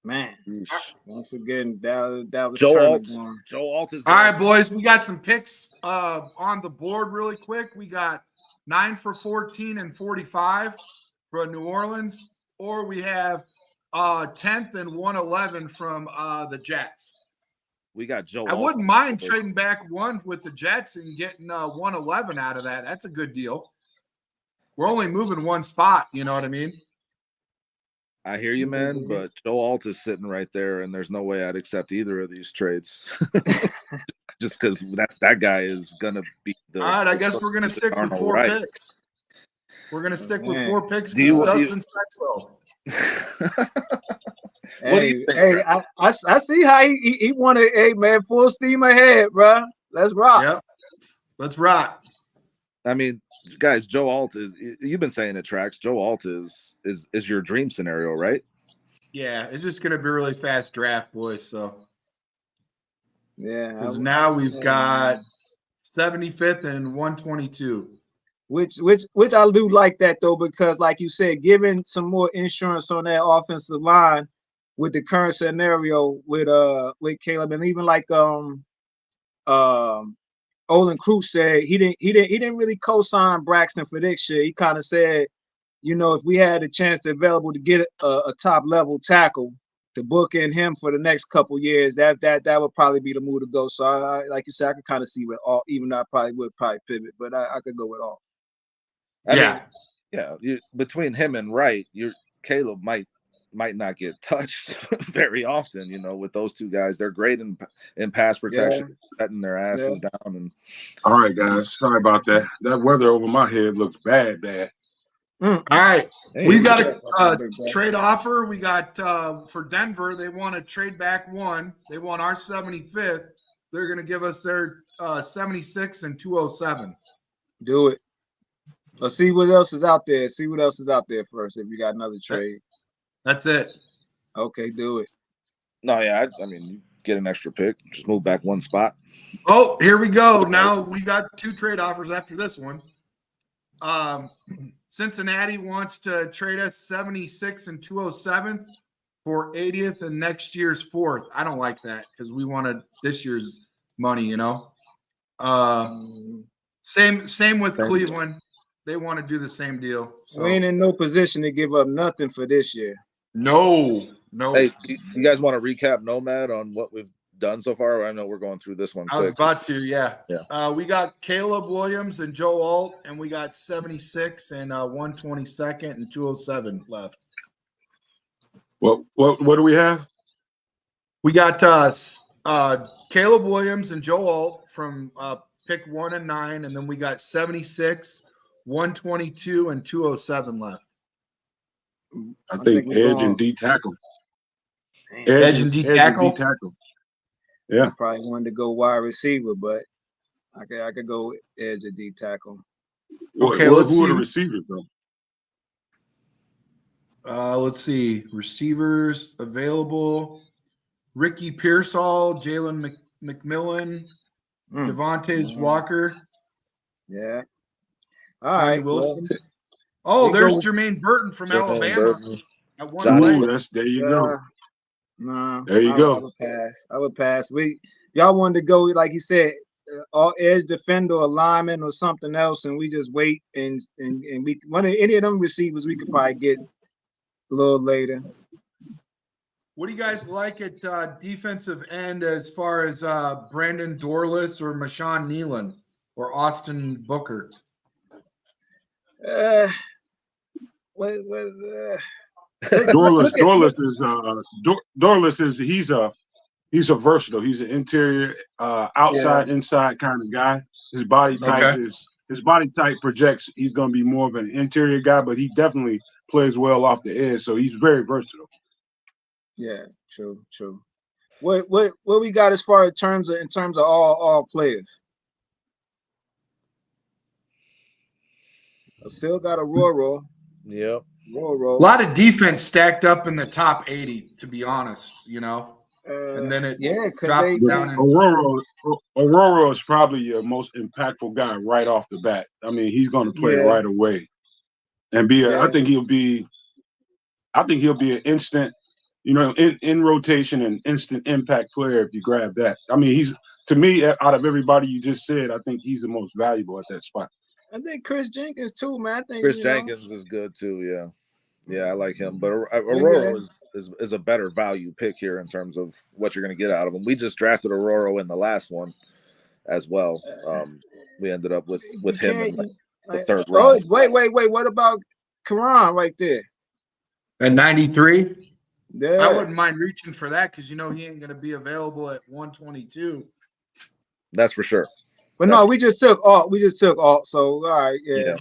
Man, once again, that was Joe Alt. Joe Alt is all right, boys. We got some picks on the board really quick. We got 9 for 14 and 45 for New Orleans, or we have 10th and 111 from the Jets. We got Joe. I wouldn't mind trading back one with the Jets and getting 111 out of that. That's a good deal. We're only moving one spot. You know what I mean? I hear you, man, but Joe Alt is sitting right there, and there's no way I'd accept either of these trades. Just because that guy is gonna be the. All right, I guess we're gonna stick with 4 picks. We're gonna stick with 4 picks. Dustin said so. What do you think? I see how he wanted. Hey man, full steam ahead, bro. Let's rock. Yep. Let's rock. I mean, guys, Joe Alt is. You've been saying it, Trax. Joe Alt is your dream scenario, right? Yeah, it's just gonna be a really fast draft, boys. So yeah, because now we've got 75th and 122. Which I do like that though, because like you said, giving some more insurance on that offensive line with the current scenario with Caleb, and even like Olin Cruz said he didn't really co-sign Braxton for this year. He kind of said, if we had a chance to available to get a top level tackle to book in him for the next couple years, that would probably be the move to go. So I like you said, I could kind of see with all, even though I probably would pivot, but I could go with all. I mean, between him and Wright, Caleb might not get touched very often. With those two guys, they're great in pass protection, setting their asses down. And all right, guys, sorry about that. That weather over my head looks bad. All right, we got a trade offer. We got for Denver. They want to trade back 1. They want our 75th. They're going to give us their 76 and 207. Do it. Let's see what else is out there. See what else is out there first. If you got another trade, that's it. Okay, do it. No, yeah, I mean, you get an extra pick, just move back 1 spot. Oh, here we go. Now we got 2 trade offers after this one. Cincinnati wants to trade us 76 and 207th for 80th and next year's 4th. I don't like that because we wanted this year's money. Same with Cleveland. They want to do the same deal. So. We ain't in no position to give up nothing for this year. No. Hey, you guys want to recap Nomad on what we've done so far? I know we're going through this one. I was about to, yeah. We got Caleb Williams and Joe Alt, and we got 76 and 122nd and 207 left. What do we have? We got Caleb Williams and Joe Alt from pick 1 and 9, and then we got 76, 122, and 207 left. I think edge and D tackle. Edge and D tackle. Yeah, I probably wanted to go wide receiver, but I could go edge and D tackle. Okay, who are the receivers though? Let's see. Receivers available: Ricky Pearsall, Jalen McMillan, Devontae Walker. Yeah. All right, Wilson. There's Jermaine Burton from Alabama. At one place. There you go. No, there you go. I would pass. Y'all wanted to go like you said, all edge defender, or lineman, or something else, and we just wait and we any of them receivers we could probably get a little later. What do you guys like at defensive end as far as Brandon Dorless or Marshawn Nealon? or Austin Booker? Dorless is he's a versatile. He's an interior, outside, inside kind of guy. His body type projects. He's going to be more of an interior guy, but he definitely plays well off the edge. So he's very versatile. Yeah, true. What we got as far as in terms of all players? I still got Aurora. Yep. Aurora. A lot of defense stacked up in the top 80, to be honest, and then it drops down. Aurora is probably your most impactful guy right off the bat. I mean, he's going to play right away and be. I think he'll be an instant, in rotation and instant impact player if you grab that. I mean, to me, out of everybody you just said, I think he's the most valuable at that spot. I think Chris Jenkins too, man. I think Chris Jenkins is good too. Yeah, I like him. But Aurora is a better value pick here in terms of what you're going to get out of him. We just drafted Aurora in the last one as well. We ended up with him in the third round. Wait. What about Karan right there? At 93? Yeah. I wouldn't mind reaching for that because he ain't going to be available at 122. That's for sure. But we just took alt. So all right, yeah.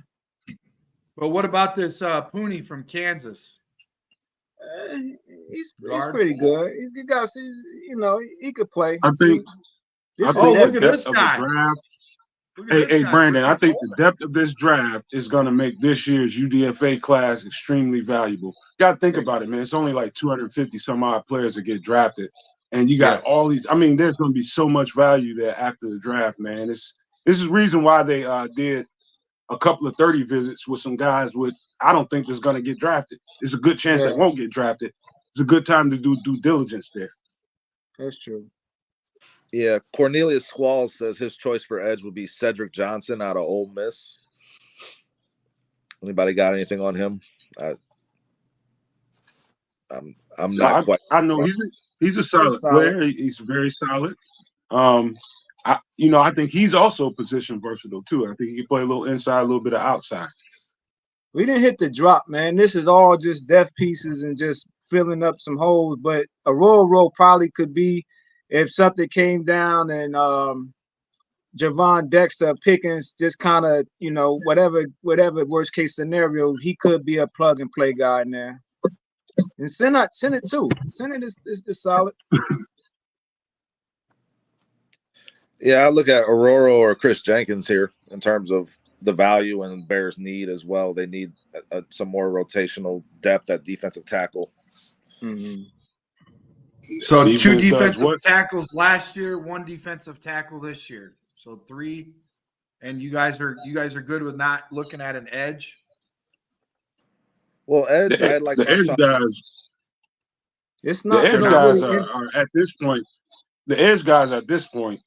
But what about this Pooney from Kansas? He's pretty good. He's a good guy. He could play. I think. Look at this guy. Hey, Brandon, I think the depth of this draft is going to make this year's UDFA class extremely valuable. You got to think about it, man. It's only like 250 some odd players that get drafted. And you got all these. I mean, there's going to be so much value there after the draft, man. This is the reason why they did a couple of 30 visits with some guys I don't think is going to get drafted. There's a good chance they won't get drafted. It's a good time to do due diligence there. That's true. Yeah, Cornelius Squall says his choice for edge would be Cedric Johnson out of Ole Miss. Anybody got anything on him? I'm not quite. I know he's a solid player. He's very solid. I think he's also position versatile too. I think he can play a little inside, a little bit of outside. We didn't hit the drop, man. This is all just depth pieces and just filling up some holes. But Aurora probably could be, if something came down and Javon Dexter Pickens just kind of, whatever worst case scenario, he could be a plug and play guy in there. And Senate too. Senate is solid. Yeah, I look at Aurora or Chris Jenkins here in terms of the value and Bears need as well. They need some more rotational depth at defensive tackle. Mm-hmm. So 2 defensive tackles last year, 1 defensive tackle this year. So 3. And you guys are good with not looking at an edge? Well, edge, the edge guys. It's not. The edge guys are at this point. The edge guys at this point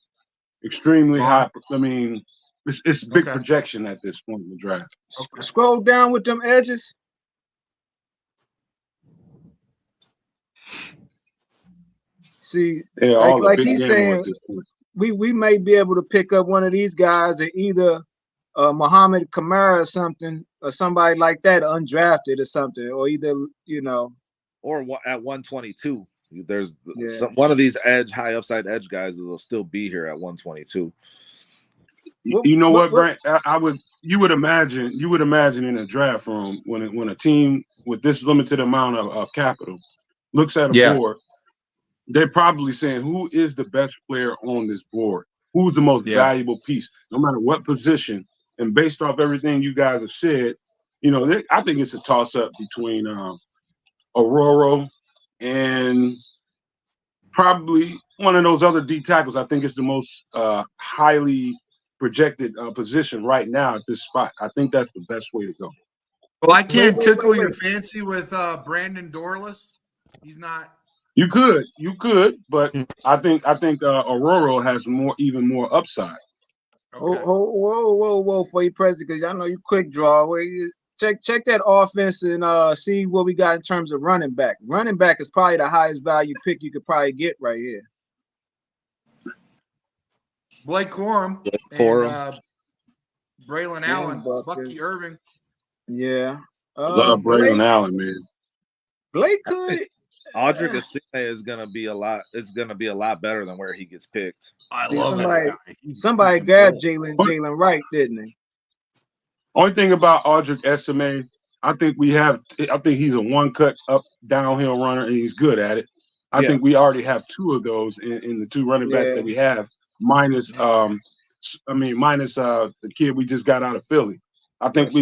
extremely high. I mean, it's big projection at this point in the draft. Scroll down with them edges. See, like he's saying, we may be able to pick up one of these guys at either Muhammad Kamara or something, or somebody like that, undrafted or something, or either or at 122. There's one of these high upside edge guys that will still be here at 122. You know what, Grant? You would imagine in a draft room when a team with this limited amount of capital looks at a board, they're probably saying, who is the best player on this board? Who's the most valuable piece, no matter what position? And based off everything you guys have said, I think it's a toss-up between Aurora and probably one of those other D tackles. I think it's the most highly projected position right now at this spot. I think that's the best way to go. Well, I can't tickle your fancy with Brandon Dorless. He's not. You could, but I think Aurora has even more upside. Okay. Whoa, for you, President, because I know you quick draw. Check that offense and see what we got in terms of running back. Running back is probably the highest value pick you could probably get right here. Blake Corum. Braylon Allen, Bucky Irving. Yeah. Love Braylon Allen, man. Blake could. Audric Estime is gonna be a lot. It's gonna be a lot better than where he gets picked. I love that guy. Somebody grabbed Jalen Wright, didn't they? Only thing about Audric Estime, I think he's a one cut up downhill runner, and he's good at it. I think we already have two of those in the two running backs that we have, minus the kid we just got out of Philly. I think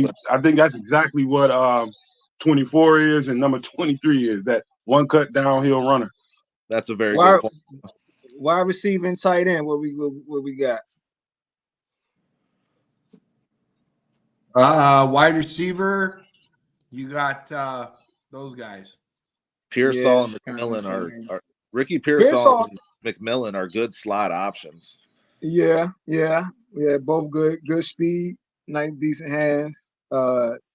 that's exactly what 24 is and number 23 is, that one cut downhill runner. That's a very good point. Wide receiving tight end, what we got? Wide receiver, you got those guys. Pearsall and McMillan are Ricky Pearsall and McMillan are good slot options. Yeah, both good speed, nice decent hands.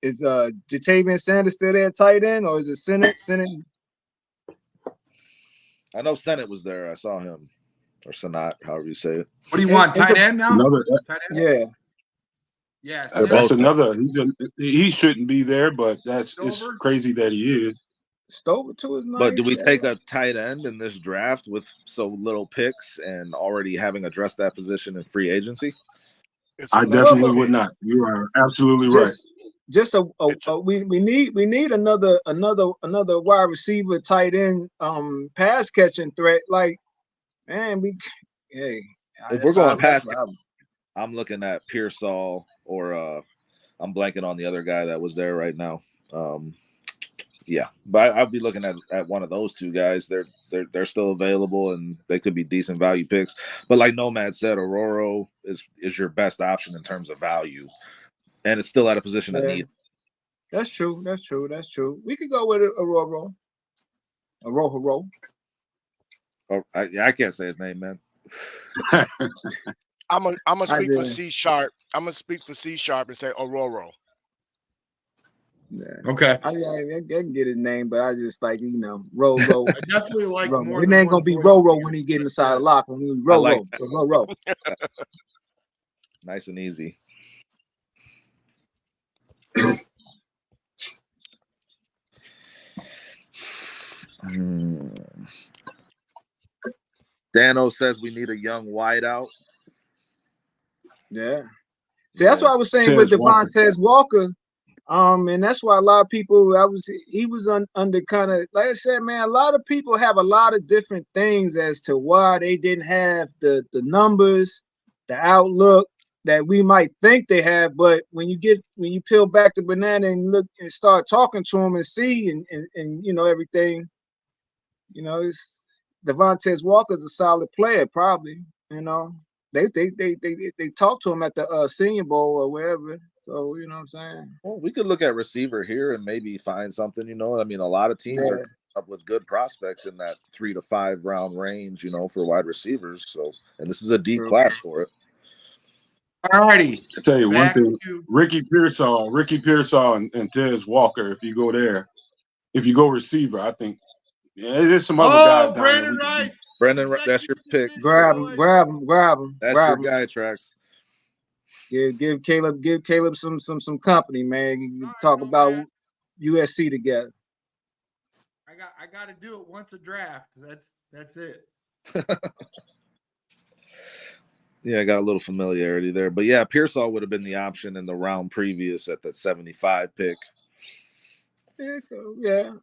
Is Jatavian Sanders still there tight end, or is it Senate? I know Senate was there. I saw him, or Senat, however you say it. What do you want? Tight end now? Tight end? Yeah. Yes. That's another. He shouldn't be there, but it's crazy that he is. Stover too is nice. But do we take a tight end in this draft with so little picks and already having addressed that position in free agency? I definitely would not. You are absolutely right. We need another wide receiver, tight end, pass catching threat. Like, man, if we're going pass, I'm looking at Pearsall or I'm blanking on the other guy that was there right now. But I'll be looking at one of those two guys. They're still available and they could be decent value picks. But like Nomad said, Aurora is your best option in terms of value, and it's still at a position of need. That's true. We could go with Aurora. Aurora. Oh, I can't say his name, man. I'm gonna speak for C Sharp. I'm gonna speak for C Sharp and say Aurora. Yeah. Okay. I can get his name, but I just like, Roro. I definitely like Roro. more. It ain't gonna be Roro when he get inside the locker. When he Roro. Nice and easy. Dano says we need a young wideout. Yeah. See, that's what I was saying with Devontae Walker. And that's why a lot of people, he was under kind of, like I said, man, a lot of people have a lot of different things as to why they didn't have the numbers, the outlook that we might think they have. But when you peel back the banana and look and start talking to them and see and everything, it's Devontae Walker's a solid player, probably. They talked to him at the Senior Bowl or wherever. So, you know what I'm saying? Well, we could look at receiver here and maybe find something, I mean, a lot of teams are up with good prospects in that 3 to 5 round range, for wide receivers. So, and this is a deep class for it. All righty. I tell you one thing, Ricky Pearsall and Tez Walker, if you go receiver, I think there's some other guys down Brandon Rice. Brandon, that's your pick. Grab him. That's your guy, Trax. Give Caleb some company, man. You can talk about USC together. I got to do it once a draft. That's it. Yeah, I got a little familiarity there, but yeah, Pearsall would have been the option in the round previous at the 75 pick. Yeah.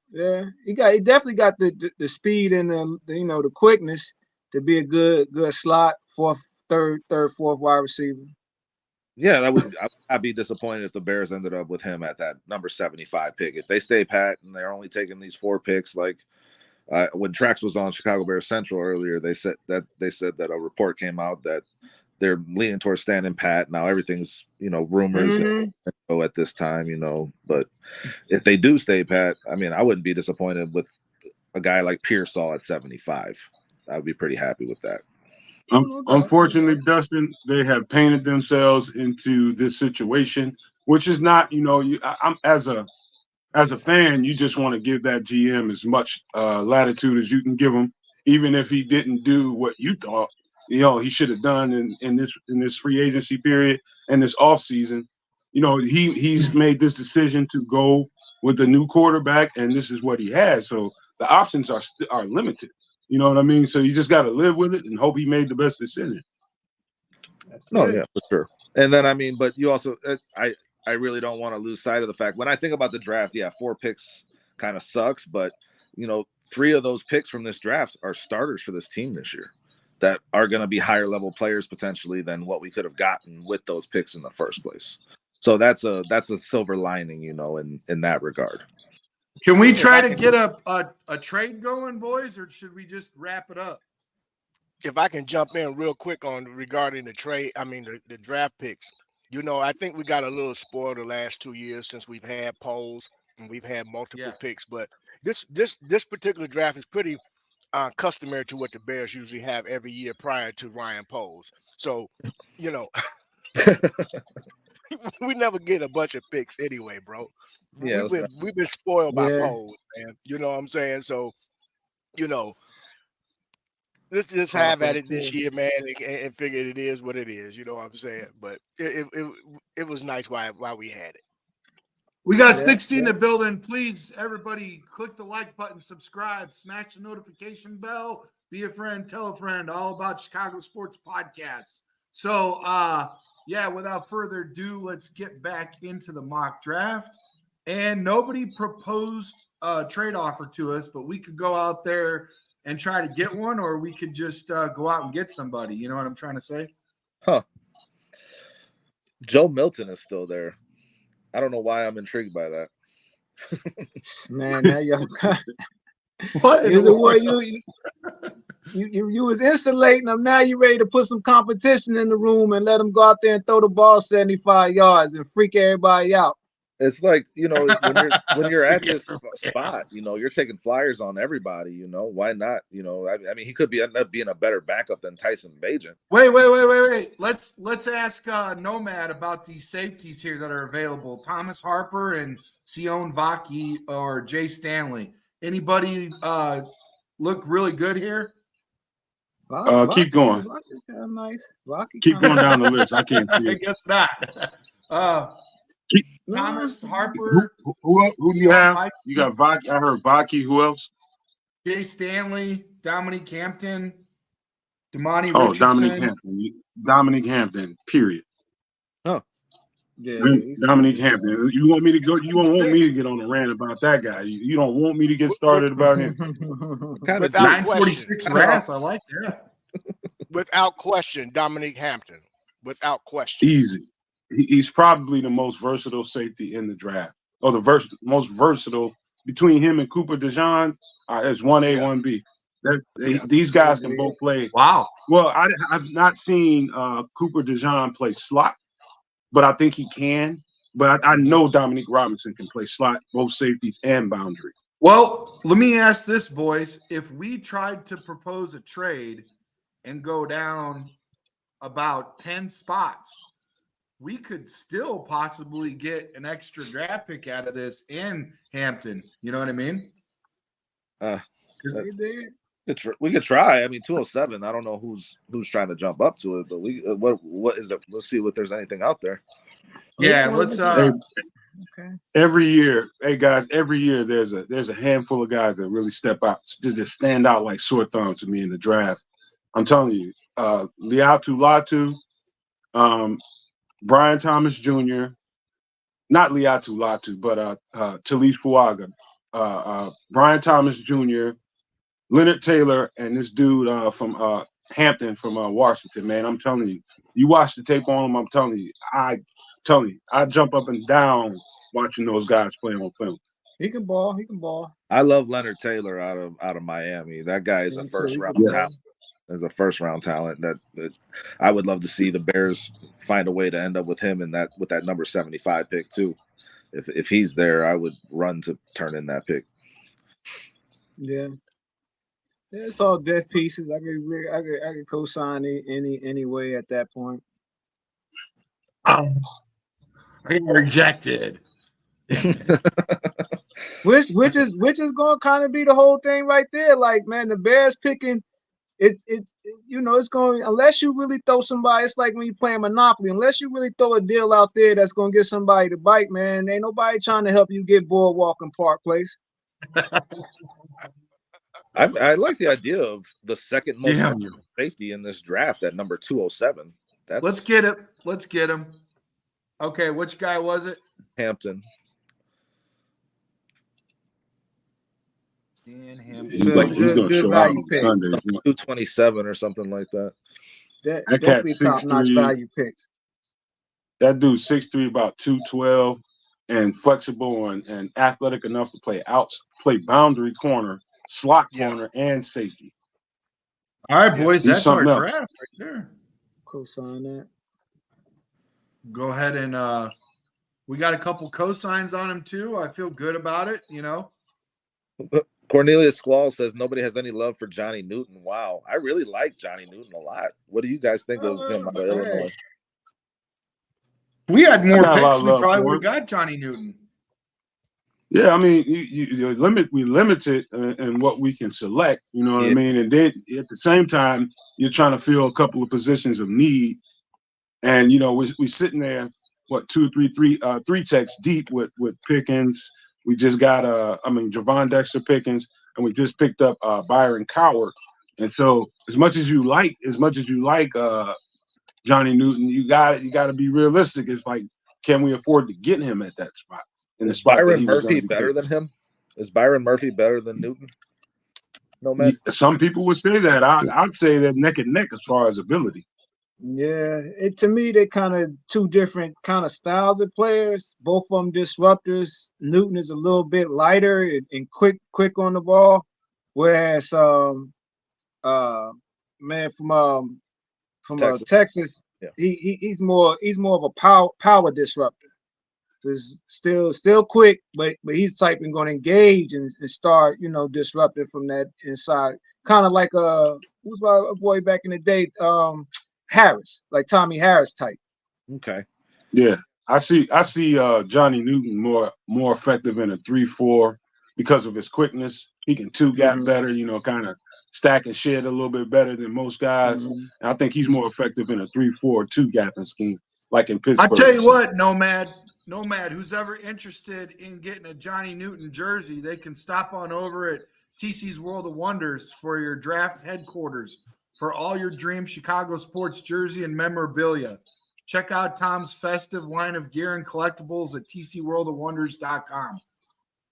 He definitely got the speed and the quickness to be a good slot third, fourth wide receiver. Yeah, I'd be disappointed if the Bears ended up with him at that number 75 pick. If they stay pat and they're only taking these 4 picks, like when Trax was on Chicago Bears Central earlier, they said that a report came out that they're leaning towards standing pat. Now everything's rumors at this time, but if they do stay pat, I mean, I wouldn't be disappointed with a guy like Pearsall at 75. I'd be pretty happy with that. Unfortunately, Dustin, they have painted themselves into this situation, which is not, I'm as a fan, you just want to give that GM as much latitude as you can give him, even if he didn't do what you thought. he should have done in this free agency period and this offseason. He's made this decision to go with a new quarterback, and this is what he has. So the options are limited. You know what I mean? So you just got to live with it and hope he made the best decision. Yeah, for sure. And then, but you also, I really don't want to lose sight of the fact when I think about the draft, 4 picks kind of sucks, but 3 of those picks from this draft are starters for this team this year that are going to be higher level players potentially than what we could have gotten with those picks in the first place. So that's a silver lining, in that regard. Can we try to get a trade going, boys, or should we just wrap it up? If I can jump in real quick regarding the trade, the draft picks. I think we got a little spoiled the last 2 years since we've had polls and we've had multiple picks. But this particular draft is pretty customary to what the Bears usually have every year prior to Ryan Poles. So, we never get a bunch of picks anyway, bro. Yeah, we've been spoiled by Poles, man. You know what I'm saying? So, let's just have at it this year, man, and figure it is what it is. You know what I'm saying? But it was nice while we had it. We got 16 in the building. Please, everybody, click the like button, subscribe, smash the notification bell, be a friend, tell a friend, all about Chicago Sports Podcasts. So, without further ado, let's get back into the mock draft. And nobody proposed a trade offer to us, but we could go out there and try to get one, or we could just go out and get somebody. You know what I'm trying to say? Huh. Joe Milton is still there. I don't know why I'm intrigued by that. Man, now you what? You was insulating them. Now you ready to put some competition in the room and let them go out there and throw the ball 75 yards and freak everybody out. It's like, when you're at this spot, you're taking flyers on everybody, why not? He could end up being a better backup than Tyson Bagent. Wait. Let's ask Nomad about these safeties here that are available. Thomas Harper and Sion Vaki or Jay Stanley. Anybody look really good here? Keep going. Nice. Keep going down the list. I can't see it. I guess not. Thomas Harper. Who do you have? You got Vaki. I heard Vaki. Who else? Jay Stanley, Dominique Hampton, Damani Richardson. Dominique Hampton. Period. Oh, yeah. Dominique Hampton. You want me to go? You don't want me to get on a rant about that guy. You don't want me to get started about him. Kind of 946 RAS. I like that. Without question, Dominique Hampton. Without question. Easy. He's probably the most versatile safety in the draft, or the most versatile between him and Cooper DeJean. It's 1A, 1B. These guys can both play. Wow. Well, I've not seen Cooper DeJean play slot, but I think he can. But I know Dominique Robinson can play slot, both safeties and boundary. Well, let me ask this, boys. If we tried to propose a trade and go down about 10 spots, we could still possibly get an extra draft pick out of this in Hampton. You know what I mean? We could try. 207. I don't know who's trying to jump up to it, but what is it? Let's see if there's anything out there. Yeah, let's every year, hey guys, every year there's a handful of guys that really step out, to just stand out like sore thumbs to me in the draft. I'm telling you, Latu, Brian Thomas Jr., not Latu, but Talise Fuaga, Brian Thomas Jr., Leonard Taylor, and this dude from Hampton from Washington, man. I'm telling you, you watch the tape on him, I'm telling you, I jump up and down watching those guys play on film. He can ball. I love Leonard Taylor out of Miami. That guy is a first round talent. As a first round talent that I would love to see the Bears find a way to end up with him with that number 75 pick too. If he's there, I would run to turn in that pick. Yeah, it's all death pieces. I could co-sign any way at that point. I got rejected. which is going to kind of be the whole thing right there. Like, man, the Bears picking it's going, unless you really throw somebody. It's like when you play Monopoly. Unless you really throw a deal out there that's gonna get somebody to bite, man, ain't nobody trying to help you get Boardwalk and Park Place. I like the idea of the second most Damn. safety in this draft at number 207. Let's get it. Let's get him. Okay, which guy was it? Hampton. Dan Hampton. He's gonna show out on Sunday. 227 or something like that. That Definitely top-notch value picks. That dude's 6'3", about 212, and flexible and athletic enough to play boundary corner, slot corner, and safety. All right, boys, He's that's our something draft else. right there. Co-sign that. Go ahead and we got a couple cosigns on him too. I feel good about it, you know. Cornelius Squall says nobody has any love for Johnny Newton. Wow, I really like Johnny Newton a lot. What do you guys think of him out of Illinois? If we had more got a lot picks, of we love probably for would him. have got Johnny Newton. Yeah, I mean, we limit it in what we can select. You know what I mean? And then at the same time, you're trying to fill a couple of positions of need. And you know, we sitting there, what, three checks deep with Pickens. We just got Javon Dexter Pickens, and we just picked up Byron Coward. And so, as much as you like Johnny Newton, you got to be realistic. It's like, can we afford to get him at that spot? Is Byron Murphy better than him? Is Byron Murphy better than Newton? No, man. Some people would say that. I'd say that neck and neck as far as ability. Yeah, to me, they're kind of two different kind of styles of players. Both of them disruptors. Newton is a little bit lighter and quick on the ball, whereas man from Texas, yeah. he's more of a power disruptor. Just still quick, but he's typing going to engage and start, disrupting from that inside. Kind of like who's my boy back in the day, Harris, like Tommy Harris type. Okay. Yeah, I see Johnny Newton more effective in a 3-4 because of his quickness. He can two-gap better, kind of stack and shed a little bit better than most guys. And I think he's more effective in a 3-4 two-gapping scheme, like in Pittsburgh. I tell you what, Nomad, who's ever interested in getting a Johnny Newton jersey, they can stop on over at TC's World of Wonders for your draft headquarters for all your dream Chicago sports jersey and memorabilia. Check out Tom's festive line of gear and collectibles at tcworldofwonders.com.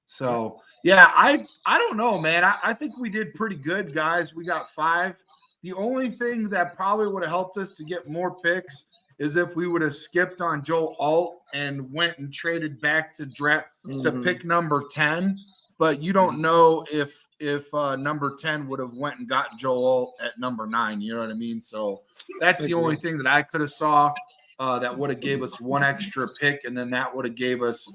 So, yeah, I don't know, man. I think we did pretty good, guys. We got 5. The only thing that probably would have helped us to get more picks is if we would have skipped on Joe Alt and went and traded back to draft to pick number 10. But you don't know if number 10 would have went and got Joe Alt at number 9. You know what I mean? So that's the only thing that I could have saw that would have gave us one extra pick, and then that would have gave us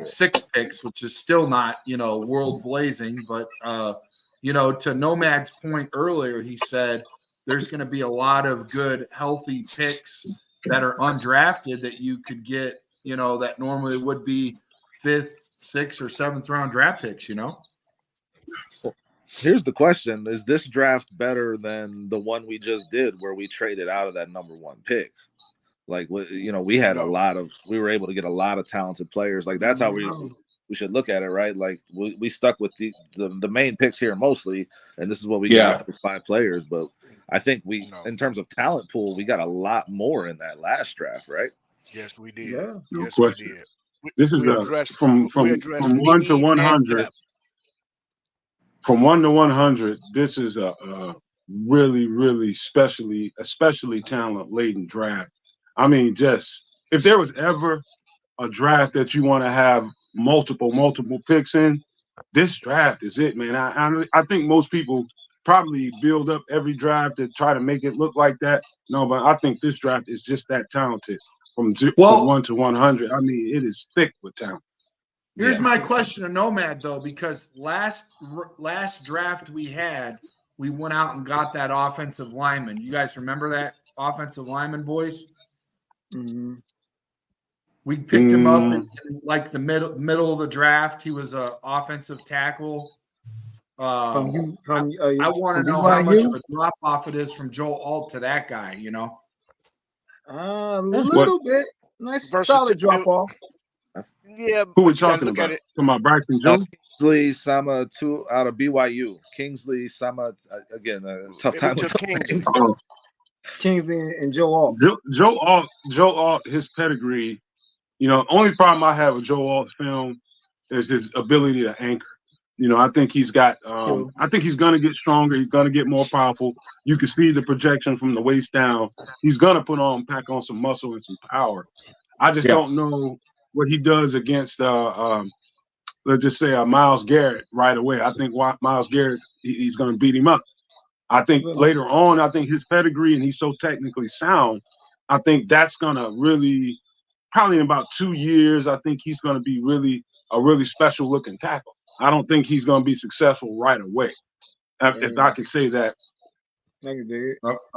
6 picks, which is still not world blazing. But to Nomad's point earlier, he said there's going to be a lot of good, healthy picks that are undrafted that you could get, that normally would be 5th, 6th, or 7th round draft picks, Here's the question. Is this draft better than the one we just did where we traded out of that number 1 pick? Like, we had we were able to get a lot of talented players. Like, that's how we should look at it, right? Like, we stuck with the main picks here mostly, and this is what we got with 5 players. But I think in terms of talent pool, we got a lot more in that last draft, right? Yes, we did. Yeah, no yes, question. we did. This is from 1 to 100. From 1 to 100, this is a really, really especially talent-laden draft. I mean, just if there was ever a draft that you want to have multiple picks in, this draft is it, man. I think most people probably build up every draft to try to make it look like that. No, but I think this draft is just that talented. From 1 to 100, I mean, it is thick with talent. Here's my question to Nomad, though, because last draft we had, we went out and got that offensive lineman. You guys remember that offensive lineman, boys? We picked him up in like the middle of the draft. He was an offensive tackle. I want to know how much of a drop off it is from Joe Alt to that guy. You know, a little bit. Nice, solid drop off. Yeah, who we talking about? Talking about Bryson Jones? Kingsley Sama out of BYU. Kingsley Sama again. Tough time with Kingsley and Joe Alt. Joe Alt, his pedigree. You know, only problem I have with Joe Alt's film is his ability to anchor. You know, I think he's got. I think he's going to get stronger. He's going to get more powerful. You can see the projection from the waist down. He's going to pack on some muscle and some power. I just don't know what he does against. Let's just say Myles Garrett right away. I think Myles Garrett, he's going to beat him up. I think later on, I think his pedigree and he's so technically sound. I think that's going to really, probably in about 2 years, I think he's going to be a really special looking tackle. I don't think he's going to be successful right away, if I could say that.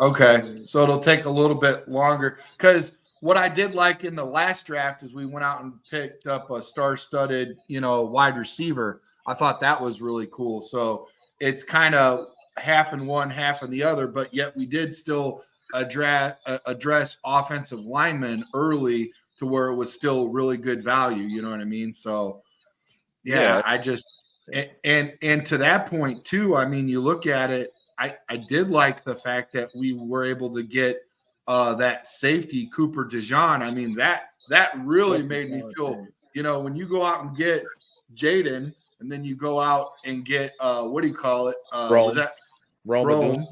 Okay, so it'll take a little bit longer because what I did like in the last draft is we went out and picked up a star-studded, wide receiver. I thought that was really cool. So it's kind of half in one, half in the other, but yet we did still address offensive linemen early to where it was still really good value. You know what I mean? So I just and to that point too. I mean, you look at it. I did like the fact that we were able to get that safety Cooper DeJean. I mean, that really made me feel, when you go out and get Jaden and then you go out and get what do you call it? Was that Rome?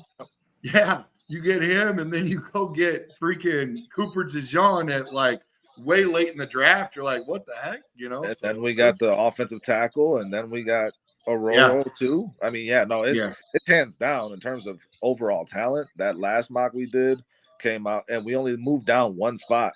Yeah, you get him and then you go get freaking Cooper DeJean at like way late in the draft. You're like, what the heck? And then we got the offensive tackle and then we got Aurora too. I mean, it's hands down in terms of overall talent. That last mock we did came out and we only moved down one spot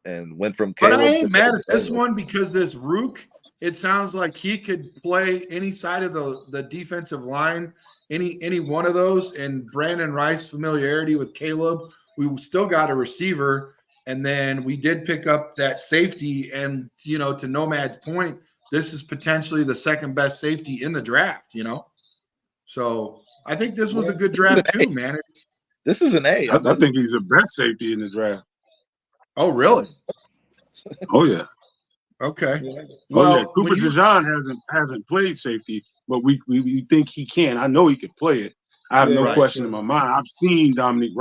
and went from Caleb. But I ain't mad at this one because this Rook, it sounds like he could play any side of the defensive line, any one of those. And Brandon Rice familiarity with Caleb. We still got a receiver, and then we did pick up that safety. And to Nomad's point, this is potentially the second best safety in the draft. So I think this was a good draft too, man. This is an A. I think he's the best safety in the draft. Oh, really? Oh, yeah. Okay. Well, Cooper DeJean hasn't played safety, but we think he can. I know he could play it. I have no question in my mind. I've seen Dominic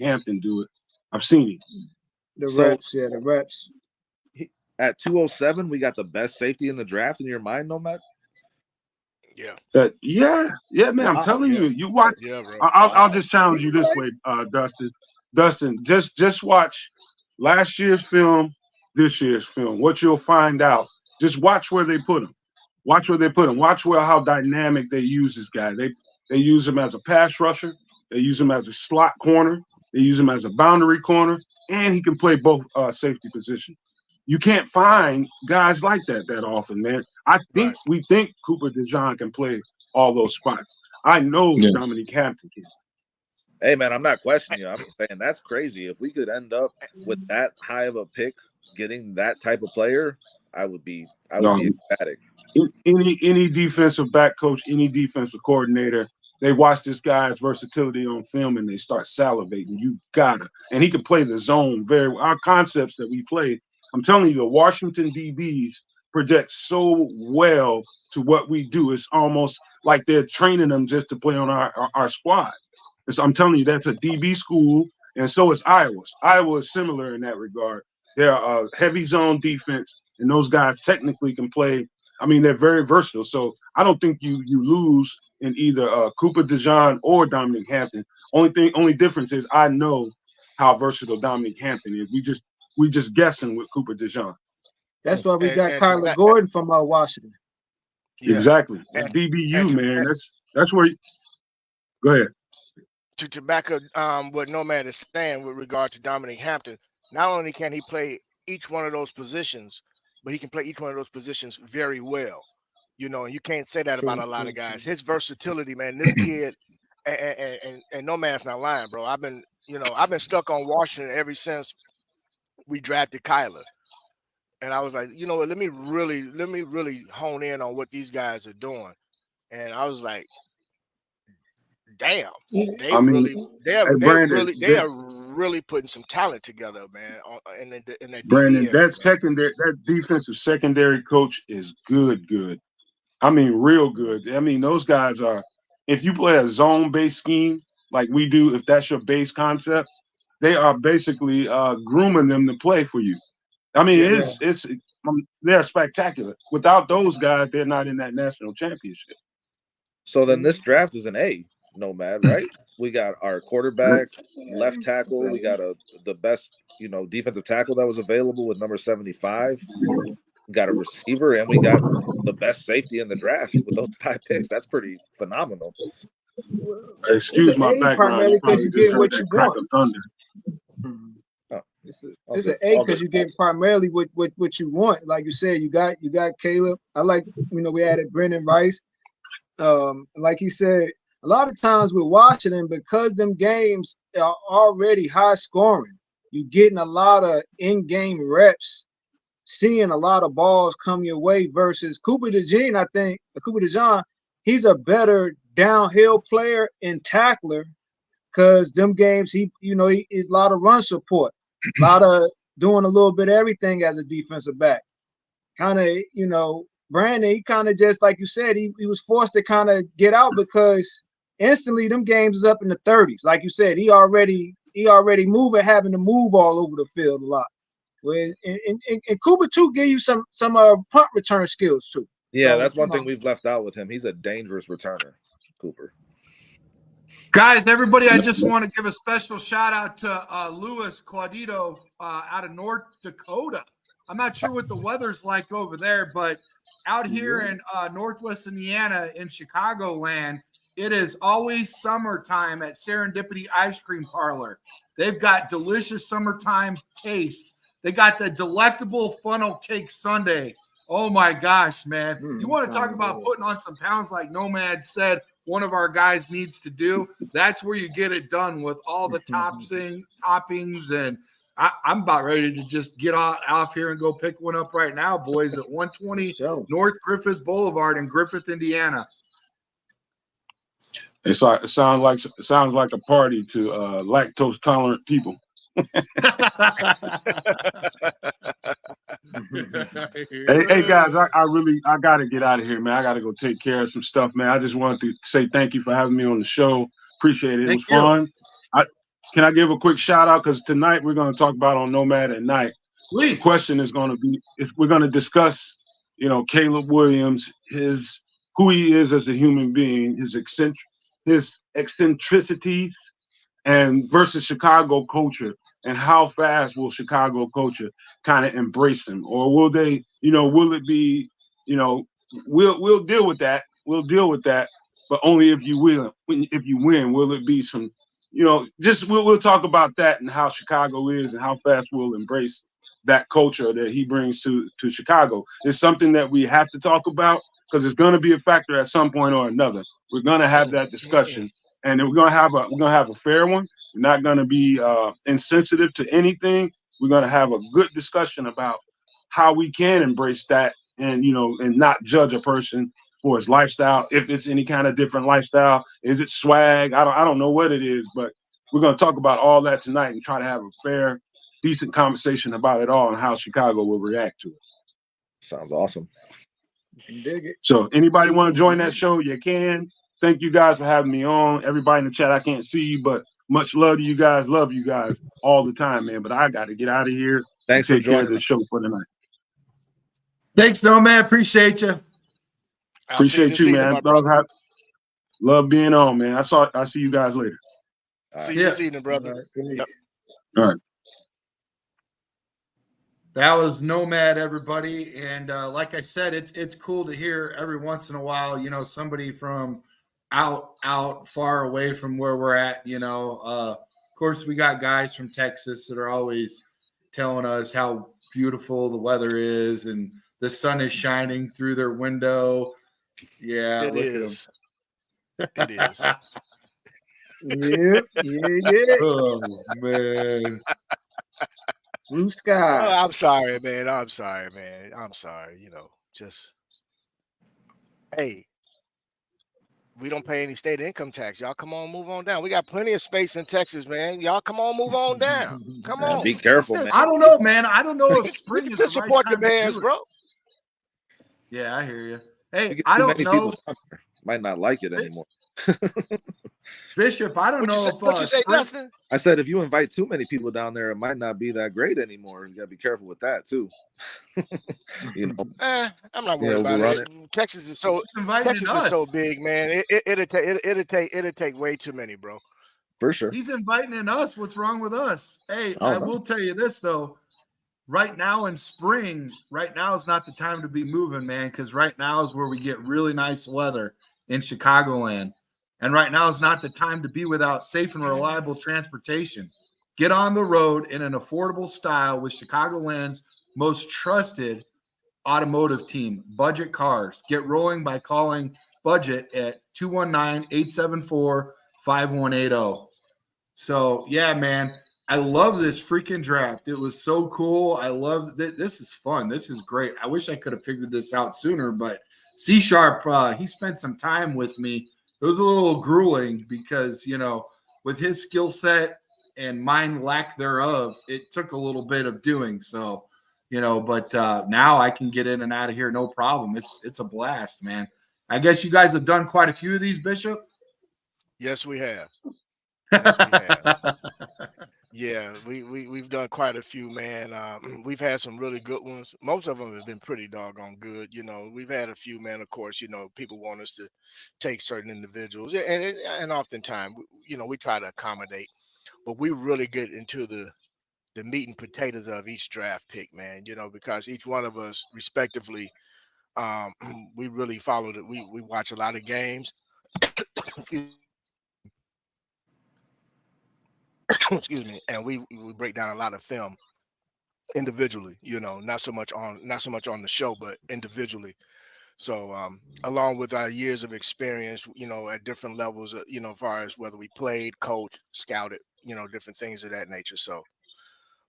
Hampton do it. I've seen him. The reps. At 207, we got the best safety in the draft in your mind, Nomad? Yeah. Man. I'm telling you, you watch. Yeah, bro. I'll just challenge you this way, Dustin. Dustin, just watch last year's film, this year's film. What you'll find out, just watch where they put him. Watch how dynamic they use this guy. They use him as a pass rusher. They use him as a slot corner. They use him as a boundary corner, and he can play both safety positions. You can't find guys like that often, man. We think Cooper DeJean can play all those spots. I know Dominic Hampton can. Hey, man, I'm not questioning you. I'm saying that's crazy. If we could end up with that high of a pick, getting that type of player, I would be ecstatic. Any defensive back coach, any defensive coordinator, they watch this guy's versatility on film and they start salivating. You gotta, and he can play the zone very well. Our concepts that we play, I'm telling you, the Washington DBs project so well to what we do. It's almost like they're training them just to play on our squad. So I'm telling you, that's a DB school, and so is Iowa's. Iowa is similar in that regard. They're a heavy zone defense, and those guys technically can play. I mean, they're very versatile. So I don't think you lose in either Cooper DeJean or Dominic Hampton. Only difference is I know how versatile Dominic Hampton is. We just guessing with Cooper DeJean. That's why we got Kyler Gordon from Washington. Yeah. Exactly. It's DBU, man. That's where. Go ahead. To back up what Nomad is saying with regard to Dominic Hampton, not only can he play each one of those positions, but he can play each one of those positions very well. And you can't say that about a lot of guys. His versatility, man. This kid, and Nomad's not lying, bro. I've been stuck on Washington ever since we drafted Kyler. And I was like, let me really hone in on what these guys are doing. and I was like, damn, they I mean, really, hey, Brandon, they are really putting some talent together, man, in that DB Brandon, area, man. that defensive secondary coach is good. I mean, real good. I mean, those guys are. If you play a zone-based scheme like we do, if that's your base concept, they are basically grooming them to play for you. I mean, Yeah. it's they're spectacular. Without those guys, they're not in that national championship. So then this draft is an A, Nomad, right? We got our quarterback, left tackle. We got the best, defensive tackle that was available with number 75. We got a receiver, and we got the best safety in the draft with those 5 picks. That's pretty phenomenal. Excuse my background. Primarily because you're getting what you want. Thunder. It's an A because you get primarily what you want. Like you said, you got Caleb. I like, we added Brendan Rice. Like he said, a lot of times with Washington, because them games are already high scoring, you're getting a lot of in-game reps, seeing a lot of balls come your way versus Cooper DeJean. I think Cooper DeJean, he's a better downhill player and tackler because them games he is a lot of run support, a lot of doing a little bit of everything as a defensive back. Kind of, Brandon, he kind of just like you said, he was forced to kind of get out because instantly them games is up in the 30s. Like you said, he already moving, having to move all over the field a lot. And Cooper too give you some punt return skills too. Yeah, so, that's one thing we've left out with him. He's a dangerous returner, Cooper. Guys, everybody, I just want to give a special shout out to Louis Claudito out of North Dakota. I'm not sure what the weather's like over there, but out here in Northwest Indiana in Chicagoland, it is always summertime at Serendipity Ice Cream Parlor. They've got delicious summertime tastes. They got the delectable funnel cake sundae. Oh my gosh, man. You want to talk about putting on some pounds like Nomad said one of our guys needs to do? That's where you get it done with all the toppings. And I'm about ready to just get off here and go pick one up right now, boys, at 120 North Griffith Boulevard in Griffith, Indiana. It sounds like a party to lactose tolerant people. Hey guys, I gotta get out of here, man. I gotta go take care of some stuff, man. I just wanted to say thank you for having me on the show. Appreciate it. It was fun. Can I give a quick shout out? Because tonight we're going to talk about on Nomad at Night. Please. The question is going to be: we're going to discuss, Caleb Williams, who he is as a human being, his eccentricities, and versus Chicago culture, and how fast will Chicago culture kind of embrace him, or will they, will it be, we'll deal with that. We'll deal with that, but only if you win. If you win, will it be some? Just we'll talk about that and how Chicago is and how fast we'll embrace that culture that he brings to Chicago. It's something that we have to talk about because it's going to be a factor at some point or another. We're going to have that discussion, and we're going to have a fair one. We're not going to be insensitive to anything. We're going to have a good discussion about how we can embrace that and not judge a person for his lifestyle, if it's any kind of different lifestyle. Is it swag? I don't know what it is, but we're going to talk about all that tonight and try to have a fair, decent conversation about it all and how Chicago will react to it. Sounds awesome. Dig it. So anybody want to join that show, you can. Thank you guys for having me on. Everybody in the chat, I can't see you, but much love to you guys. Love you guys all the time, man. But I got to get out of here. Thanks and take for joining care of this show for tonight. Thanks, Nomad. Appreciate you. Appreciate you, man. Love being on, man. I see you guys later. See you this evening, brother. All right. That was Nomad, everybody. And like I said, it's cool to hear every once in a while, somebody from out far away from where we're at, Of course, we got guys from Texas that are always telling us how beautiful the weather is and the sun is shining through their window. Yeah, it is. It is. Yeah. Oh, man. Blue skies. Oh, I'm sorry, man. I'm sorry. Just hey, We don't pay any state income tax. Y'all come on, move on down. We got plenty of space in Texas, man. Y'all come on, move on down. Come Man, on. be careful, man. I don't know, man. I don't know if We spring can is the right support the time to Bears, do it. bro. Yeah, I hear you. You Hey, get I too don't many know, people might not like it anymore. Bishop. I don't What you know say, if what you say, spring. Dustin? I said if you invite too many people down there, it might not be that great anymore. You gotta be careful with that too. You know, I'm not worried about overrun it. Texas is so Inviting us. big, man. It'll take way too many, bro. For sure. He's inviting in us. What's wrong with us? Hey, Oh, I no. will tell you this though. Right now in spring, right now is not the time to be moving, man, because right now is where we get really nice weather in Chicagoland. And right now is not the time to be without safe and reliable transportation. Get on the road in an affordable style with Chicagoland's most trusted automotive team, Budget Cars. Get rolling by calling Budget at 219-874-5180. So, yeah, man, I love this freaking draft. It was so cool. I love this is fun. This is great. I wish I could have figured this out sooner, but C Sharp, he spent some time with me. It was a little grueling because, with his skill set and mine lack thereof, it took a little bit of doing. So, but now I can get in and out of here no problem. It's a blast, man. I guess you guys have done quite a few of these, Bishop. Yes, we have. Yes, we have. Yeah, we've done quite a few, man. We've had some really good ones. Most of them have been pretty doggone good. We've had a few, man. Of course, people want us to take certain individuals, and oftentimes, we try to accommodate. But we really get into the meat and potatoes of each draft pick, man. Because each one of us, respectively, um, we really followed it. We watch a lot of games. Excuse me, and we break down a lot of film individually, not so much on the show, but individually. So along with our years of experience, at different levels, as far as whether we played, coached, scouted, different things of that nature. So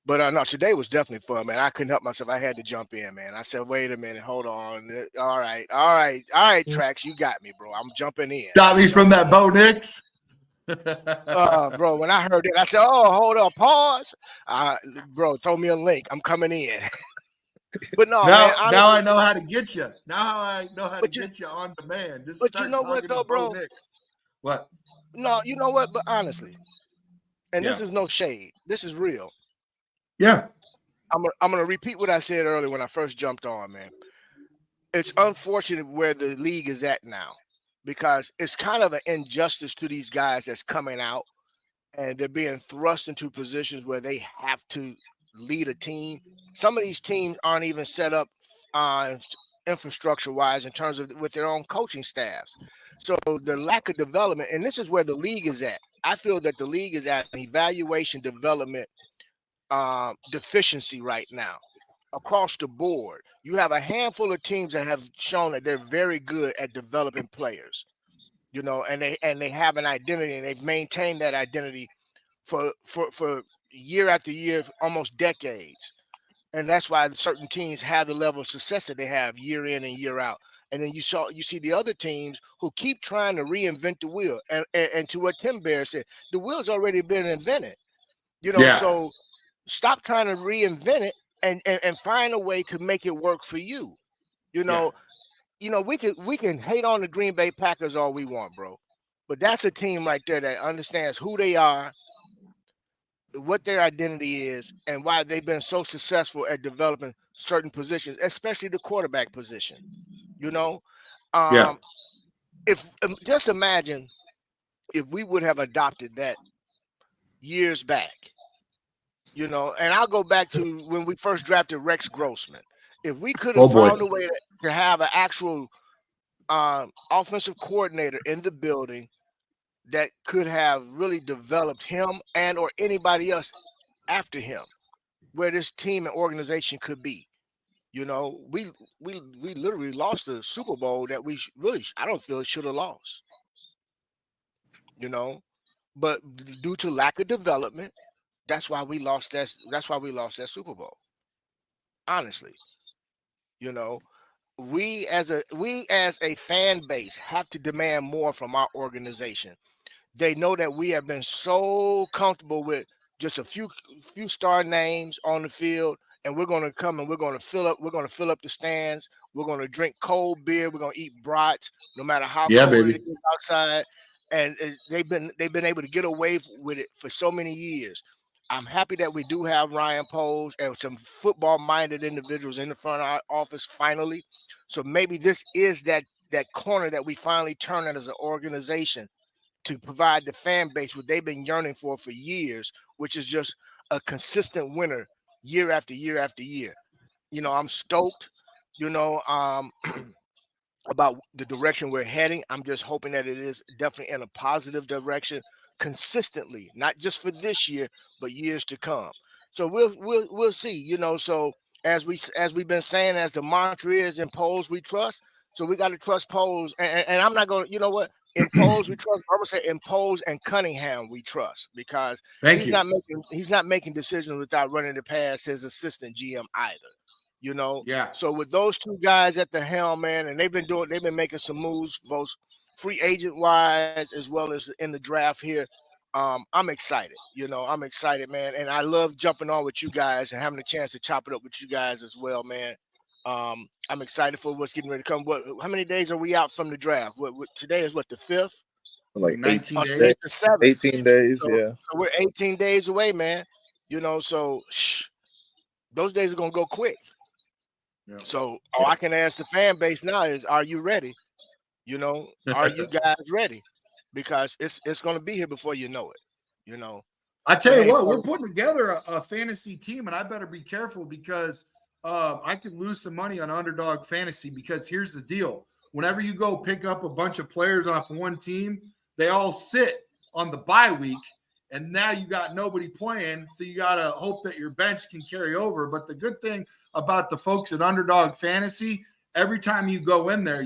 but no, today was definitely fun, man. I couldn't help myself. I had to jump in, man. I said, wait a minute, hold on. All right, Trax, you got me, bro. I'm jumping in. Got me from that Bo Nix. Bro, when I heard it, I said, oh, hold up, pause. Bro, throw me a link. I'm coming in. But no, man. Honestly, now I know how to get you. Now I know how to get you on demand. Just but start you know what, talking though, to Bo bro? Nix. What? No, you know what? But honestly, and this is no shade. This is real. Yeah. I'm gonna repeat what I said earlier when I first jumped on, man. It's unfortunate where the league is at now, because it's kind of an injustice to these guys that's coming out and they're being thrust into positions where they have to lead a team. Some of these teams aren't even set up infrastructure wise in terms of with their own coaching staffs. So the lack of development, and this is where the league is at. I feel that the league is at an evaluation development deficiency right now across the board. You have a handful of teams that have shown that they're very good at developing players, and they have an identity and they've maintained that identity for year after year, almost decades. And that's why certain teams have the level of success that they have year in and year out. And then you see the other teams who keep trying to reinvent the wheel. And to what Tim Bear said, the wheel's already been invented. So stop trying to reinvent it and find a way to make it work for you. We can hate on the Green Bay Packers all we want, bro. But that's a team right there that understands who they are, what their identity is, and why they've been so successful at developing certain positions, especially the quarterback position. If just imagine if we would have adopted that years back, and I'll go back to when we first drafted Rex Grossman. If we could have found a way to have an actual offensive coordinator in the building that could have really developed him and or anybody else after him, where this team and organization could be. We literally lost the Super Bowl that we really, I don't feel, should have lost. But due to lack of development, that's why we lost that. That's why we lost that Super Bowl. Honestly, we as a fan base have to demand more from our organization. They know that we have been so comfortable with just a few star names on the field, and we're going to come and we're going to fill up the stands. We're going to drink cold beer. We're going to eat brats, no matter how Yeah, cold baby. it is outside. And they've been able to get away with it for so many years. I'm happy that we do have Ryan Poles and some football-minded individuals in the front office finally. So maybe this is that corner that we finally turn at as an organization to provide the fan base what they've been yearning for years, which is just a consistent winner year after year after year. I'm stoked, you know, about the direction we're heading. I'm just hoping that it is definitely in a positive direction consistently, not just for this year, but years to come. So we'll see, So as we've been saying, as the mantra is, in polls we trust. So we got to trust polls, and I'm not going to, you know what? In polls we trust. I'm gonna say in polls and Cunningham we trust, because Thank he's you. not making decisions without running it past his assistant GM either. Yeah. So with those two guys at the helm, man, and they've been making some moves, both free agent wise as well as in the draft here. I'm excited. I'm excited, man, and I love jumping on with you guys and having a chance to chop it up with you guys as well, man. I'm excited for what's getting ready to come. How many days are we out from the draft? Today is the 5th? Like 19 18 days. The 7th. 18 days, So, yeah. so we're 18 days away, man. So those days are gonna go quick. Yeah. So all I can ask the fan base now is, are you ready? Are you guys ready? Because it's going to be here before you know it. I tell But you hey, what, we're folks, putting together a fantasy team, and I better be careful because I could lose some money on underdog fantasy. Because here's the deal: whenever you go pick up a bunch of players off one team, they all sit on the bye week, and now you got nobody playing, so you got to hope that your bench can carry over. But the good thing about the folks at Underdog Fantasy, every time you go in there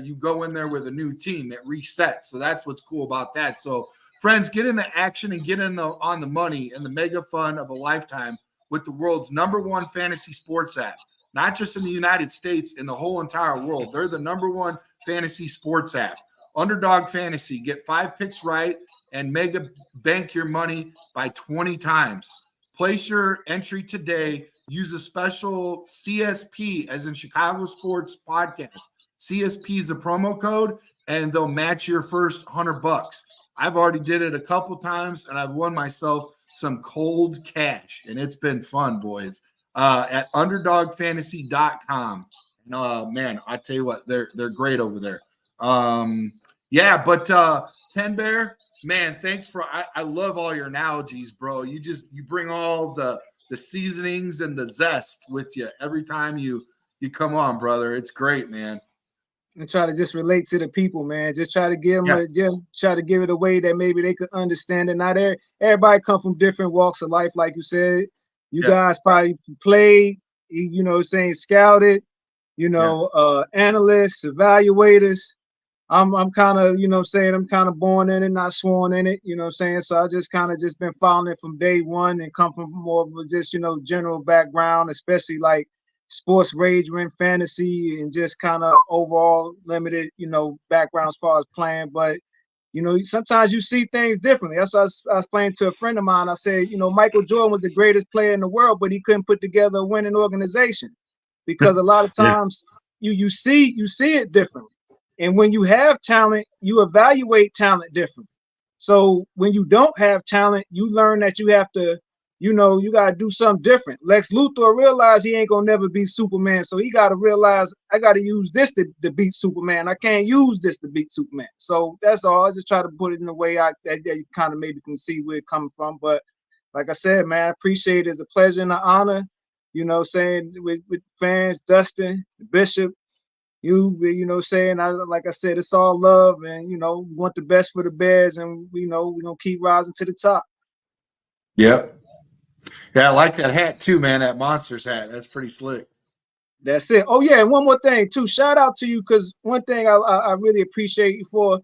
with a new team. It resets, so that's what's cool about that. So friends, get into action and get on the money and the mega fun of a lifetime with the world's #1 fantasy sports app. Not just in the United States, in the whole entire world. They're the #1 fantasy sports app. Underdog Fantasy. Get 5 picks right and mega bank your money by 20 times. Place your entry today. Use a special CSP, as in Chicago Sports Podcast. CSP is a promo code, and they'll match your first $100. I've already did it a couple times, and I've won myself some cold cash, and it's been fun, boys. At underdogfantasy.com. Man, I tell you what, they're great over there. But Ten Bear, man, thanks for. I love all your analogies, bro. You bring all the seasonings and the zest with you every time you come on, brother. It's great, man. And try to just relate to the people, man. Just try to give them try to give it a way that maybe they could understand it. Not everybody come from different walks of life, like you said. You guys probably played, scouted, analysts, evaluators. I'm kind of, I'm kind of born in it, not sworn in it, So I just kind of just been following it from day one and come from more of a just, general background, especially like sports wagering, fantasy, and just kind of overall limited, background as far as playing. But, sometimes you see things differently. That's what I was playing to a friend of mine. I said, Michael Jordan was the greatest player in the world, but he couldn't put together a winning organization because a lot of times you see it differently. And when you have talent, you evaluate talent differently. So when you don't have talent, you learn that you have to, you got to do something different. Lex Luthor realized he ain't going to never be Superman. So he got to realize I got to use this to beat Superman. I can't use this to beat Superman. So that's all. I just try to put it in a way that you kind of maybe can see where it's coming from. But like I said, man, I appreciate it. It's a pleasure and an honor, saying with fans, Dustin, Bishop, saying like I said, it's all love, and we want the best for the Bears, and we're gonna keep rising to the top. Yep. Yeah, I like that hat too, man. That Monsters hat. That's pretty slick. That's it. Oh yeah, and one more thing too. Shout out to you, because one thing I really appreciate you for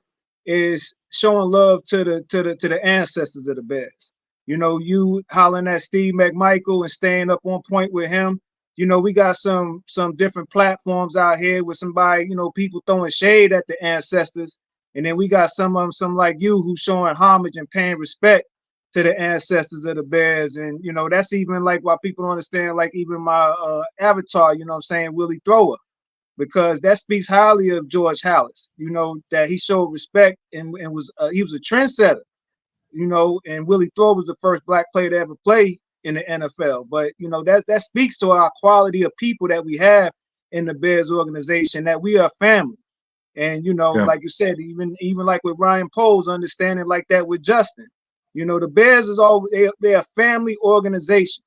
is showing love to the ancestors of the Bears. You hollering at Steve McMichael and staying up on point with him. you know, we got some different platforms out here with somebody, you know, people throwing shade at the ancestors. And then we got some of them, some like you, who showing homage and paying respect to the ancestors of the Bears. And, you know, that's even like why people don't understand, like even my avatar, you know what I'm saying, Willie Thrower, because that speaks highly of George Halas, you know, that he showed respect and was he was a trendsetter, you know, and Willie Thrower was the first black player to ever play in the NFL. But, you know, that speaks to our quality of people that we have in the Bears organization, that we are family. And, you know, like you said, even like with Ryan Poles, understanding like that with Justin, you know, the Bears is always, they're a family organization.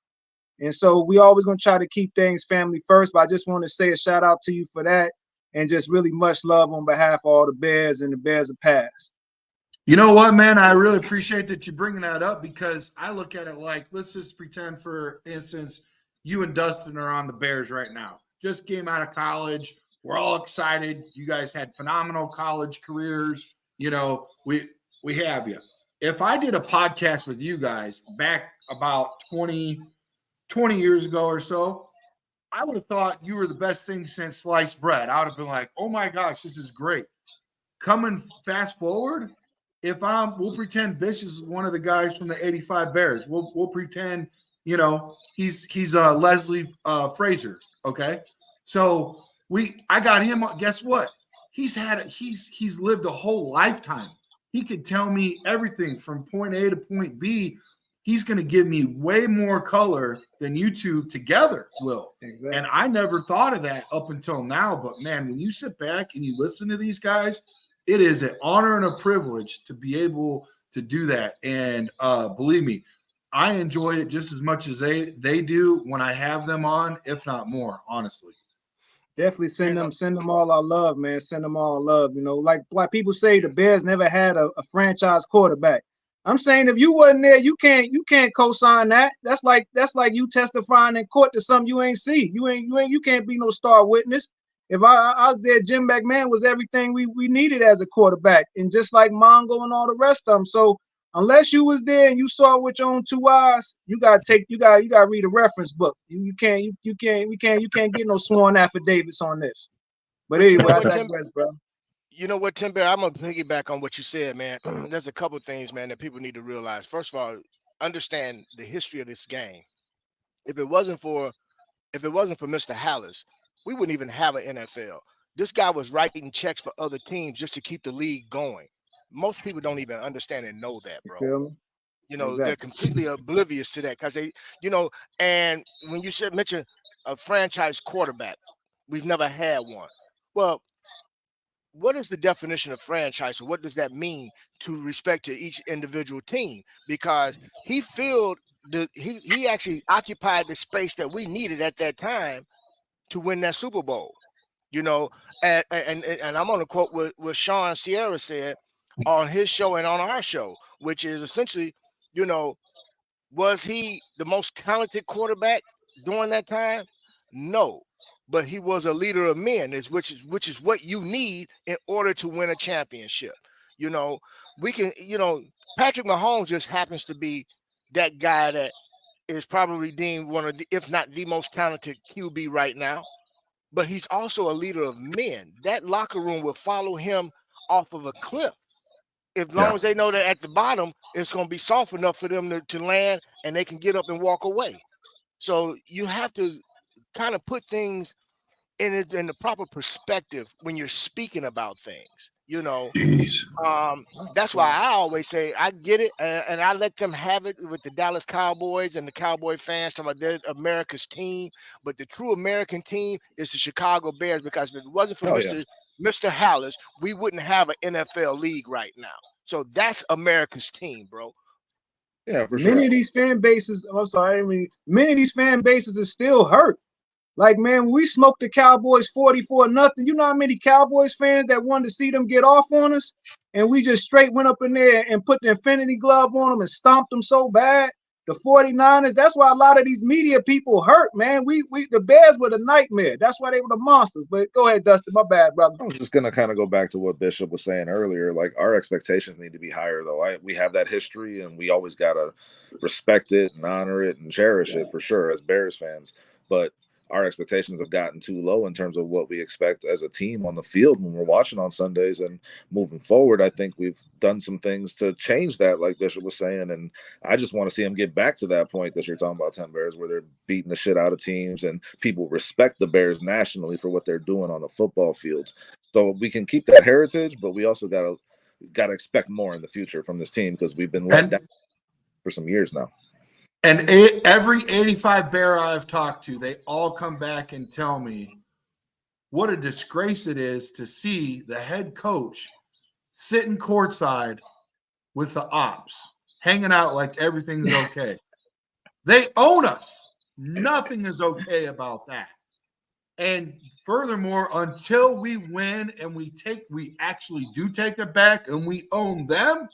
And so we always going to try to keep things family first. But I just want to say a shout out to you for that, and just really much love on behalf of all the Bears and the Bears of past. You know what, man? I really appreciate that you bringing that up, because I look at it like, let's just pretend, for instance, you and Dustin are on the Bears right now. Just came out of college. We're all excited. You guys had phenomenal college careers. You know, we have you. If I did a podcast with you guys back about 20 years ago or so, I would have thought you were the best thing since sliced bread. I would have been like, oh my gosh, this is great. Coming fast forward, we'll pretend this is one of the guys from the '85 Bears. We'll pretend, you know, he's Leslie Frazier. Okay, so I got him. Guess what? He's lived a whole lifetime. He could tell me everything from point A to point B. He's going to give me way more color than you two together will. Exactly. And I never thought of that up until now. But man, when you sit back and you listen to these guys, it is an honor and a privilege to be able to do that. And believe me, I enjoy it just as much as they do when I have them on, if not more, honestly. Definitely send them all our love, man. Send them all love. You know, like people say, the Bears never had a franchise quarterback. I'm saying, if you wasn't there, you can't co-sign that. That's like you testifying in court to something you ain't see. You can't be no star witness. If I was there, Jim McMahon was everything we needed as a quarterback, and just like Mongo and all the rest of them. So unless you was there and you saw it with your own two eyes, you gotta read a reference book. You can't get no sworn affidavits on this. But anyway, I digress, bro. You know what, Tim Bear, I'm gonna piggyback on what you said, man. There's a couple things, man, that people need to realize. First of all, understand the history of this game. If it wasn't for Mr. Halas, we wouldn't even have an NFL. This guy was writing checks for other teams just to keep the league going. Most people don't even understand and know that, bro. You know, exactly. They're completely oblivious to that, because they, you know, and when you mention a franchise quarterback, we've never had one. Well, what is the definition of franchise, or what does that mean to respect to each individual team? Because he filled he actually occupied the space that we needed at that time to win that Super Bowl. You know, and I'm on a quote what Sean Sierra said on his show and on our show, which is essentially, you know, was he the most talented quarterback during that time? No. But he was a leader of men, which is what you need in order to win a championship. You know, Patrick Mahomes just happens to be that guy that is probably deemed one of the, if not the most talented QB right now. But he's also a leader of men. That locker room will follow him off of a cliff, as long as they know that at the bottom it's going to be soft enough for them to land and they can get up and walk away. So you have to kind of put things in the proper perspective when you're speaking about things, you know. That's why I always say I get it, and I let them have it with the Dallas Cowboys and the Cowboy fans talking about they're America's team, but the true American team is the Chicago Bears, because if it wasn't for Mr. Halas, we wouldn't have an NFL league right now. So that's America's team, bro. Yeah, for sure. Many of these fan bases, many of these fan bases are still hurt. Like, man, we smoked the Cowboys 44-0. You know how many Cowboys fans that wanted to see them get off on us? And we just straight went up in there and put the infinity glove on them and stomped them so bad. The 49ers, that's why a lot of these media people hurt, man. The Bears were the nightmare. That's why they were the monsters. But go ahead, Dustin. My bad, brother. I was just going to kind of go back to what Bishop was saying earlier. Like, our expectations need to be higher, though. We have that history, and we always got to respect it and honor it and cherish it, for sure, as Bears fans. But our expectations have gotten too low in terms of what we expect as a team on the field when we're watching on Sundays. And moving forward, I think we've done some things to change that, like Bishop was saying. And I just want to see them get back to that point that you're talking about, 10 Bears, where they're beating the shit out of teams and people respect the Bears nationally for what they're doing on the football fields. So we can keep that heritage, but we also gotta expect more in the future from this team because we've been let down for some years now. And every 85 Bear I've talked to, they all come back and tell me what a disgrace it is to see the head coach sitting courtside with the ops, hanging out like everything's okay. They own us. Nothing is okay about that. And furthermore, until we win and we actually do take it back and we own them,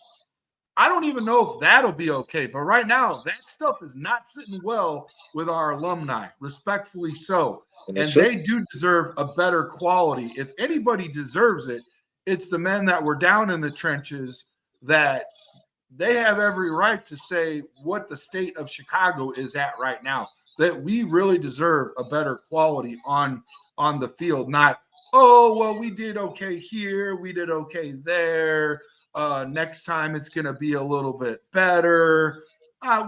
I don't even know if that'll be okay. But right now, that stuff is not sitting well with our alumni, respectfully so. And they do deserve a better quality. If anybody deserves it, it's the men that were down in the trenches that they have every right to say what the state of Chicago is at right now, that we really deserve a better quality on the field, not, oh, well, we did okay here, we did okay there. Next time it's going to be a little bit better.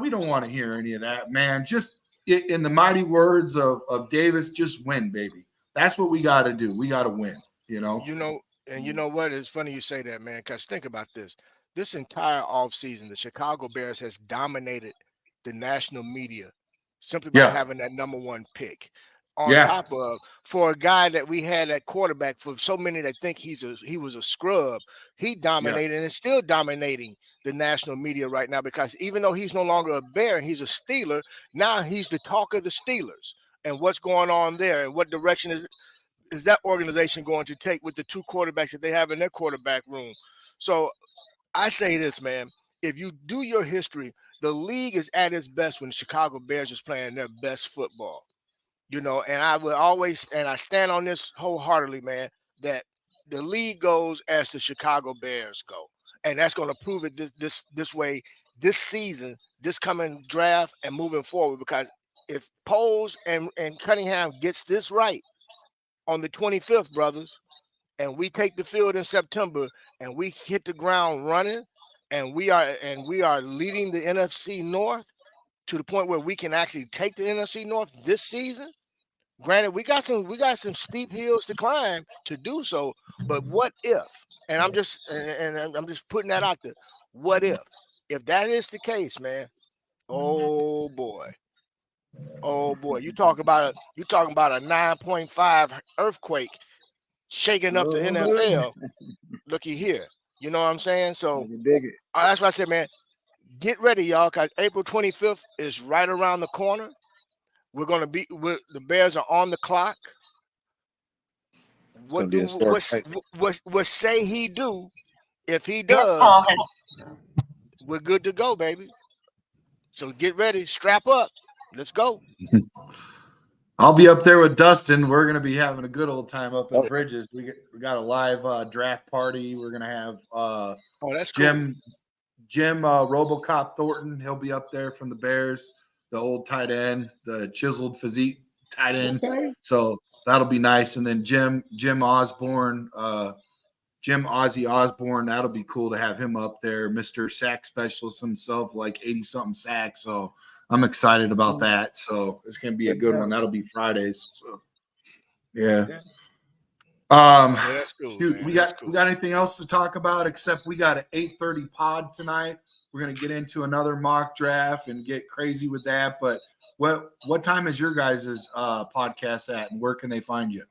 We don't want to hear any of that, man. Just in the mighty words of Davis, just win, baby. That's what we got to do. We got to win, You know, and you know what? It's funny you say that, man, because think about this. This entire offseason, the Chicago Bears has dominated the national media simply by having that number one pick. On top of, for a guy that we had at quarterback, for so many that think he was a scrub, he dominated and is still dominating the national media right now, because even though he's no longer a Bear and he's a Steeler, now he's the talk of the Steelers and what's going on there and what direction is that organization going to take with the two quarterbacks that they have in their quarterback room. So I say this, man, if you do your history, the league is at its best when the Chicago Bears is playing their best football. And I would always, and I stand on this wholeheartedly, man, that the league goes as the Chicago Bears go. And that's going to prove it this way, this season, this coming draft and moving forward, because if Poles and Cunningham gets this right on the 25th, brothers, and we take the field in September and we hit the ground running and we are leading the NFC North to the point where we can actually take the NFC North this season. Granted, we got some steep hills to climb to do so, but what if? And I'm just putting that out there. What if that is the case, man? Oh boy, you talking about a 9.5 earthquake shaking up the NFL. Looky here, you know what I'm saying? So that's why I said, man, get ready, y'all, because April 25th is right around the corner. The Bears are on the clock. What say he do? If he does, we're good to go, baby. So get ready, strap up, let's go. I'll be up there with Dustin. We're gonna be having a good old time up in Bridges. We got a live draft party. We're gonna have that's Jim cool. Jim RoboCop Thornton. He'll be up there from the Bears, the old tight end, the chiseled physique tight end. Okay. So that'll be nice. And then Jim Osborne, Jim Ozzy Osborne. That'll be cool to have him up there, Mr. Sack Specialist himself, like 80-something sacks. So I'm excited about that. So it's gonna be a good one. That'll be Fridays. So yeah. That's cool. Shoot, man. we That's got cool. we got anything else to talk about except we got an 8:30 pod tonight. We're gonna get into another mock draft and get crazy with that. But what time is your guys' podcast at, and where can they find you?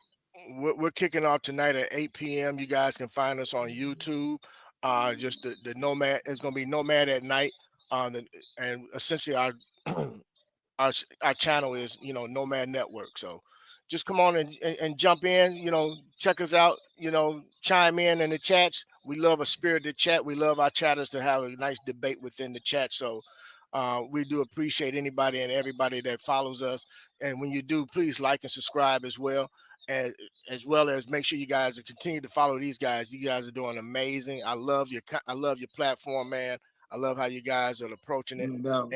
We're kicking off tonight at 8 p.m. You guys can find us on YouTube. Just the Nomad. It's gonna be Nomad at Night. And essentially our channel is Nomad Network. So just come on and jump in. Check us out. Chime in the chats. We love a spirited chat. We love our chatters to have a nice debate within the chat. So we do appreciate anybody and everybody that follows us. And when you do, please like and subscribe as well. And as well as make sure you guys continue to follow these guys. You guys are doing amazing. I love your platform, man. I love how you guys are approaching it. No doubt.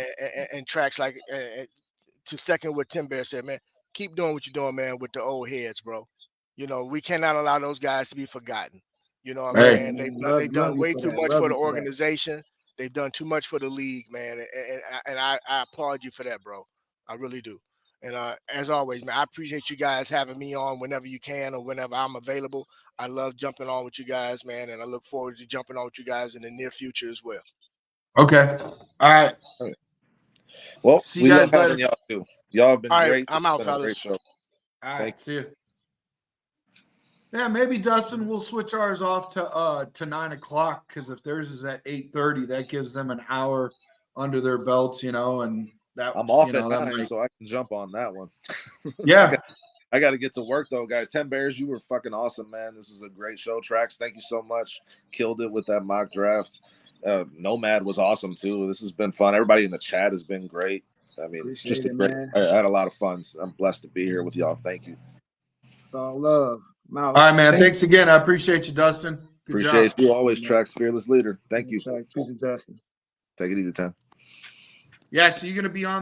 And tracks like to second what Tim Bear said, man. keep doing what you're doing, man, with the old heads, bro. You know, we cannot allow those guys to be forgotten. You know what I'm Hey. saying? They've done way too much for the organization. They've done too much for the league, man. And I applaud you for that, bro. I really do. And as always, man, I appreciate you guys having me on whenever you can or whenever I'm available. I love jumping on with you guys, man, and I look forward to jumping on with you guys in the near future as well. Okay. All right. Well, see you guys later. Y'all too. Y'all have been All right, great. I'm out, It's been a great fellas. show. All right. See you. Yeah, maybe Dustin will switch ours off to 9 o'clock, because if theirs is at 8:30, that gives them an hour under their belts, you know, and that I'm off you know, at 9, might... so I can jump on that one. Yeah. I got to get to work though, guys. 10 Bears, you were fucking awesome, man. This is a great show. Trax, thank you so much. Killed it with that mock draft. Nomad was awesome too. This has been fun. Everybody in the chat has been great. I mean, Appreciate it, great. man. I had a lot of fun. I'm blessed to be here with y'all. Thank you. It's all love. All right, man. Thanks again. I appreciate you, Dustin. Good Appreciate job. you always, Trax, fearless leader. Thank you. Peace, Dustin. Take it easy, 10. Yeah, so you're going to be on